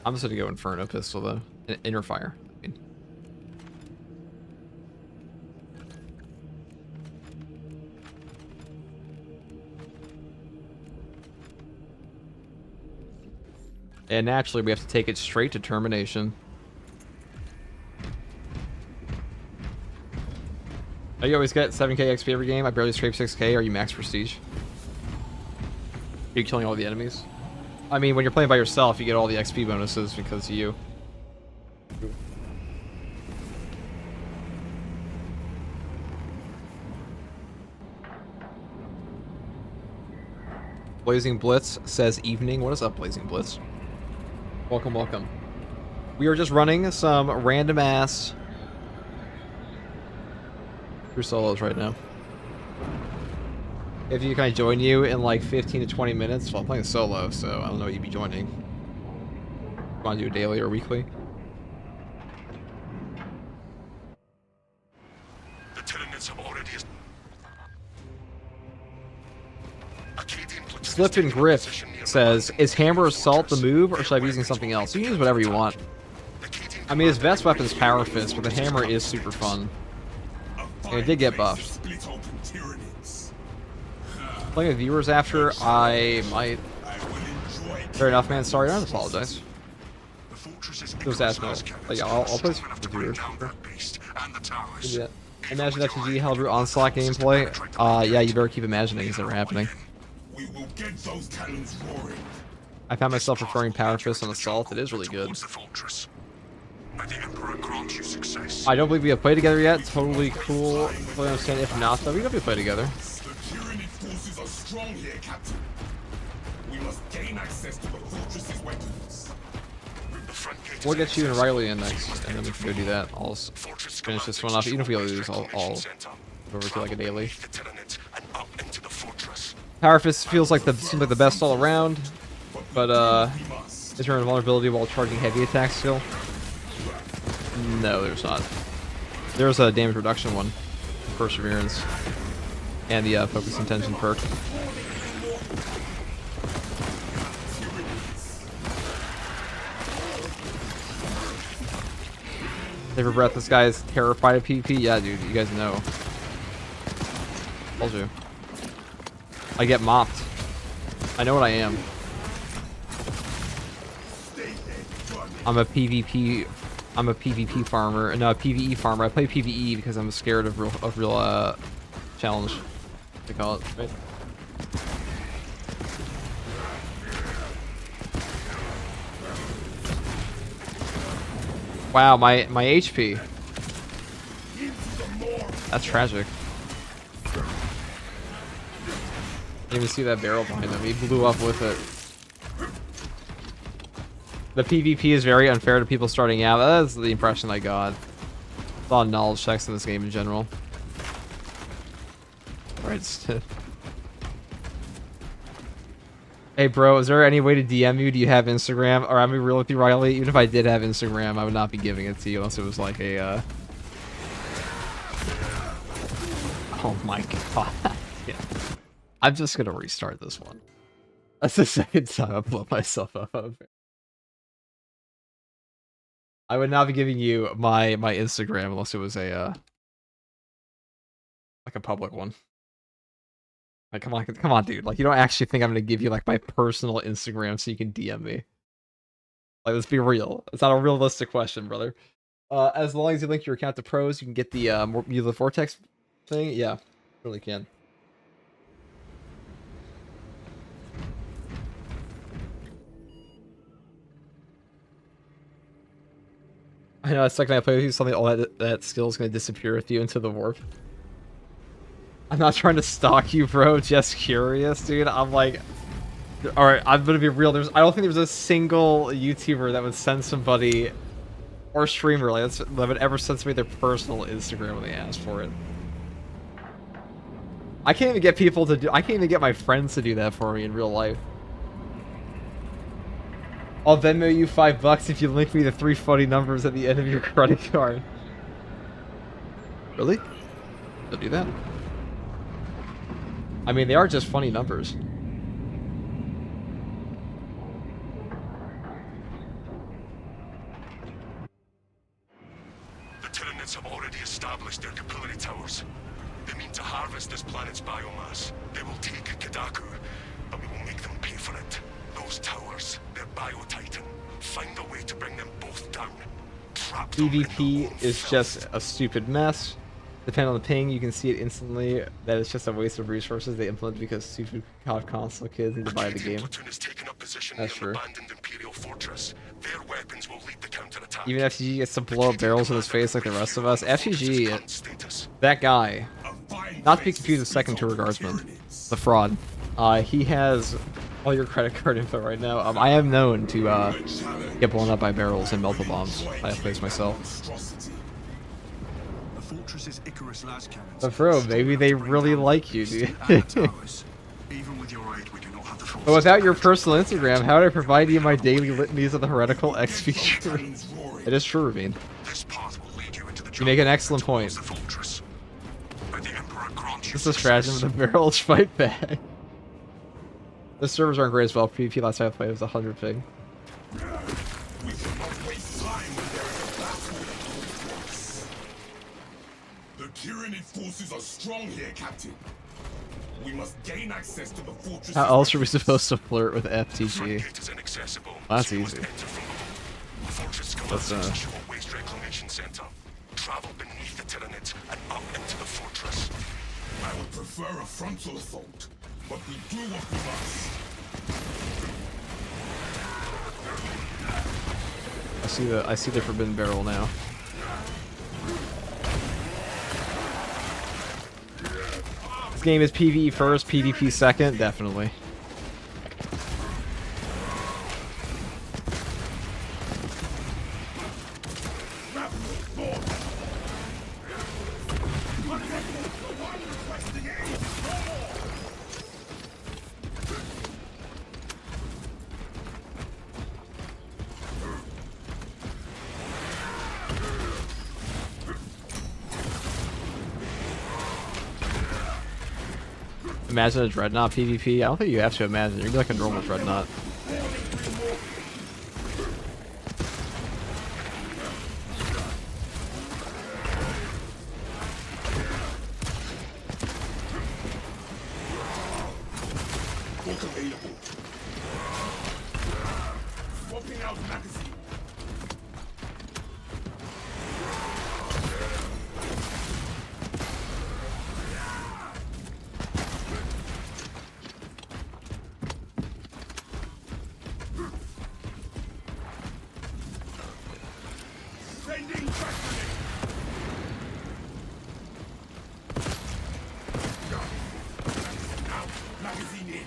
I'm just gonna go Inferno Pistol though. Inner Fire. I mean. And naturally, we have to take it straight to Termination. Oh, you always get 7k XP every game? I barely scrape 6k. Are you max prestige? Are you killing all the enemies? I mean, when you're playing by yourself, you get all the XP bonuses because of you. Blazing Blitz says evening. What is up, Blazing Blitz? Welcome, welcome. We are just running some random ass through solos right now. If you can I join you in like 15 to 20 minutes, well, I'm playing solo, so I don't know what you'd be joining. Want to do daily or weekly? The Tyranids have already... Slip and Grip says, is Hammer Assault the move, or should I be using something else? You can use whatever you want. I mean, his best weapon is Power Fist, but the hammer is super fun. And it did get buffed. Playing with viewers after, I might. Fair enough, man. Sorry, I don't apologize. Just ask me. Like, yeah, I'll play with viewers. Yeah. Imagine FTG Hellbrute Onslaught gameplay. Yeah, you better keep imagining it's never happening. We will get those cannons roaring. I found myself preferring Power Fist on Assault. It is really good. I don't believe we have played together yet. Totally cool. Fully understand if not, though. We don't play together. The Tyranid forces are strong here, Captain. We must gain access to the fortress's weapons. We'll get you and Riley in next, and then we can go do that. I'll finish this one off. Even if we lose, I'll go over to like a daily. Power Fist feels like seems like the best all around, but is there a vulnerability while charging heavy attacks still? No, there's not. There's a damage reduction one, Perseverance, and the Focus Intention perk. Saber Breath, this guy is terrified of PvP. Yeah, dude, you guys know. Told you. I get mopped. I know what I am. I'm a PvP farmer. No, a PvE farmer. I play PvE because I'm scared of real challenge. They call it, right? Wow, my HP. That's tragic. Didn't even see that barrel behind him. He blew up with it. The PvP is very unfair to people starting out. That's the impression I got. A lot of knowledge checks in this game in general. Alright. Hey bro, is there any way to DM you? Do you have Instagram? Or I'm gonna be real with you, Riley. Even if I did have Instagram, I would not be giving it to you unless it was like a Oh my god. Yeah. I'm just gonna restart this one. That's the second time I blew myself up. I would not be giving you my Instagram unless it was a like a public one. Like come on, dude. Like you don't actually think I'm gonna give you like my personal Instagram so you can DM me? Like let's be real. It's not a realistic question, brother. As long as you link your account to pros, you can get the Vortex thing. Yeah, really can. I know, the second I play with you, something all that skill is going to disappear with you into the warp. I'm not trying to stalk you, bro. Just curious, dude. I'm like, all right, I'm going to be real. I don't think there's a single YouTuber that would send somebody, or streamer, like, that would ever send somebody their personal Instagram when they ask for it. I can't even get people to do. I can't even get my friends to do that for me in real life. I'll Venmo you $5 if you link me the 3 funny numbers at the end of your credit card. Really? They'll do that? I mean, they are just funny numbers. The Tyranids have already established their capillary towers. They mean to harvest this planet's biomass. They will take Kadaku, but we will make them pay for it. Those towers, they're bio-titan. Find a way to bring them both down. Trap them in PvP their own is filth. just a stupid mess. Depending on the ping, you can see it instantly that it's just a waste of resources they implement because stupid COD console kids need to buy the game. Platoon has taken up position That's near an true. abandoned Imperial fortress. Their weapons will lead the counterattack. Even FTG gets to blow up barrels in his face like the rest of us. FTG, Current status. that guy, A fine not to be face confused with second tour beats all guardsman, Tyranids. the fraud. He has all your credit card info right now. I am known to get blown up by barrels and melta bombs. I have placed myself. The fortress's Icarus las cannons. But bro, maybe they really like you, dude. Even with your aid, we do not have the forces But without to your counter. personal Instagram, how would I provide you my daily litanies of the heretical X feature? It is true, Ravine. This path will lead you into the You make an excellent point. towards the fortress. May the Emperor grant you This is a stratagem of the barrels fight back. The servers aren't great as well. PvP last time I played was 100 ping. We cannot waste time when there is a battle. The Tyranid forces are strong here, Captain. We must gain access to the fortress. How else are we supposed to flirt with FTG? Gate is inaccessible. That's so you must easy. enter from below. The fortress That's, collapses a short waste reclamation center. Travel beneath the Tyranids and up into the fortress. I would prefer a frontal assault, but we do what we must. I see the forbidden barrel now. This game is PvE first, PvP second, definitely. Imagine a Dreadnought PvP. I don't think you have to imagine. You're like a normal Dreadnought. Book available. Swapping out magazine. Sending back now, magazine in.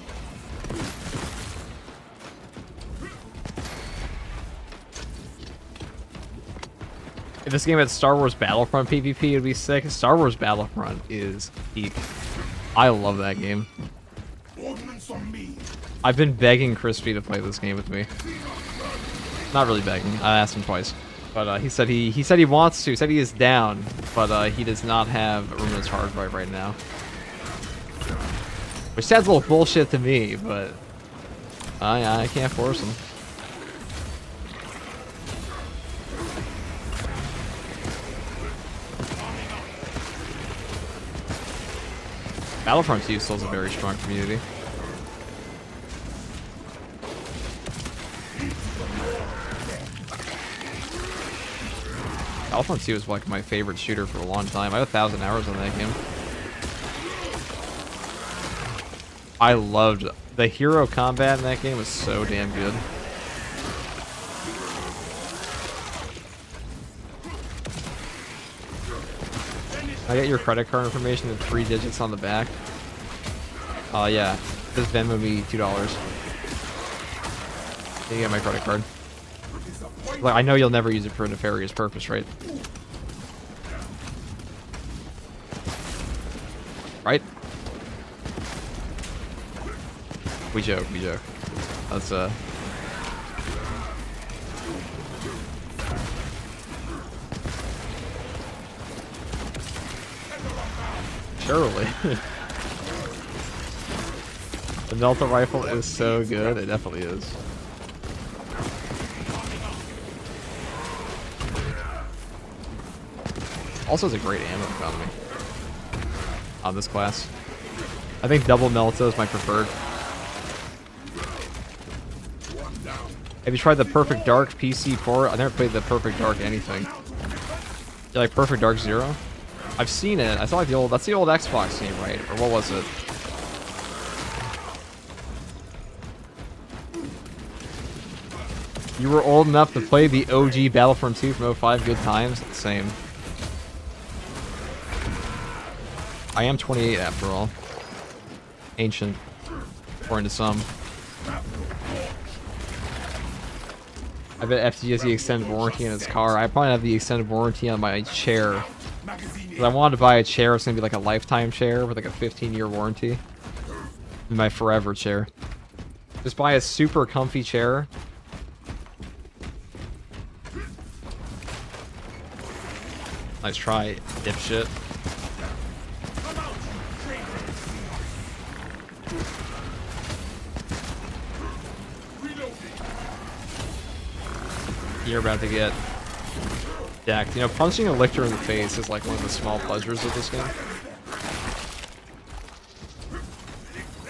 If this game had Star Wars Battlefront PvP, it'd be sick. Star Wars Battlefront is peak. I love that game. Ordnance on me. I've been begging Crispy to play this game with me. Not really begging. I asked him twice, but he said he wants to. He said he is down, but he does not have a room that's hard right now. Which sounds a little bullshit to me, but I can't force him. Battlefront 2 still has a very strong community. Battlefront 2 is like my favorite shooter for a long time. I have 1,000 hours on that game. I loved the hero combat in that game was so damn good. I get your credit card information and 3 digits on the back. Yeah. Just Venmo me $2. You get my credit card. Like, I know you'll never use it for a nefarious purpose, right? Right? We joke, we joke. That's, surely. The Delta rifle is so good, it definitely is. Also has a great ammo economy on this class. I think double Melta is my preferred. Have you tried the Perfect Dark PC port? I never played the Perfect Dark anything. You like Perfect Dark Zero? I've seen it. I saw like the old. That's the old Xbox game, right? Or what was it? You were old enough to play the OG Battlefront 2 from 05. Good times. Same. I am 28 after all. Ancient. According to some. I bet FTG has the extended warranty on its car. I probably have the extended warranty on my chair. Because I wanted to buy a chair. It's going to be like a lifetime chair with like a 15-year warranty. My forever chair. Just buy a super comfy chair. Nice try, dipshit. You're about to get decked. You know, punching a lictor in the face is like one of the small pleasures of this game.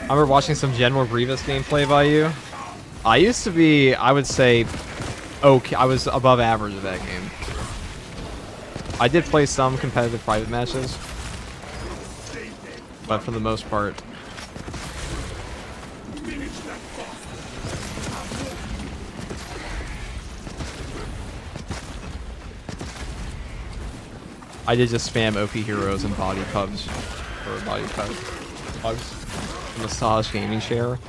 I remember watching some General Grievous gameplay by you. I used to be, I would say, okay, I was above average at that game. I did play some competitive private matches, but for the most part, I did just spam OP heroes and body pubs, or body pugs. Massage gaming chair.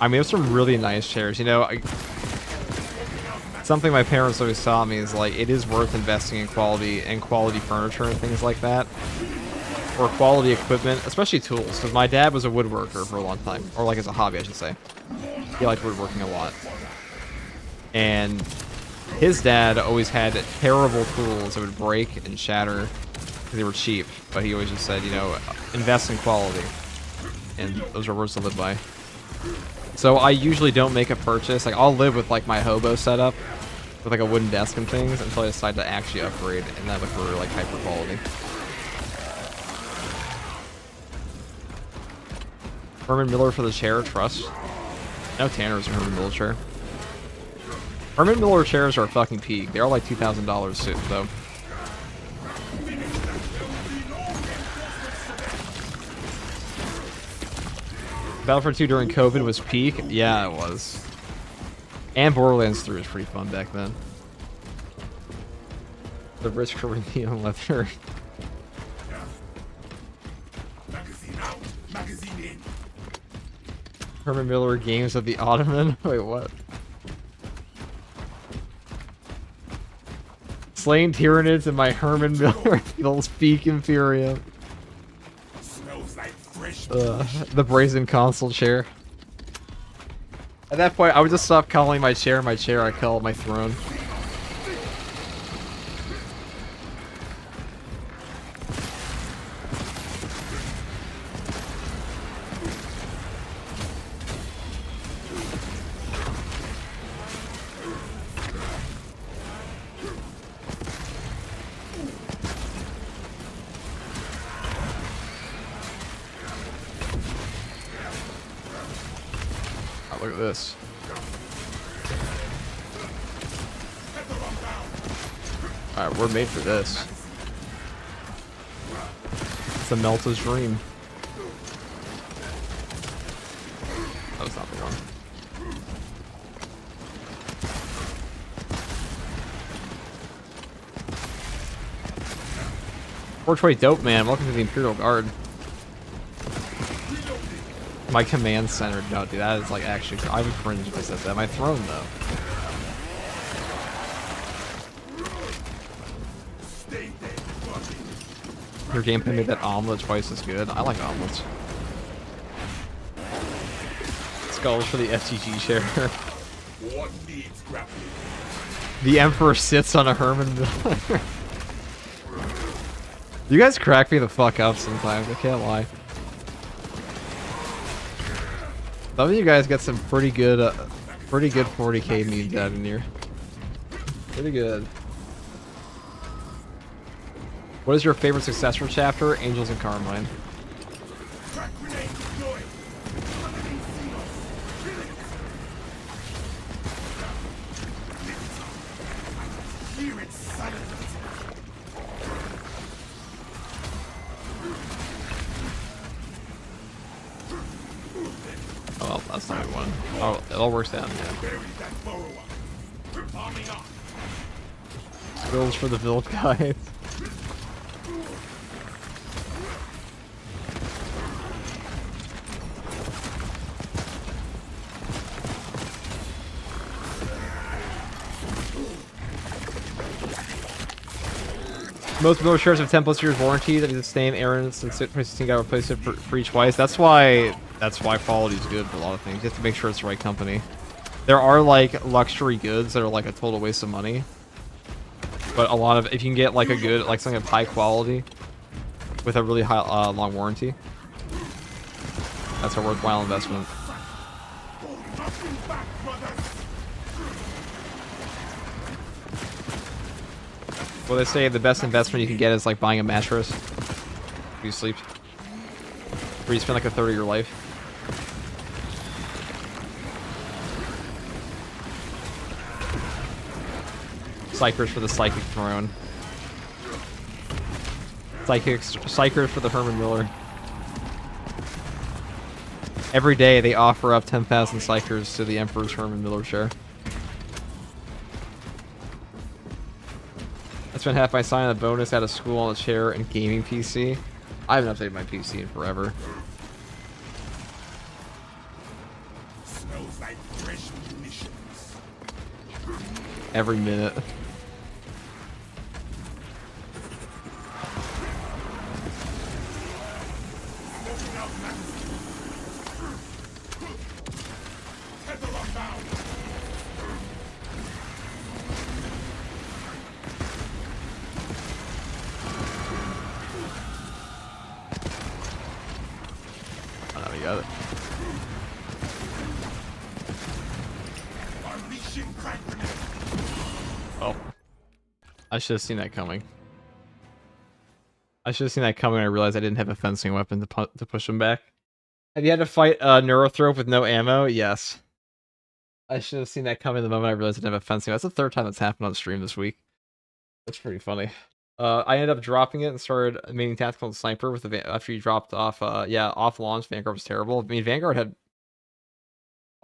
I mean, there's some really nice chairs. You know, something my parents always taught me is like it is worth investing in quality furniture and things like that, or quality equipment, especially tools. Because my dad was a woodworker for a long time, or like as a hobby, I should say. He liked woodworking a lot, and his dad always had terrible tools that would break and shatter because they were cheap. But he always just said, you know, invest in quality. And those are words to live by. So I usually don't make a purchase. Like, I'll live with like my hobo setup with like a wooden desk and things until I decide to actually upgrade, and then look for like hyper quality. Herman Miller for the chair, trust. No Tanner's a Herman Miller chair. Herman Miller chairs are fucking peak. They are like $2,000 though. Battlefield 2 during COVID was peak? Yeah, it was. And Borderlands 3 was pretty fun back then. The rich Corinthian leather. Herman Miller games of the Ottoman? Wait, what? Slain Tyranids in my Herman Miller feels peak Imperium. The brazen console chair. At that point, I would just stop calling my chair, I call it my throne. Look at this. Alright, we're made for this. It's a Melta's dream. That was not the one. 420 dope man, welcome to the Imperial Guard. My command center, no dude, that is like actually, I would cringe if I said that. My throne though. Your gameplay made that omelet twice as good. I like omelets. Skulls for the FTG chair. What needs grappling? The Emperor sits on a Herman Miller. You guys crack me the fuck up sometimes, I can't lie. Some of you guys get some pretty good 40k memes out in here. Pretty good. What is your favorite successor chapter? Angels and Carmine. Oh, well, that's not one. Oh, it all works out. Yeah. Skills for the build guys. Most builder shares have 10 plus years warranty. That is the same errand since 2016 got replaced it for each twice. That's why quality is good for a lot of things. You have to make sure it's the right company. There are like luxury goods that are like a total waste of money. But a lot of, if you can get like a good, like something of high quality with a really high, long warranty, that's a worthwhile investment. Well, they say the best investment you can get is like buying a mattress. You sleep. Where you spend like a third of your life. Psychers for the psychic throne. Psychers for the Herman Miller. Every day they offer up 10,000 psychers to the Emperor's Herman Miller share. I spent half my sign on the bonus out of school on a chair and gaming PC. I haven't updated my PC in forever. Smells like fresh munitions. Every minute. Got it. Oh. I should have seen that coming. I realized I didn't have a fencing weapon to push him back. Have you had to fight a Neurothrope with no ammo? Yes. I should have seen that coming the moment I realized I didn't have a fencing. That's the third time that's happened on stream this week. That's pretty funny. I ended up dropping it and started making tactical and sniper with the after you dropped off. Yeah, off launch, Vanguard was terrible. I mean, Vanguard had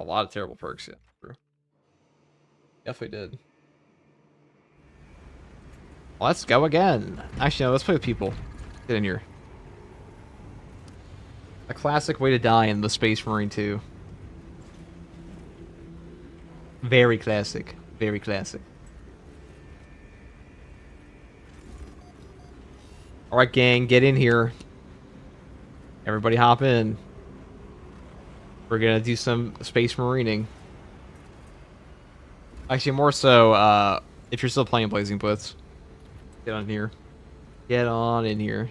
a lot of terrible perks. Yeah, true. Definitely did. Let's go again. Actually, no, let's play with people. Get in here. A classic way to die in the Space Marine 2. Very classic. Very classic. Alright, gang, get in here. Everybody hop in. We're gonna do some Space Marining. Actually, more so, if you're still playing Blazing Blitz. Get on here. Get on in here.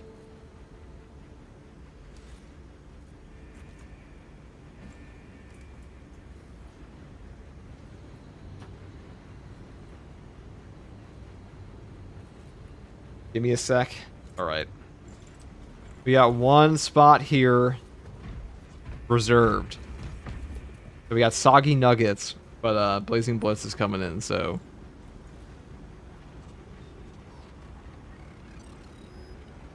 Give me a sec. Alright. We got one spot here reserved. So we got Soggy Nuggets, but Blazing Blitz is coming in, so...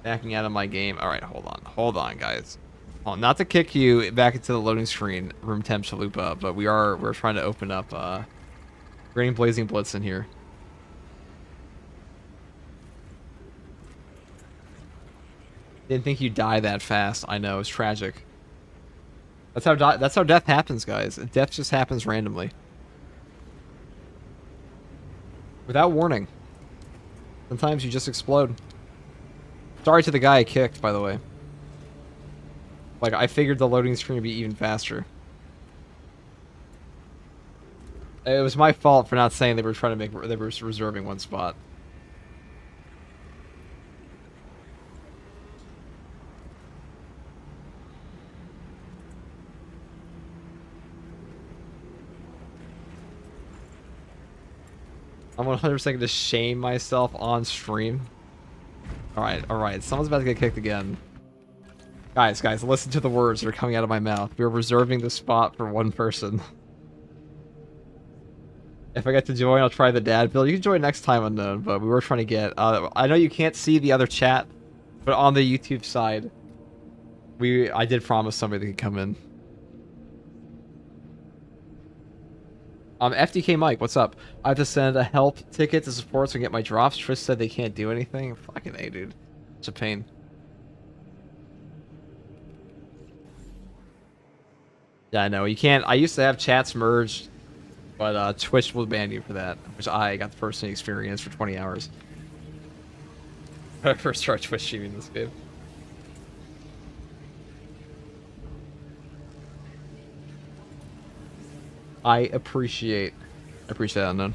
Backing out of my game. Alright, hold on. Hold on, guys. Not to kick you back into the loading screen, room temp chalupa, but we're trying to open up Green Blazing Blitz in here. Didn't think you'd die that fast. I know, it's tragic. That's how death happens, guys. Death just happens randomly. Without warning. Sometimes you just explode. Sorry to the guy I kicked, by the way. Like, I figured the loading screen would be even faster. It was my fault for not saying they were reserving one spot. I'm 100% going to shame myself on stream. Alright. Someone's about to get kicked again. Guys, listen to the words that are coming out of my mouth. We're reserving the spot for one person. If I get to join, I'll try the dad build. You can join next time, unknown, but we were trying to get... I know you can't see the other chat, but on the YouTube side, I did promise somebody that could come in. FDK Mike, what's up? I have to send a help ticket to support so I can get my drops. Trish said they can't do anything. Fucking A, dude. It's a pain. Yeah, I know. You can't... I used to have chats merged, but Twitch will ban you for that, which I got the first experience for 20 hours. I first started Twitch streaming this game. I appreciate that, Unknown.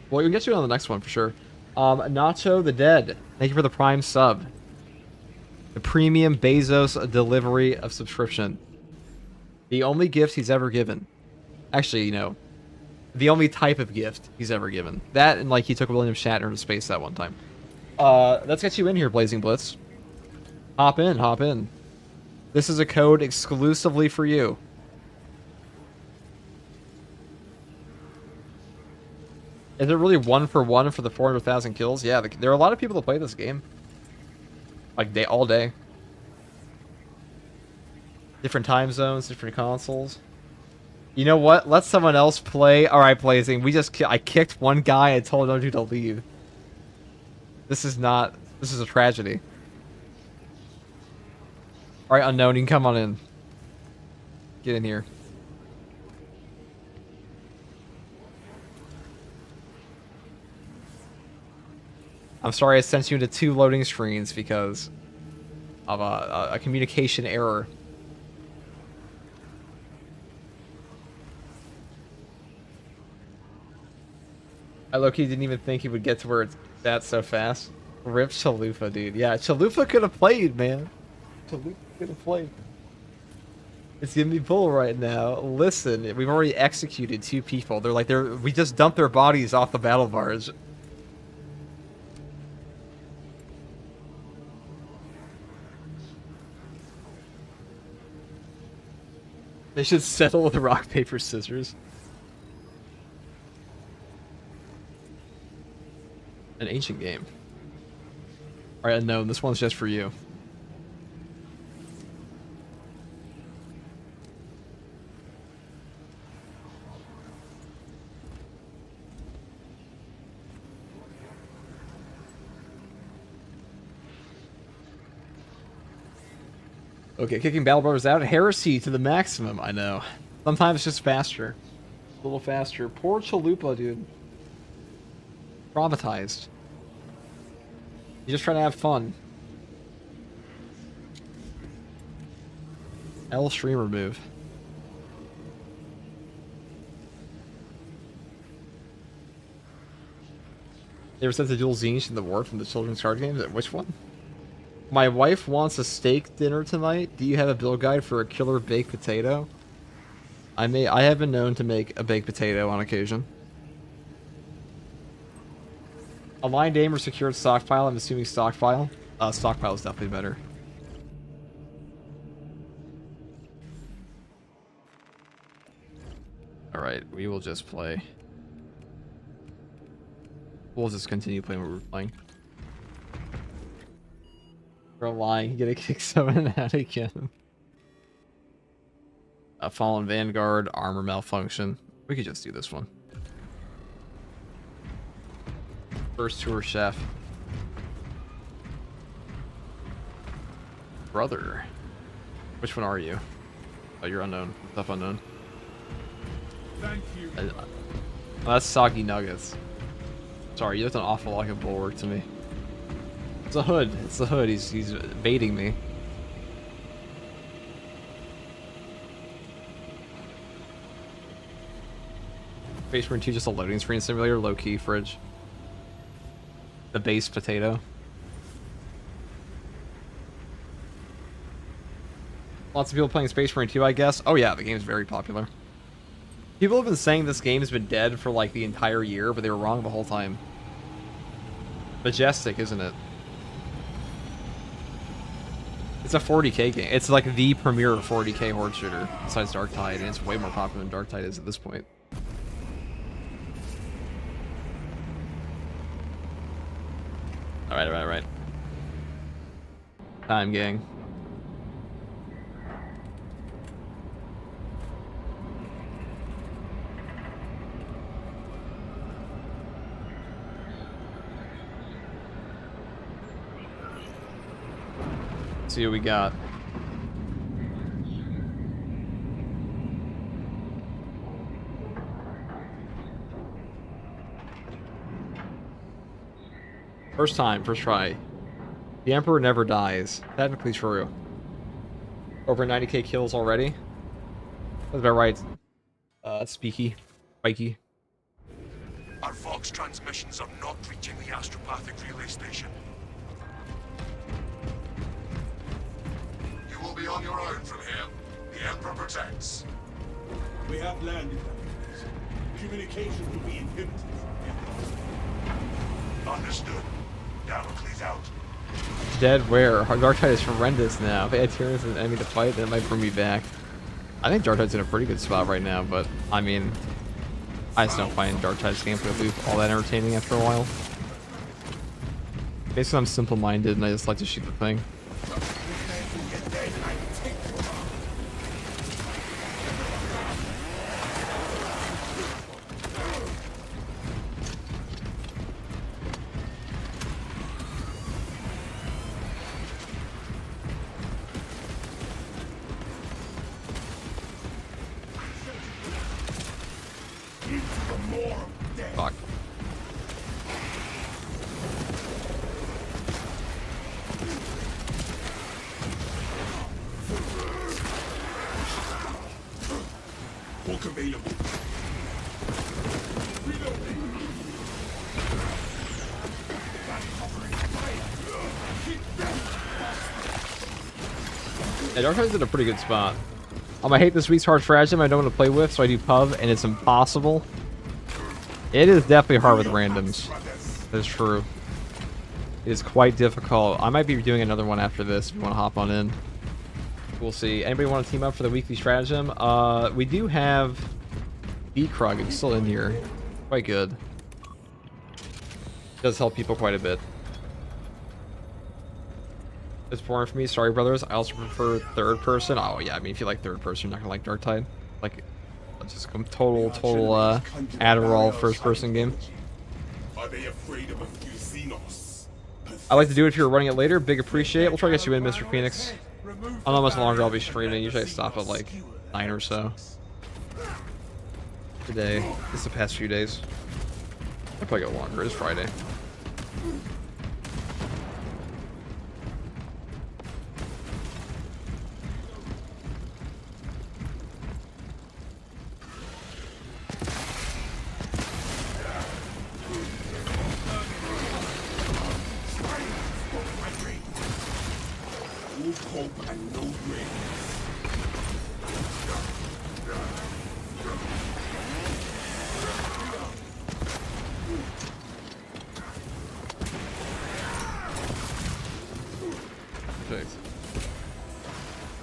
Well, we can get you on the next one for sure. Nacho the Dead. Thank you for the Prime sub. The premium Bezos delivery of subscription. The only gift he's ever given. Actually, you know, the only type of gift he's ever given. That and like he took William Shatner to space that one time. Let's get you in here, Blazing Blitz. Hop in, hop in. This is a code exclusively for you. Is it really 1-for-1 for the 400,000 kills? Yeah, there are a lot of people that play this game. Like, all day. Different time zones, different consoles. You know what? Let someone else play. Alright, Blazing. I kicked one guy and told him to leave. This is a tragedy. Alright, Unknown, you can come on in. Get in here. I'm sorry I sent you into 2 loading screens because of a communication error. I low-key didn't even think he would get to where it's at so fast. Rip Chalupa, dude. Yeah, Chalupa could have played, man. Chalupa could have played. It's gonna be bull right now. Listen, we've already executed 2 people. We just dumped their bodies off the battle barge. They should settle with rock, paper, scissors. An ancient game. Alright, Unknown, this one's just for you. Okay, kicking Battle Brothers out. Heresy to the maximum, I know. Sometimes it's just faster. A little faster. Poor Chalupa, dude. Traumatized. You're just trying to have fun. L streamer move. You ever sent the dual zines in the war from the children's card games? Which one? My wife wants a steak dinner tonight. Do you have a build guide for a killer baked potato? I have been known to make a baked potato on occasion. Aligned aim or secured stockpile? I'm assuming stockpile. Stockpile is definitely better. Alright, we will just play. We'll just continue playing what we're playing. We're lying, get a kick 7 out again. A Fallen Vanguard, armor malfunction. We could just do this one. First tour chef. Brother. Which one are you? Oh, you're unknown. Tough unknown. Thank you. That's Soggy Nuggets. Sorry, you looked an awful lot of bulwark to me. It's a hood. It's the hood. He's baiting me. Space Marine 2 just a loading screen simulator, low-key fridge. The base potato. Lots of people playing Space Marine 2, I guess. Oh yeah, the game's very popular. People have been saying this game's been dead for like the entire year, but they were wrong the whole time. Majestic, isn't it? It's a 40k game. It's like the premier 40k horde shooter besides Darktide, and it's way more popular than Darktide is at this point. Alright. Time, gang. See what we got. First time, first try. The Emperor never dies. Technically true. Over 90k kills already. That's about right. Speaky. Spikey. Our Vox transmissions are not reaching the astropathic relay station. You will be on your own from here. The Emperor protects. We have landed. Communication will be inhibited. Understood. Damocles out. Dead where? Darktide is horrendous now. If I had Tyrannus as an enemy to fight, then it might bring me back. I think Darktide's in a pretty good spot right now, but I mean, I just don't find Darktide's gameplay loop all that entertaining after a while. Basically, I'm simple-minded and I just like to shoot the thing. Fuck. Walk available. Yeah, Darktide's in a pretty good spot. I hate this week's hard Stratagem I don't want to play with, so I do pub, and it's impossible. It is definitely hard with randoms. That's true. It is quite difficult. I might be doing another one after this if you want to hop on in. We'll see. Anybody want to team up for the weekly Stratagem? We do have B-Krug. It's still in here. Quite good. Does help people quite a bit. It's boring for me. Sorry, brothers. I also prefer third person. Oh, yeah. I mean, if you like third person, you're not going to like Darktide. Like, just a total Adderall first person game. Are they afraid of a few Xenos? I'd like to do it if you're running it later. Big appreciate it. We'll try to get you in, Mr. Phoenix. I don't know how much longer I'll be streaming. Usually I stop at like 9 or so. Today. This is the past few days. I'll probably go longer. It's Friday. Hope and no grace. Thanks.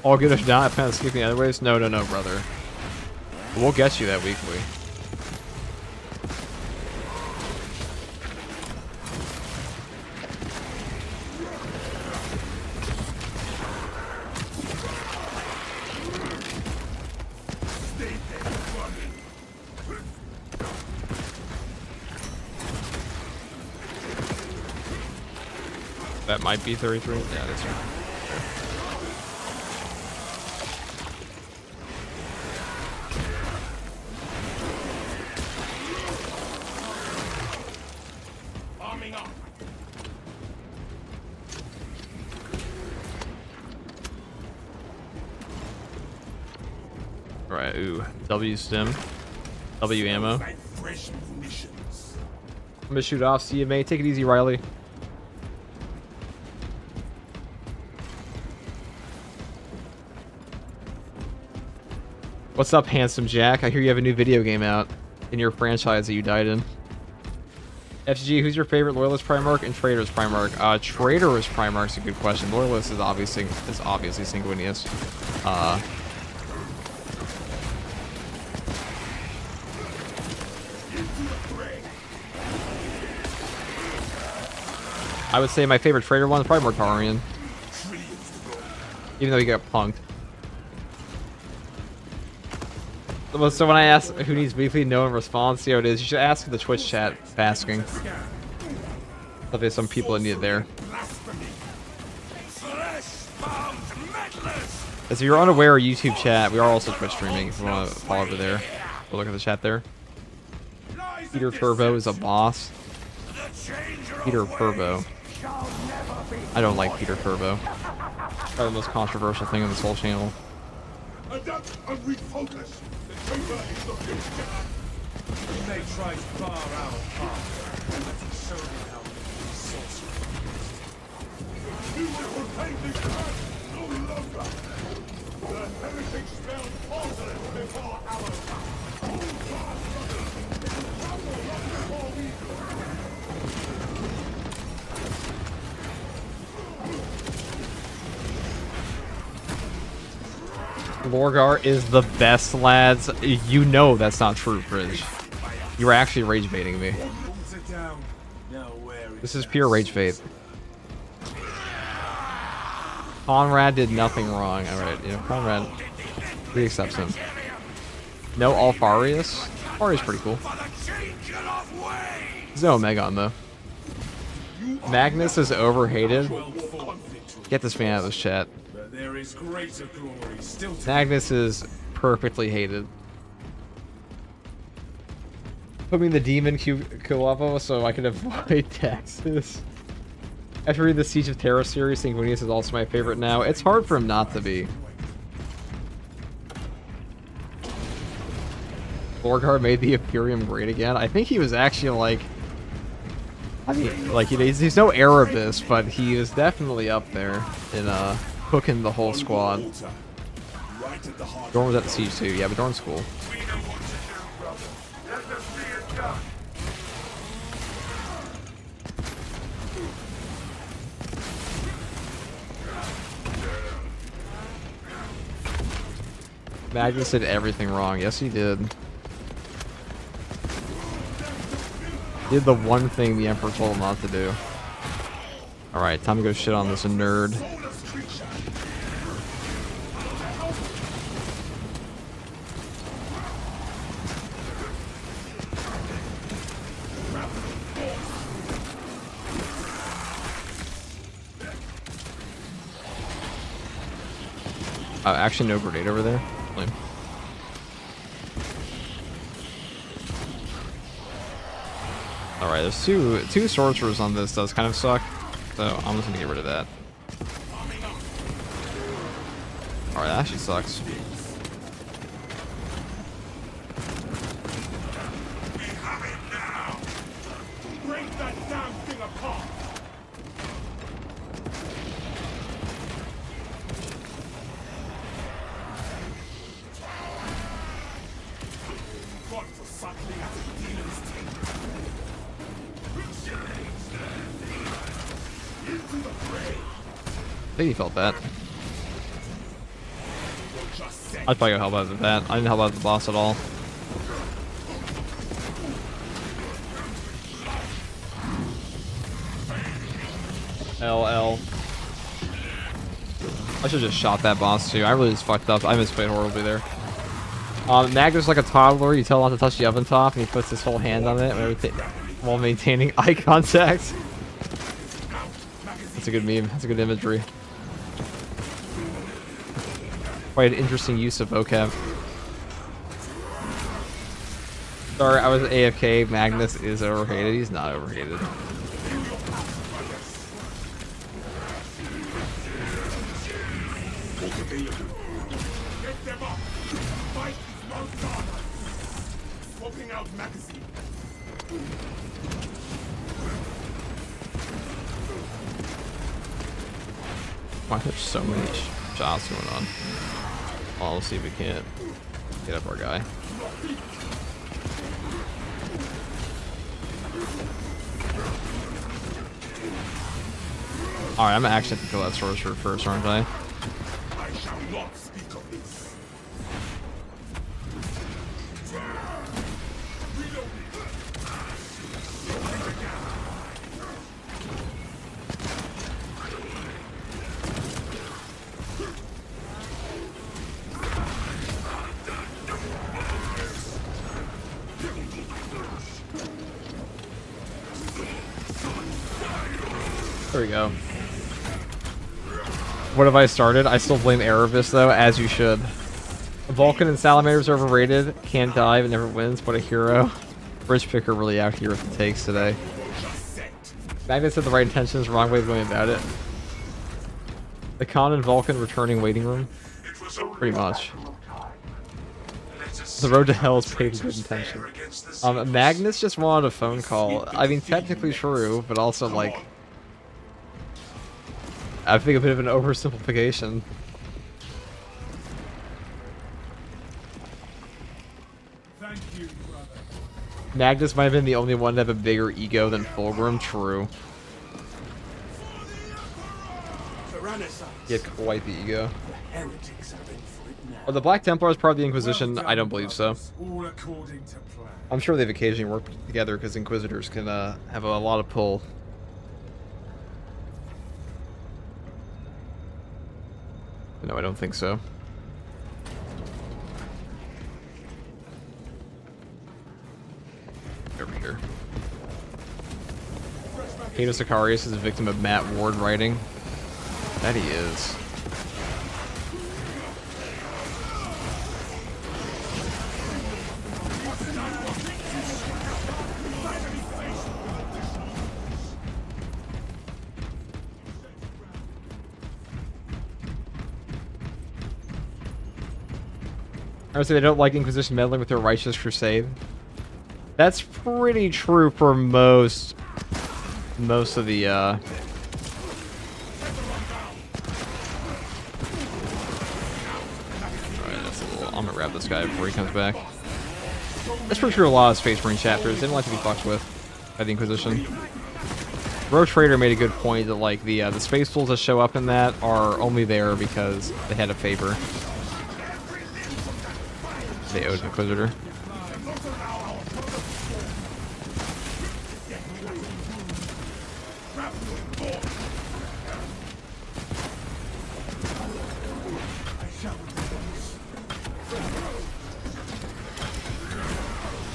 All good if not. I plan on skipping anyways. No, brother. We'll get you that weekly. That might be 33. Yeah, that's right. Arming up. Right, ooh. W stim. W ammo. I'm Fresh munitions. gonna shoot off. See you, mate. Take it easy, Riley. What's up, handsome Jack? I hear you have a new video game out in your franchise that you died in. FG, who's your favorite Loyalist Primarch and Traitor's Primarch? Traitor's Primarch's a good question. Loyalist is obviously Sanguinius. I would say my favorite Traitor one is probably Mortarian. Even though he got punked. So when I ask who needs weekly, no one responds. See how it is. You should ask the Twitch chat asking. There's some people that need it there. As if you're unaware of YouTube chat, we are also Twitch streaming. If you want to follow over there, go look at the chat there. Peter Turbo is a boss. Peter Turbo. I don't like Peter Turbo. Probably the most controversial thing on this whole channel. Adapt and refocus. The traitor is the future. You may try to bar our path, but show me how to be sorcerer. You will retain this land no longer. The heretic spell falters before our time. Lorgar is the best, lads. You know that's not true, Bridge. You were actually rage baiting me. This is pure rage bait. Conrad did nothing wrong. Alright, you know, Conrad, he accepts him. No Alfarius? Alfarius pretty cool. There's no Omegon, though. Magnus is overhated. Get this man out of this chat. There is greater glory still to Magnus is perfectly hated. Put me in the demon level so I can avoid taxes. After reading the Siege of Terra series, Sanguinius is also my favorite now. It's hard for him not to be. Lorgar made the Imperium great again. I think he was actually like... I mean, like, he's no Erebus, but he is definitely up there in, cooking the whole squad. Dorn was at the siege too. Yeah, but Dorn's cool. We know what to do, brother. Let them see it done. Magnus did everything wrong. Yes, he did. He did the one thing the Emperor told him not to do. Alright, time to go shit on this nerd. Actually, no grenade over there. Lame. Alright, there's two sorcerers on this. Does kind of suck. So I'm just gonna get rid of that. Alright, that actually sucks. Break that damn thing apart. God for suckling at the demon's tail. Into the fray. I think he felt that. I'd probably go help out with that. I didn't help out the boss at all. LL. I should have just shot that boss too. I really just fucked up. I misplayed horribly there. Magnus is like a toddler. You tell him not to touch the oven top, and he puts his whole hand on it while maintaining eye contact. That's a good meme. That's a good imagery. Quite an interesting use of vocab. Sorry, I was AFK. Magnus is overhated. He's not overhated. Get them up. Fight is not done. Swapping out magazine. Why there's so many shots going on? Well, we'll see if we can't get up our guy. Alright, I'm gonna actually have to kill that sorcerer first, aren't I? I shall not speak of this. There we go. What have I started? I still blame Erebus though, as you should. Vulcan and Salamander's overrated. Can't dive and never wins. What a hero. Bridge picker really out here with the takes today. Magnus had the right intentions, wrong way of going about it. The Khan and Vulcan returning waiting room. It was only Pretty a much. matter of time. Let us The see road to how hell is the paved with traitors good intention. fare against the Xenos. Magnus just wanted a phone call. I mean, technically true, but also like, I think a bit of an oversimplification. Thank you, brother. Magnus might have been the only one to have a bigger ego than Fulgrim. True. The Renaissance. He had quite the ego. Heretics are in for it now. Are the Black Templars part of the Inquisition? Well I don't done, believe so. brothers. All according to plan. I'm sure they've occasionally worked together because Inquisitors can have a lot of pull. No, I don't think so. Over here. Kato Sicarius is a victim of Matt Ward writing. That he is. I would say they don't like Inquisition meddling with their righteous crusade. That's pretty true for most of the Alright, that's a little, I'm gonna grab this guy before he comes back. That's pretty true in a lot of Space Marine chapters. They don't like to be fucked with by the Inquisition. Rogue Trader made a good point that like the space tools that show up in that are only there because they had a favor. They owed Inquisitor.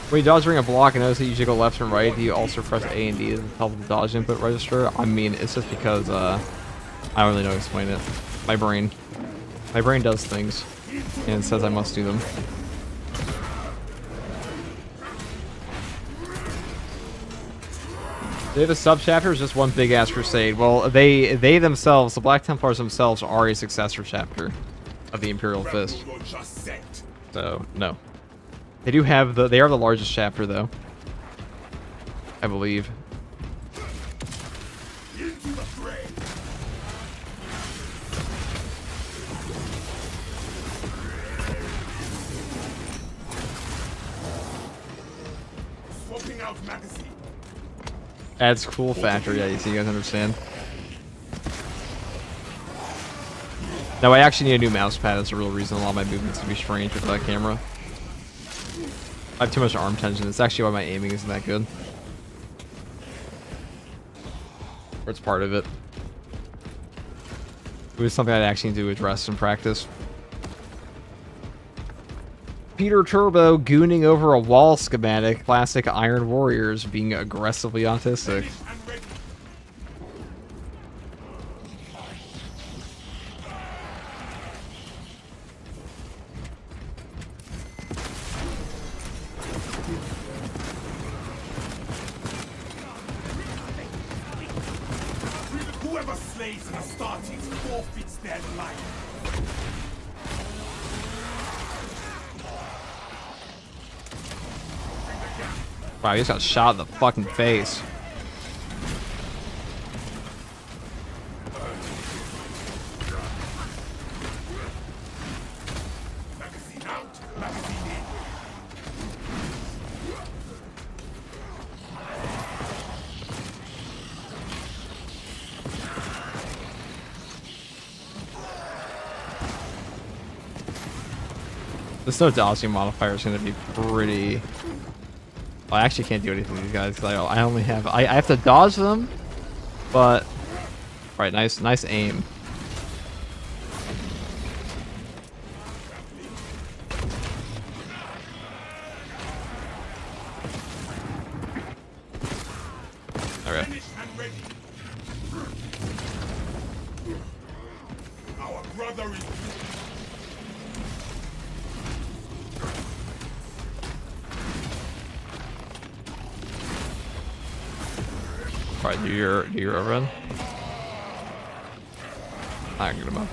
When you dodge during a block and notice that you should go left and right, do you also press A and D to help the dodge input register? I mean, it's just because I don't really know how to explain it. My brain does things, and it says I must do them. They have a sub-chapter, it's just one big-ass crusade. Well, they themselves, the Black Templars themselves, are a successor chapter of the Imperial Fist. So, no. They do have they are the largest chapter, though. I believe. Swapping out magazine. Adds cool factor, yeah, you see, you guys understand. Now, I actually need a new mouse pad. That's the real reason a lot of my movements can be strange with that camera. I have too much arm tension. It's actually why my aiming isn't that good. Or it's part of it. It was something I'd actually need to address in practice. Peter Turbo gooning over a wall schematic. Classic Iron Warriors being aggressively autistic. Whoever slays an Astartes forfeits their life. Wow, he just got shot in the fucking face. Magazine out, magazine in. This no dodging modifier is going to be pretty... Well, I actually can't do anything to these guys because I only have... I have to dodge them, but... Right, nice aim. Okay. Our brother is Alright, do your overrun. I can get him up.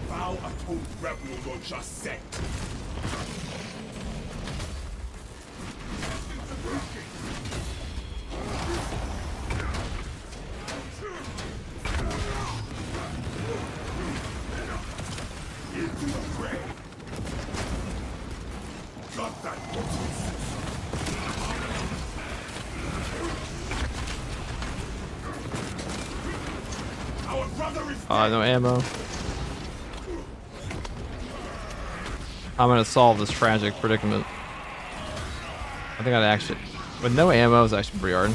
Thou a told rebel or just sect. Into the fray. Got that Vortex. Our brother is No ammo. I'm gonna solve this tragic predicament. I think I'd actually, with no ammo, is actually pretty hard.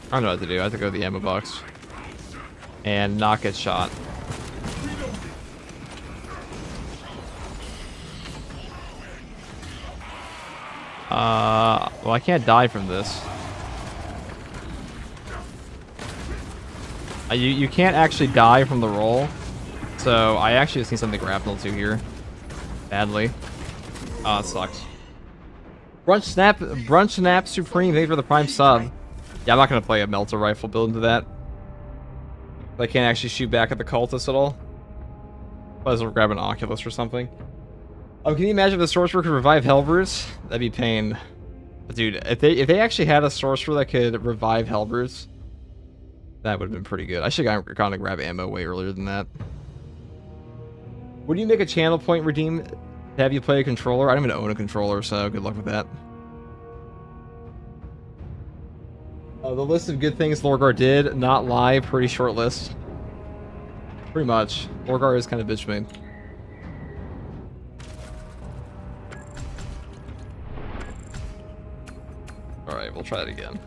I don't know what to do. I have to go to the ammo box and not get shot. Well, I can't die from this. You can't actually die from the roll, so I actually just need something to grapple to here. Badly. Oh, it sucks. Brunch Snap Supreme, thank you for the Prime sub. Yeah, I'm not gonna play a melter rifle build into that. I can't actually shoot back at the cultists at all. Otherwise, I'll grab an Oculus or something. Oh, can you imagine if the sorcerer could revive Hellbrutes? That'd be pain. But dude, if they actually had a sorcerer that could revive Hellbrutes, that would have been pretty good. I should have gone to grab ammo way earlier than that. Would you make a channel point redeem to have you play a controller? I don't even own a controller, so good luck with that. The list of good things Lorgar did, not lie, pretty short list. Pretty much. Lorgar is kind of bitch made. Alright, we'll try it again.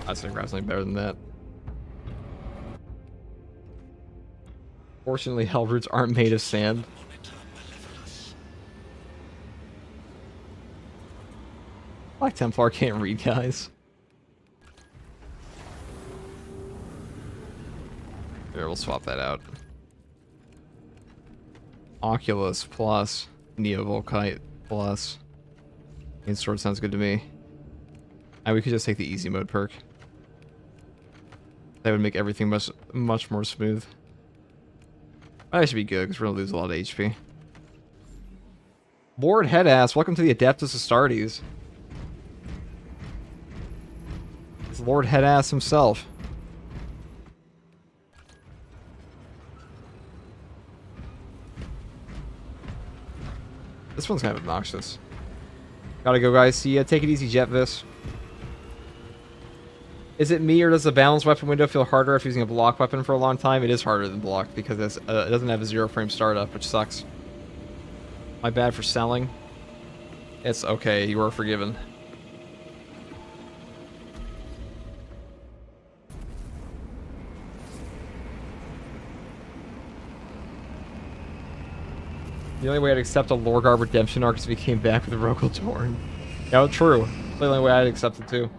I was gonna grab something better than that. Fortunately, Hellbrutes aren't made of sand. Black Templar can't read, guys. Here, we'll swap that out. Oculus plus Neovolkite plus. Main sword sounds good to me. And we could just take the easy mode perk. That would make everything much more smooth. That should be good because we're gonna lose a lot of HP. Lord Headass, welcome to the Adeptus Astartes. It's Lord Headass himself. This one's kind of obnoxious. Gotta go, guys. See ya. Take it easy, Jetvis. Is it me, or does the balanced weapon window feel harder after using a block weapon for a long time? It is harder than block because it doesn't have a 0-frame startup, which sucks. My bad for selling. It's okay. You are forgiven. The only way I'd accept a Lorgar redemption arc is if he came back with Rogel Torn. Yeah, true. That's the only way I'd accept it too.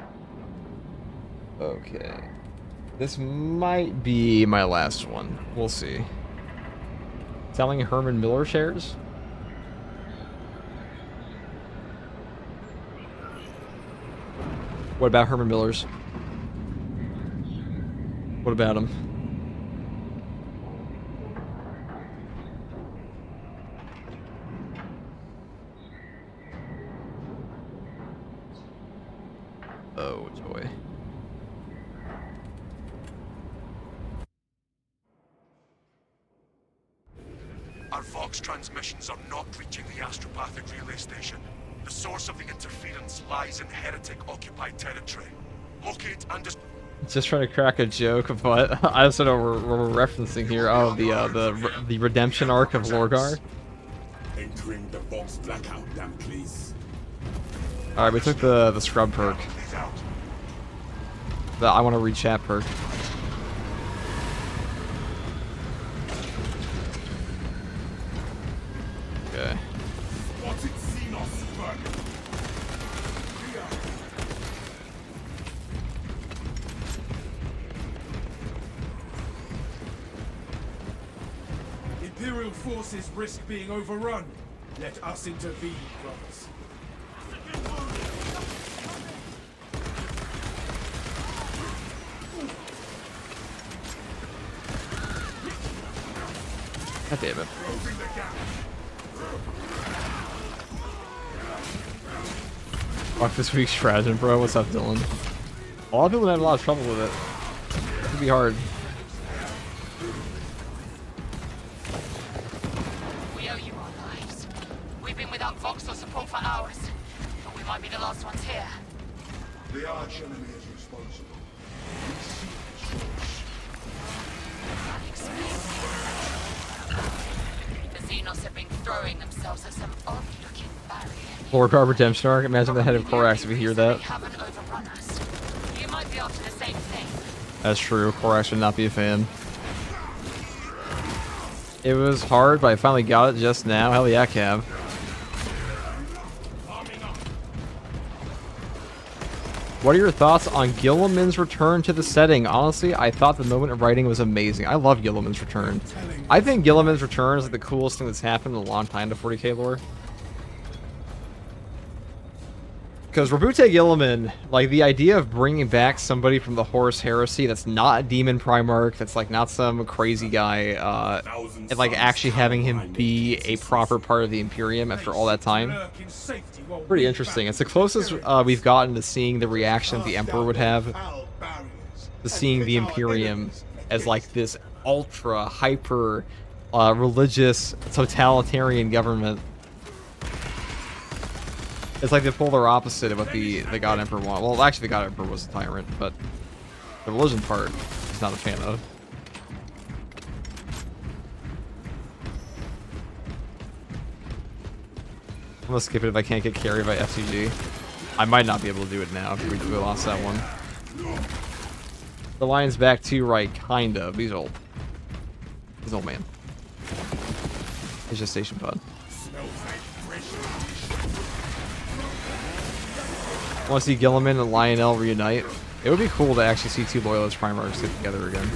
Okay. This might be my last one. We'll see. Selling Herman Miller shares? What about Herman Miller's? What about him? Oh, joy. Our Vox transmissions are not reaching the astropathic relay station. The source of the interference lies in heretic-occupied territory. Locate and Just trying to crack a joke of what I also know we're referencing here. Oh, the redemption arc of Lorgar. entering the box blackout, damn please. All right, we took the scrub perk. I want to read chat perk. Okay. Spotted Xenos, Perk. Imperial forces risk being overrun. Let us intervene, brothers. God damn it. Fuck this week's Stratagem, bro. What's up, Dylan? A lot of people have a lot of trouble with it. It could be hard. We owe you our lives. We've been without Voxel support for hours, but we might be the last ones here. The arch enemy is responsible. The Xenos have been throwing themselves at some odd-looking barrier. Lord Power Redemption arc. Imagine the head of Korax if you hear that. They haven't overrun us. You might be after the same thing. That's true. Korax would not be a fan. It was hard, but I finally got it just now. Hell yeah, Cav. What are your thoughts on Gilliman's return to the setting? Honestly, I thought the moment of writing was amazing. I love Gilliman's return. I think Gilliman's return is like the coolest thing that's happened in a long time to 40k lore. Because Rabute Gilliman, like the idea of bringing back somebody from the Horus Heresy that's not a demon Primarch, that's like not some crazy guy, and like actually having him be a proper part of the Imperium after all that time. Pretty interesting. It's the closest we've gotten to seeing the reaction that the Emperor would have to seeing the Imperium as like this ultra hyper religious totalitarian government. It's like the polar opposite of what the God Emperor wanted. Well, actually, the God Emperor was a tyrant, but the religion part, he's not a fan of. I'm gonna skip it if I can't get carried by FCG. I might not be able to do it now if we lost that one. The lion's back too, right? Kind of. He's old. He's old man. He's just station pod. I want to see Gilliman and Lionel reunite. It would be cool to actually see two Loyalist Primarchs get together again.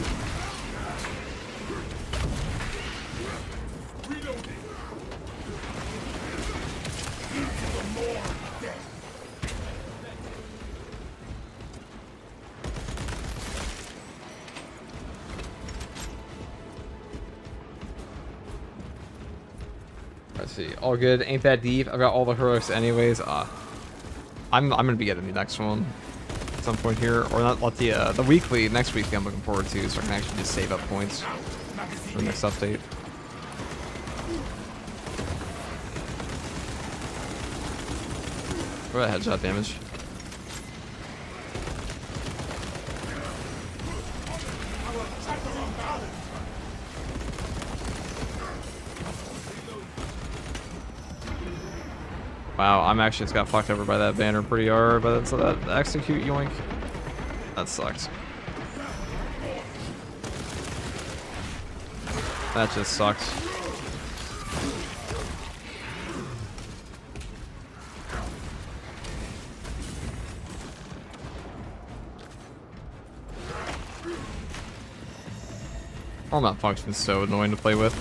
Let's see. All good. Ain't that deep. I've got all the heroics anyways. I'm gonna be getting the next one at some point here, or not. Let the weekly next week I'm looking forward to, so I can actually just save up points for the next update. What about headshot damage? Wow, I'm actually just got fucked over by that banner pretty hard, but that's that execute yoink. That sucks. That just sucks. All that function's so annoying to play with.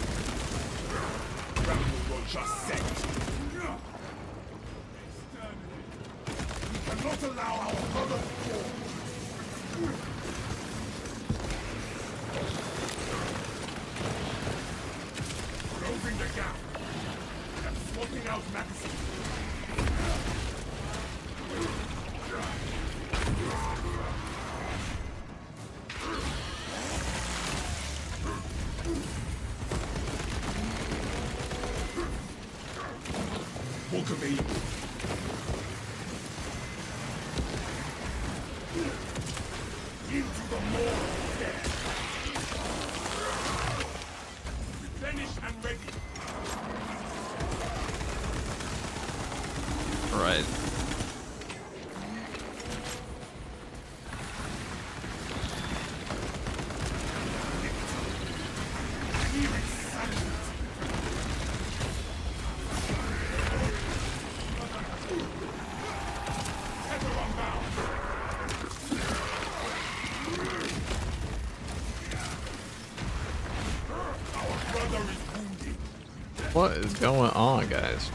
What is going on, guys?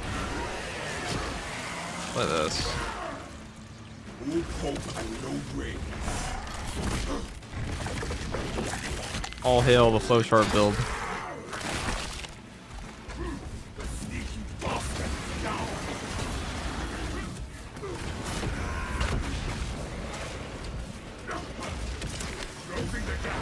Look at this. All hope and no brain. All hail the flowchart build. The sneaky bastard down. Closing the gap.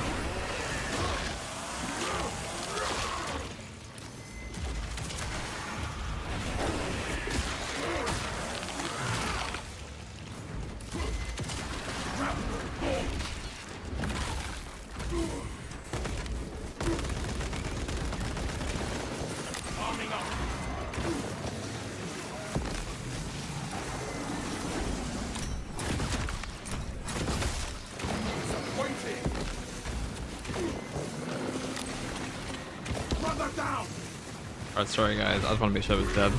Alright, sorry guys, I just want to make sure I was dead.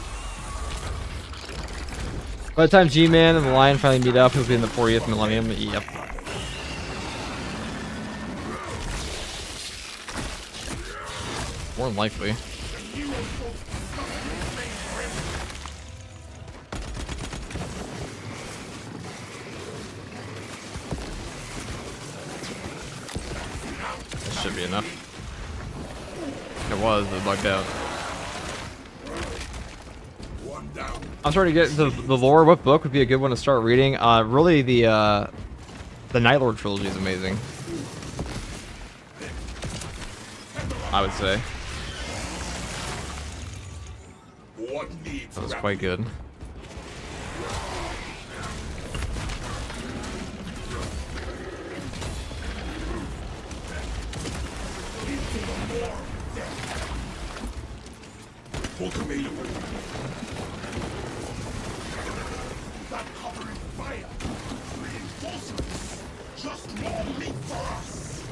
By the time G-Man and the Lion finally meet up, he'll be in the 40th millennium. Yep. More than likely. This should be enough. It was, it bugged out. I'm starting to get into the lore. What book would be a good one to start reading? Really the Night Lord trilogy is amazing, I would say. That was quite good. That covering fire. Reinforcements. Just more meat for us.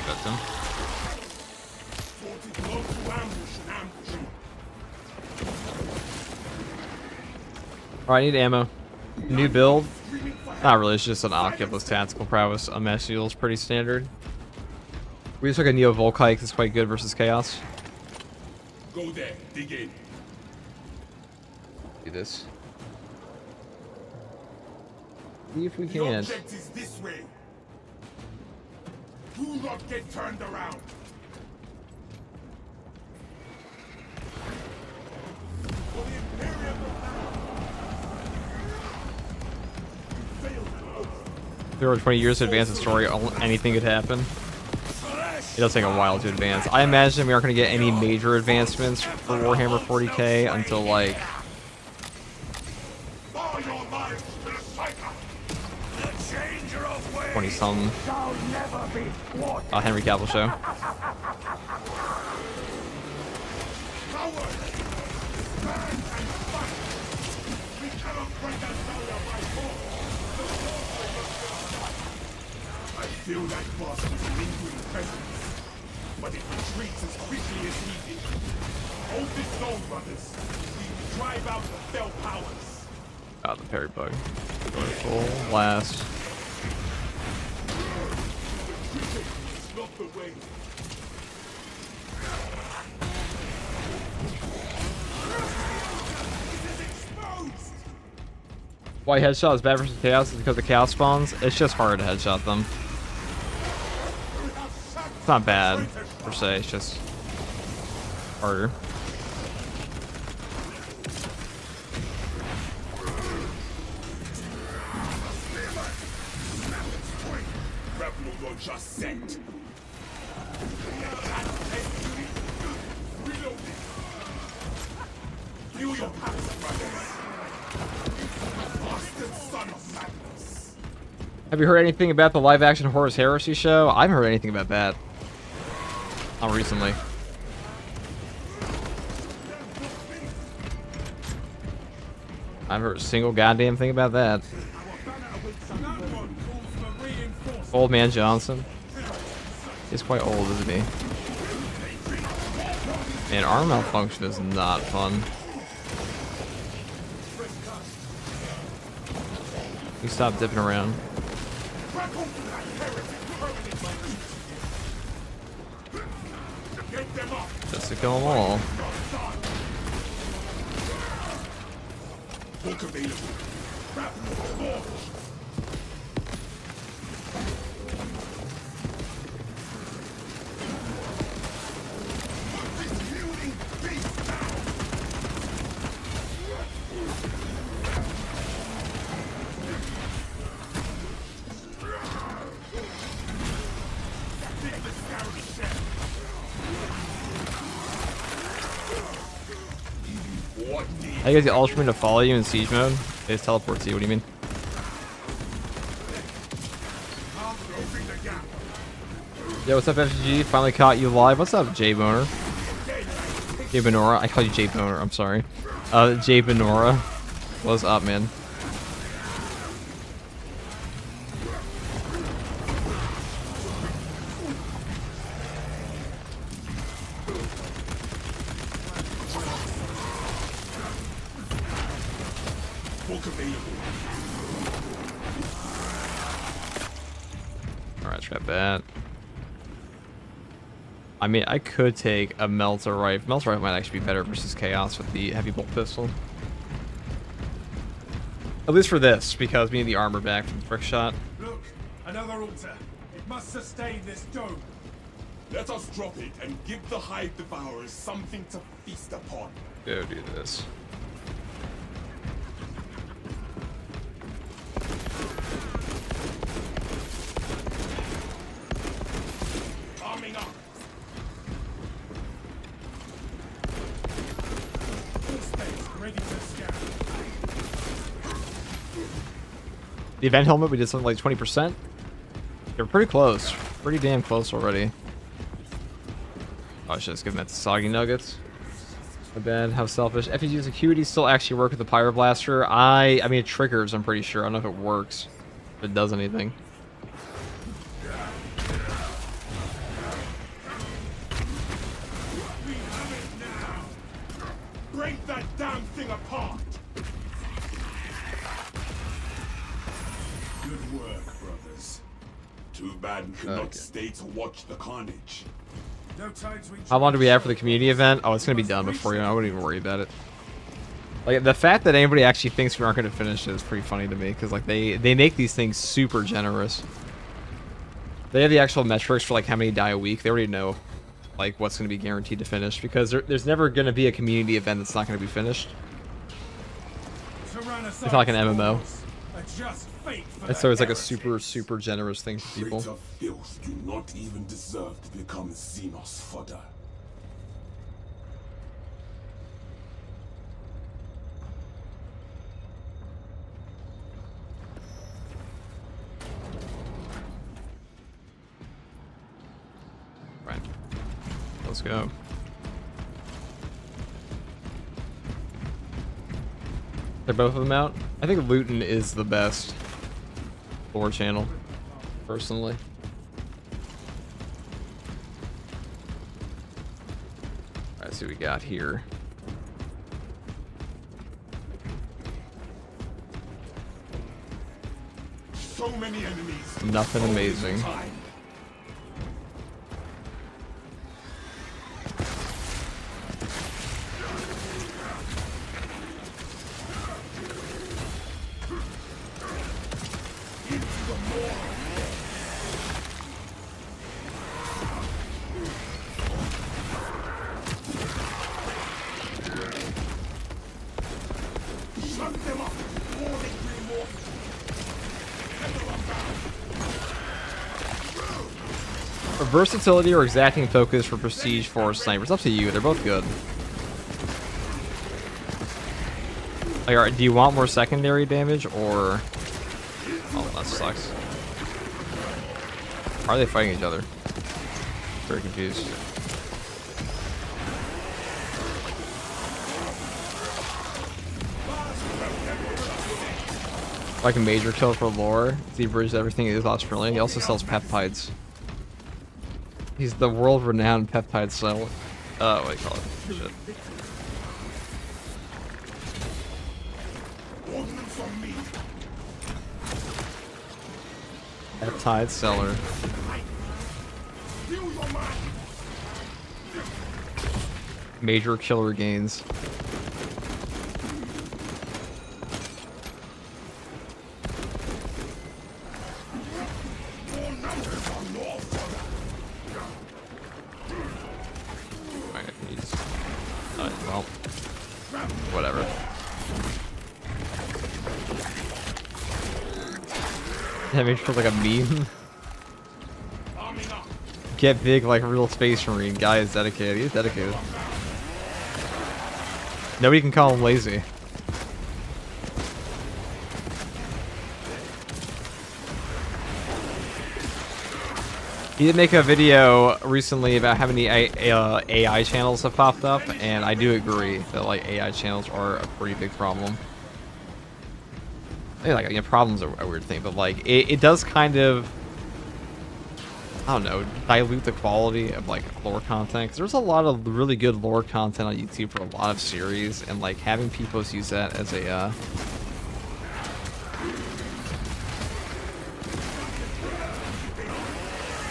That's him. Close to ambush and ambush. Alright, I need ammo. New build? Not really, it's just an Oculus tactical prowess. A mesh shield is pretty standard. We just took a Neo Volkite, it's quite good versus Chaos. Go there, dig in. Do this. See if we The can. object is this way. Do not get turned around. For the Imperium There were 20 years to advance the story, anything could happen. It does take a while to advance. I imagine we aren't going to get any major advancements for Warhammer 40k until like 20-something. Henry Cavill show. I feel that bastard's lingering presence, but it retreats as quickly as needed. Hold this zone, brothers. We can drive out the fell powers. Ah, the parry bug. Going full blast. It's not the way. Why headshot is bad versus Chaos is because the Chaos spawns. It's just hard to headshot them. It's not bad, per se, it's just harder. Just sent. Feel your pants, brothers. Bastard son of madness. Have you heard anything about the live-action Horus Heresy show? I haven't heard anything about that. Not recently. I haven't heard a single goddamn thing about that. Old Man Johnson. He's quite old, isn't he? Man, arm malfunction is not fun. You stop dipping around. Get them up. Just to kill them all. Book available. Grapple launch. This building beast down. Take the scouting set. What need? I guess the Ultraman to follow you in siege mode. They just teleport to you. What do you mean? Closing the gap. Yo, what's up, FG? Finally caught you live. What's up, J Boner? J Benora. I call you J Boner. I'm sorry. J Benora. What's up, man? Book available. Alright, scrap that. I mean, I could take a Melter Rifle. Melter Rifle might actually be better versus Chaos with the Heavy Bolt Pistol. At least for this, because we need the armor back from the Frick Shot. Look, another altar. It must sustain this dome. Let us drop it and give the Hive Devourers something to feast upon. Go do this. Arming up. Full space, ready to scan. The event helmet, we did something like 20%. They're pretty close. Pretty damn close already. Oh, I should just give them that to Soggy Nuggets. My bad. How selfish. FEG's Acuity still actually work with the Pyroblaster. I mean, it triggers, I'm pretty sure. I don't know if it works. If it does anything. We have it now. Break that damn thing apart. Good work, brothers. Too bad we could not Okay. stay to watch the carnage. No time to How long do we have for the community event? Oh, it's going to be done before you know. I wouldn't even worry about it. Like, the fact that anybody actually thinks we aren't going to finish it is pretty funny to me. Because, like, they make these things super generous. They have the actual metrics for, like, how many die a week. They already know, like, what's going to be guaranteed to finish. Because there's never going to be a community event that's not going to be finished. It's not like an MMO. Adjust fate for And the so it's like a heritage. super generous thing for people. Traitor filth do not even deserve to become Xenos fodder. Right. Let's go. They're both of them out? I think Luton is the best lore channel, personally. Alright, let's see what we got here. So many enemies. Nothing amazing. Time. Shut them up. More than three more. Versatility or exacting focus for prestige for snipers. Up to you. They're both good. Like, alright, do you want more secondary damage or? Oh, that sucks. How are they fighting each other? Very confused. Like a major kill for lore. He bridges everything is Australian. He also sells peptides. He's the world-renowned peptide seller. What do you call it? Shit. Ordnance on me. Peptide seller. Feel your mind. Major killer gains. Alright, he's... well... whatever. That makes me feel like a meme. Get big like a real space marine. Guy is dedicated. He's dedicated. Nobody can call him lazy. He did make a video recently about how many AI channels have popped up, and I do agree that like AI channels are a pretty big problem. I think, like, problems are a weird thing, but like it does kind of, I don't know, dilute the quality of like lore content. 'Cause there's a lot of really good lore content on YouTube for a lot of series, and like having people use that as a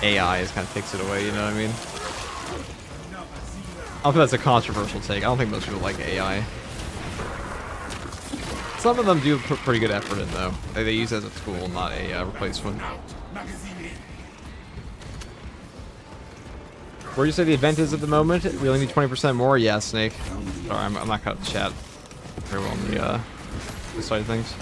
AI is kind of takes it away, you know what I mean? I don't think that's a controversial take. I don't think most people like AI. Some of them do put pretty good effort in, though. They use it as a tool, not a replacement. Where do you say the event is at the moment? We only need 20% more? Yeah, Snake. Sorry, I'm not caught up the chat very well on the this side of things.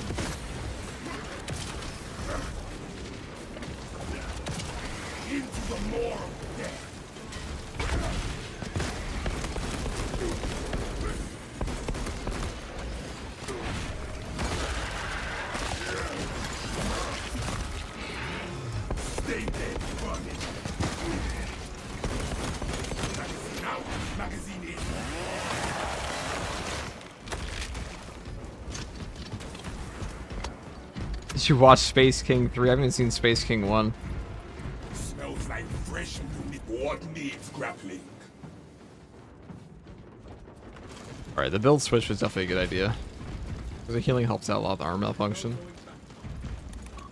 Did you watch Space King 3? I haven't even seen Space King 1. Smells like fresh meat. What needs grappling? Alright, the build switch was definitely a good idea. Because the healing helps out a lot of the arm malfunction.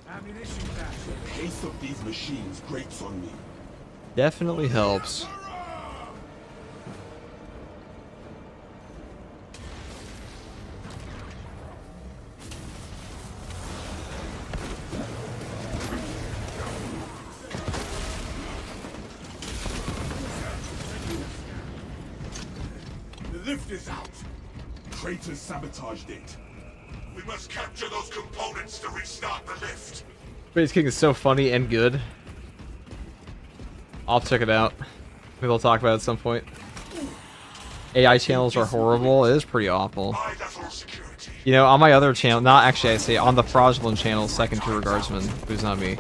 The pace of these machines grates on me. Definitely helps. The lift is out. Traitors sabotaged it. We must capture those components to restart the lift. Space King is so funny and good. I'll check it out. Maybe we'll talk about it at some point. AI channels are horrible. It is pretty awful. You know, on my other channel, not actually, I say on the fraudulent channel, second to Regardsman, who's not me.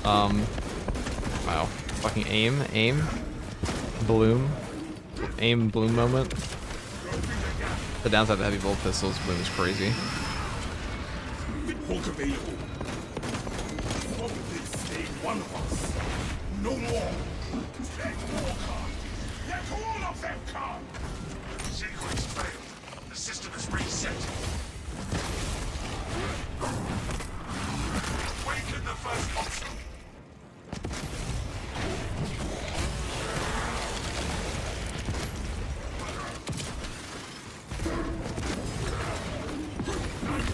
Wow. Fucking aim, bloom, bloom moment. The downside of the heavy bolt pistols, bloom is crazy. Hulk available. Stay one of us. No more. Let more come. Let all of them come. Sequence failed. The system is reset. Awaken the first obstacle.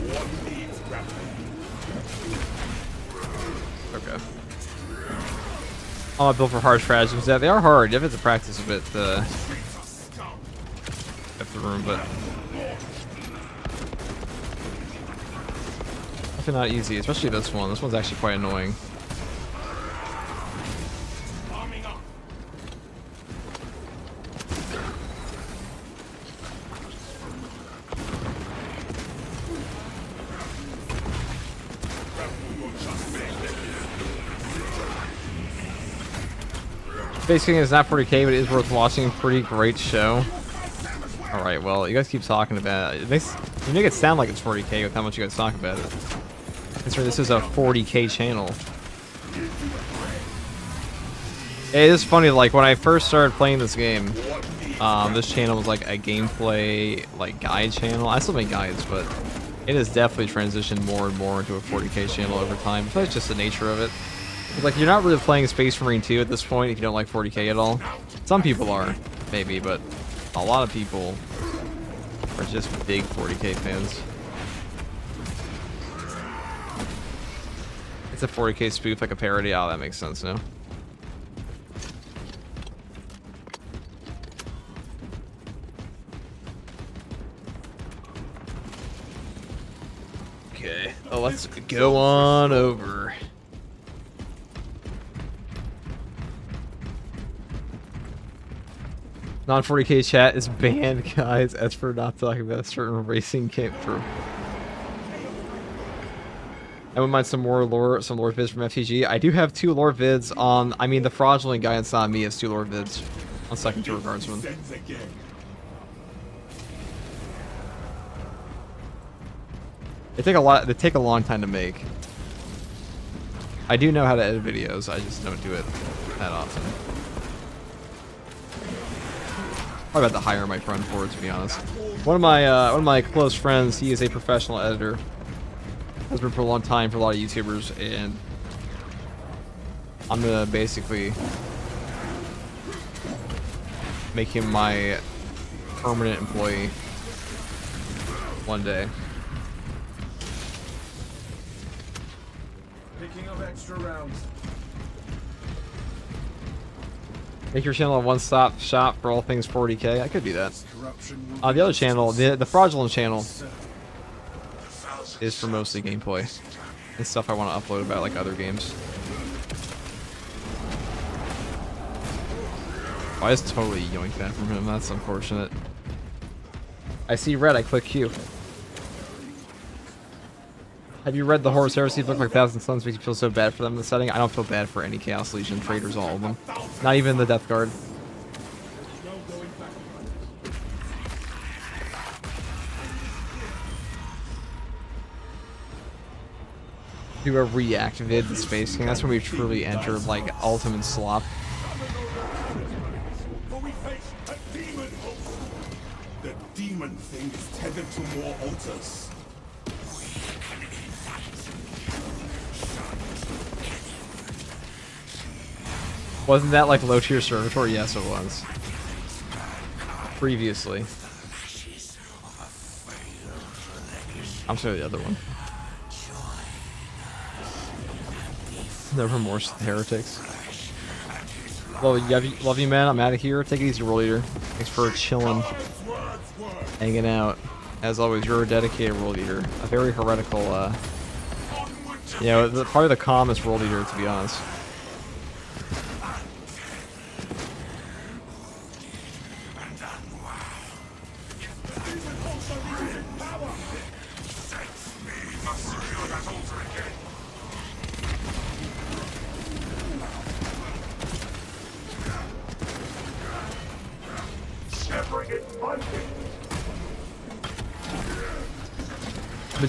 What needs grappling? Okay. I'm not built for hard stratagems. Yeah, they are hard. You have to practice a bit to get the room, but definitely not easy, especially this one. This one's actually quite annoying. Arming up. Space King is not 40k, but it is worth watching. Pretty great show. Alright, well, you guys keep talking about it. You make it sound like it's 40k with how much you guys talk about it. Considering this is a 40k channel. It is funny, like, when I first started playing this game, this channel was like a gameplay, like, guide channel. I still make guides, but it has definitely transitioned more and more into a 40k channel over time. I feel like it's just the nature of it. Like, you're not really playing Space Marine 2 at this point if you don't like 40k at all. Some people are, maybe, but a lot of people are just big 40k fans. It's a 40k spoof, like a parody. Oh, that makes sense now. Okay, oh, let's go on over. Non-40k chat is banned, guys, as for not talking about a certain racing game. True. I wouldn't mind some more lore, some lore vids from FTG. I do have 2 lore vids on. I mean, the fraudulent guy that's not me has 2 lore vids on second tour guardsman. They take a lot. They take a long time to make. I do know how to edit videos. I just don't do it that often. Probably about to hire my friend for it, to be honest. One of my close friends, he is a professional editor. Has been for a long time for a lot of YouTubers, and I'm gonna basically make him my permanent employee one day. Picking up extra rounds. Make your channel a one-stop shop for all things 40k. I could do that. The other channel, the fraudulent channel, is for mostly gameplay and stuff I want to upload about like other games. Oh, I just totally yoinked that from him. That's unfortunate. I see red. I click Q. Have you read the Horus Heresy book like Thousand Suns? Makes you feel so bad for them in the setting. I don't feel bad for any Chaos Legion traders, all of them. Not even the Death Guard. Do a reactivate the Space King. That's when we truly entered like ultimate slop. The demon thing is tethered to more altars. Wasn't that like low tier servitor? Yes, it was. Previously. I'm sorry, the other one. No remorse, the heretics. Love you, man. I'm out of here. Take it easy, World Leader. Thanks for chilling, hanging out. As always, you're a dedicated World Leader. A very heretical, you know, probably the calmest World Leader, to be honest.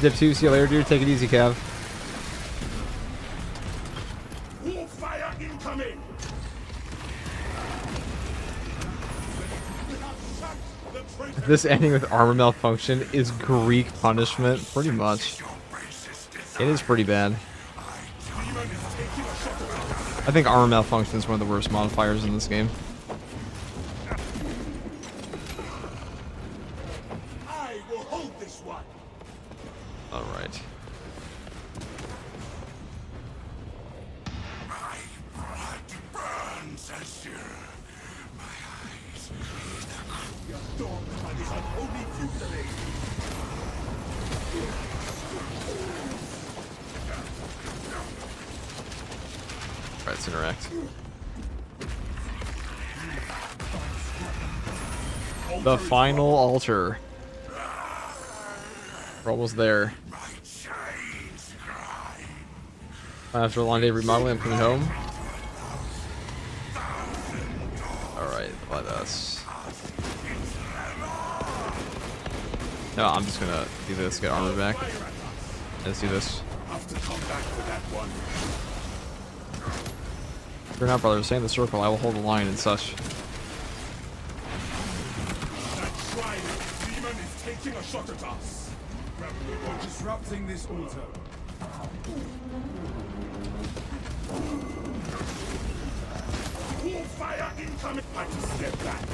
Dip 2, see you later, dude. Take it easy, Cav. Fire incoming. This ending with armor malfunction is Greek punishment, pretty much. It is pretty bad. I think armor malfunction is one of the worst modifiers in this game. I will hold this one. All right. My blood burns as you. My eyes. You're dawned by this unholy futility. All right, let's interact. The final altar. We're almost there. After a long day of remodeling, I'm coming home. Alright, let us. No, I'm just gonna do this, get armor back. Let's do this. For now, brother, stay in the circle. I will hold the line and such. Demon is taking a shot at us. We're disrupting this altar. Fire incoming. I just step back.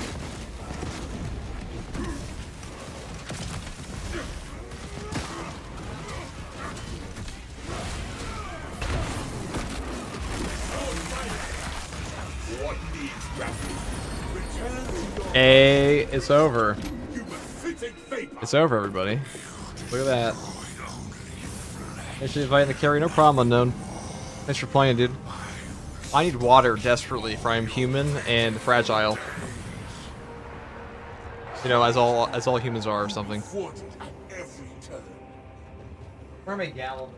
What needs grappling? Return to your Hey, it's over. befitting vapor. It's over, everybody. Look at that. Thanks for inviting the carry. No problem, Unknown. Thanks for playing, dude. I need water desperately, for I am human and fragile. You know, as all humans are, or something. Thwarted at every turn. Where am I, Gallon?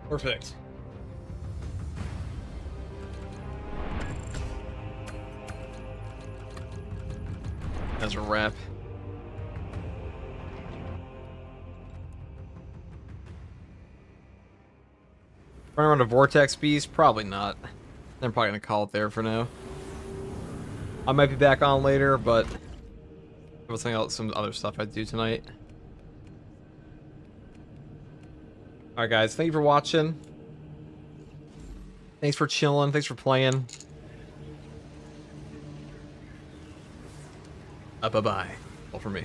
Perfect. That's a wrap. Run around a Vortex Beast? Probably not. I'm probably gonna call it there for now. I might be back on later, but I was thinking about some other stuff I'd do tonight. Alright guys, thank you for watching. Thanks for chilling, thanks for playing. Bye-bye. All for me.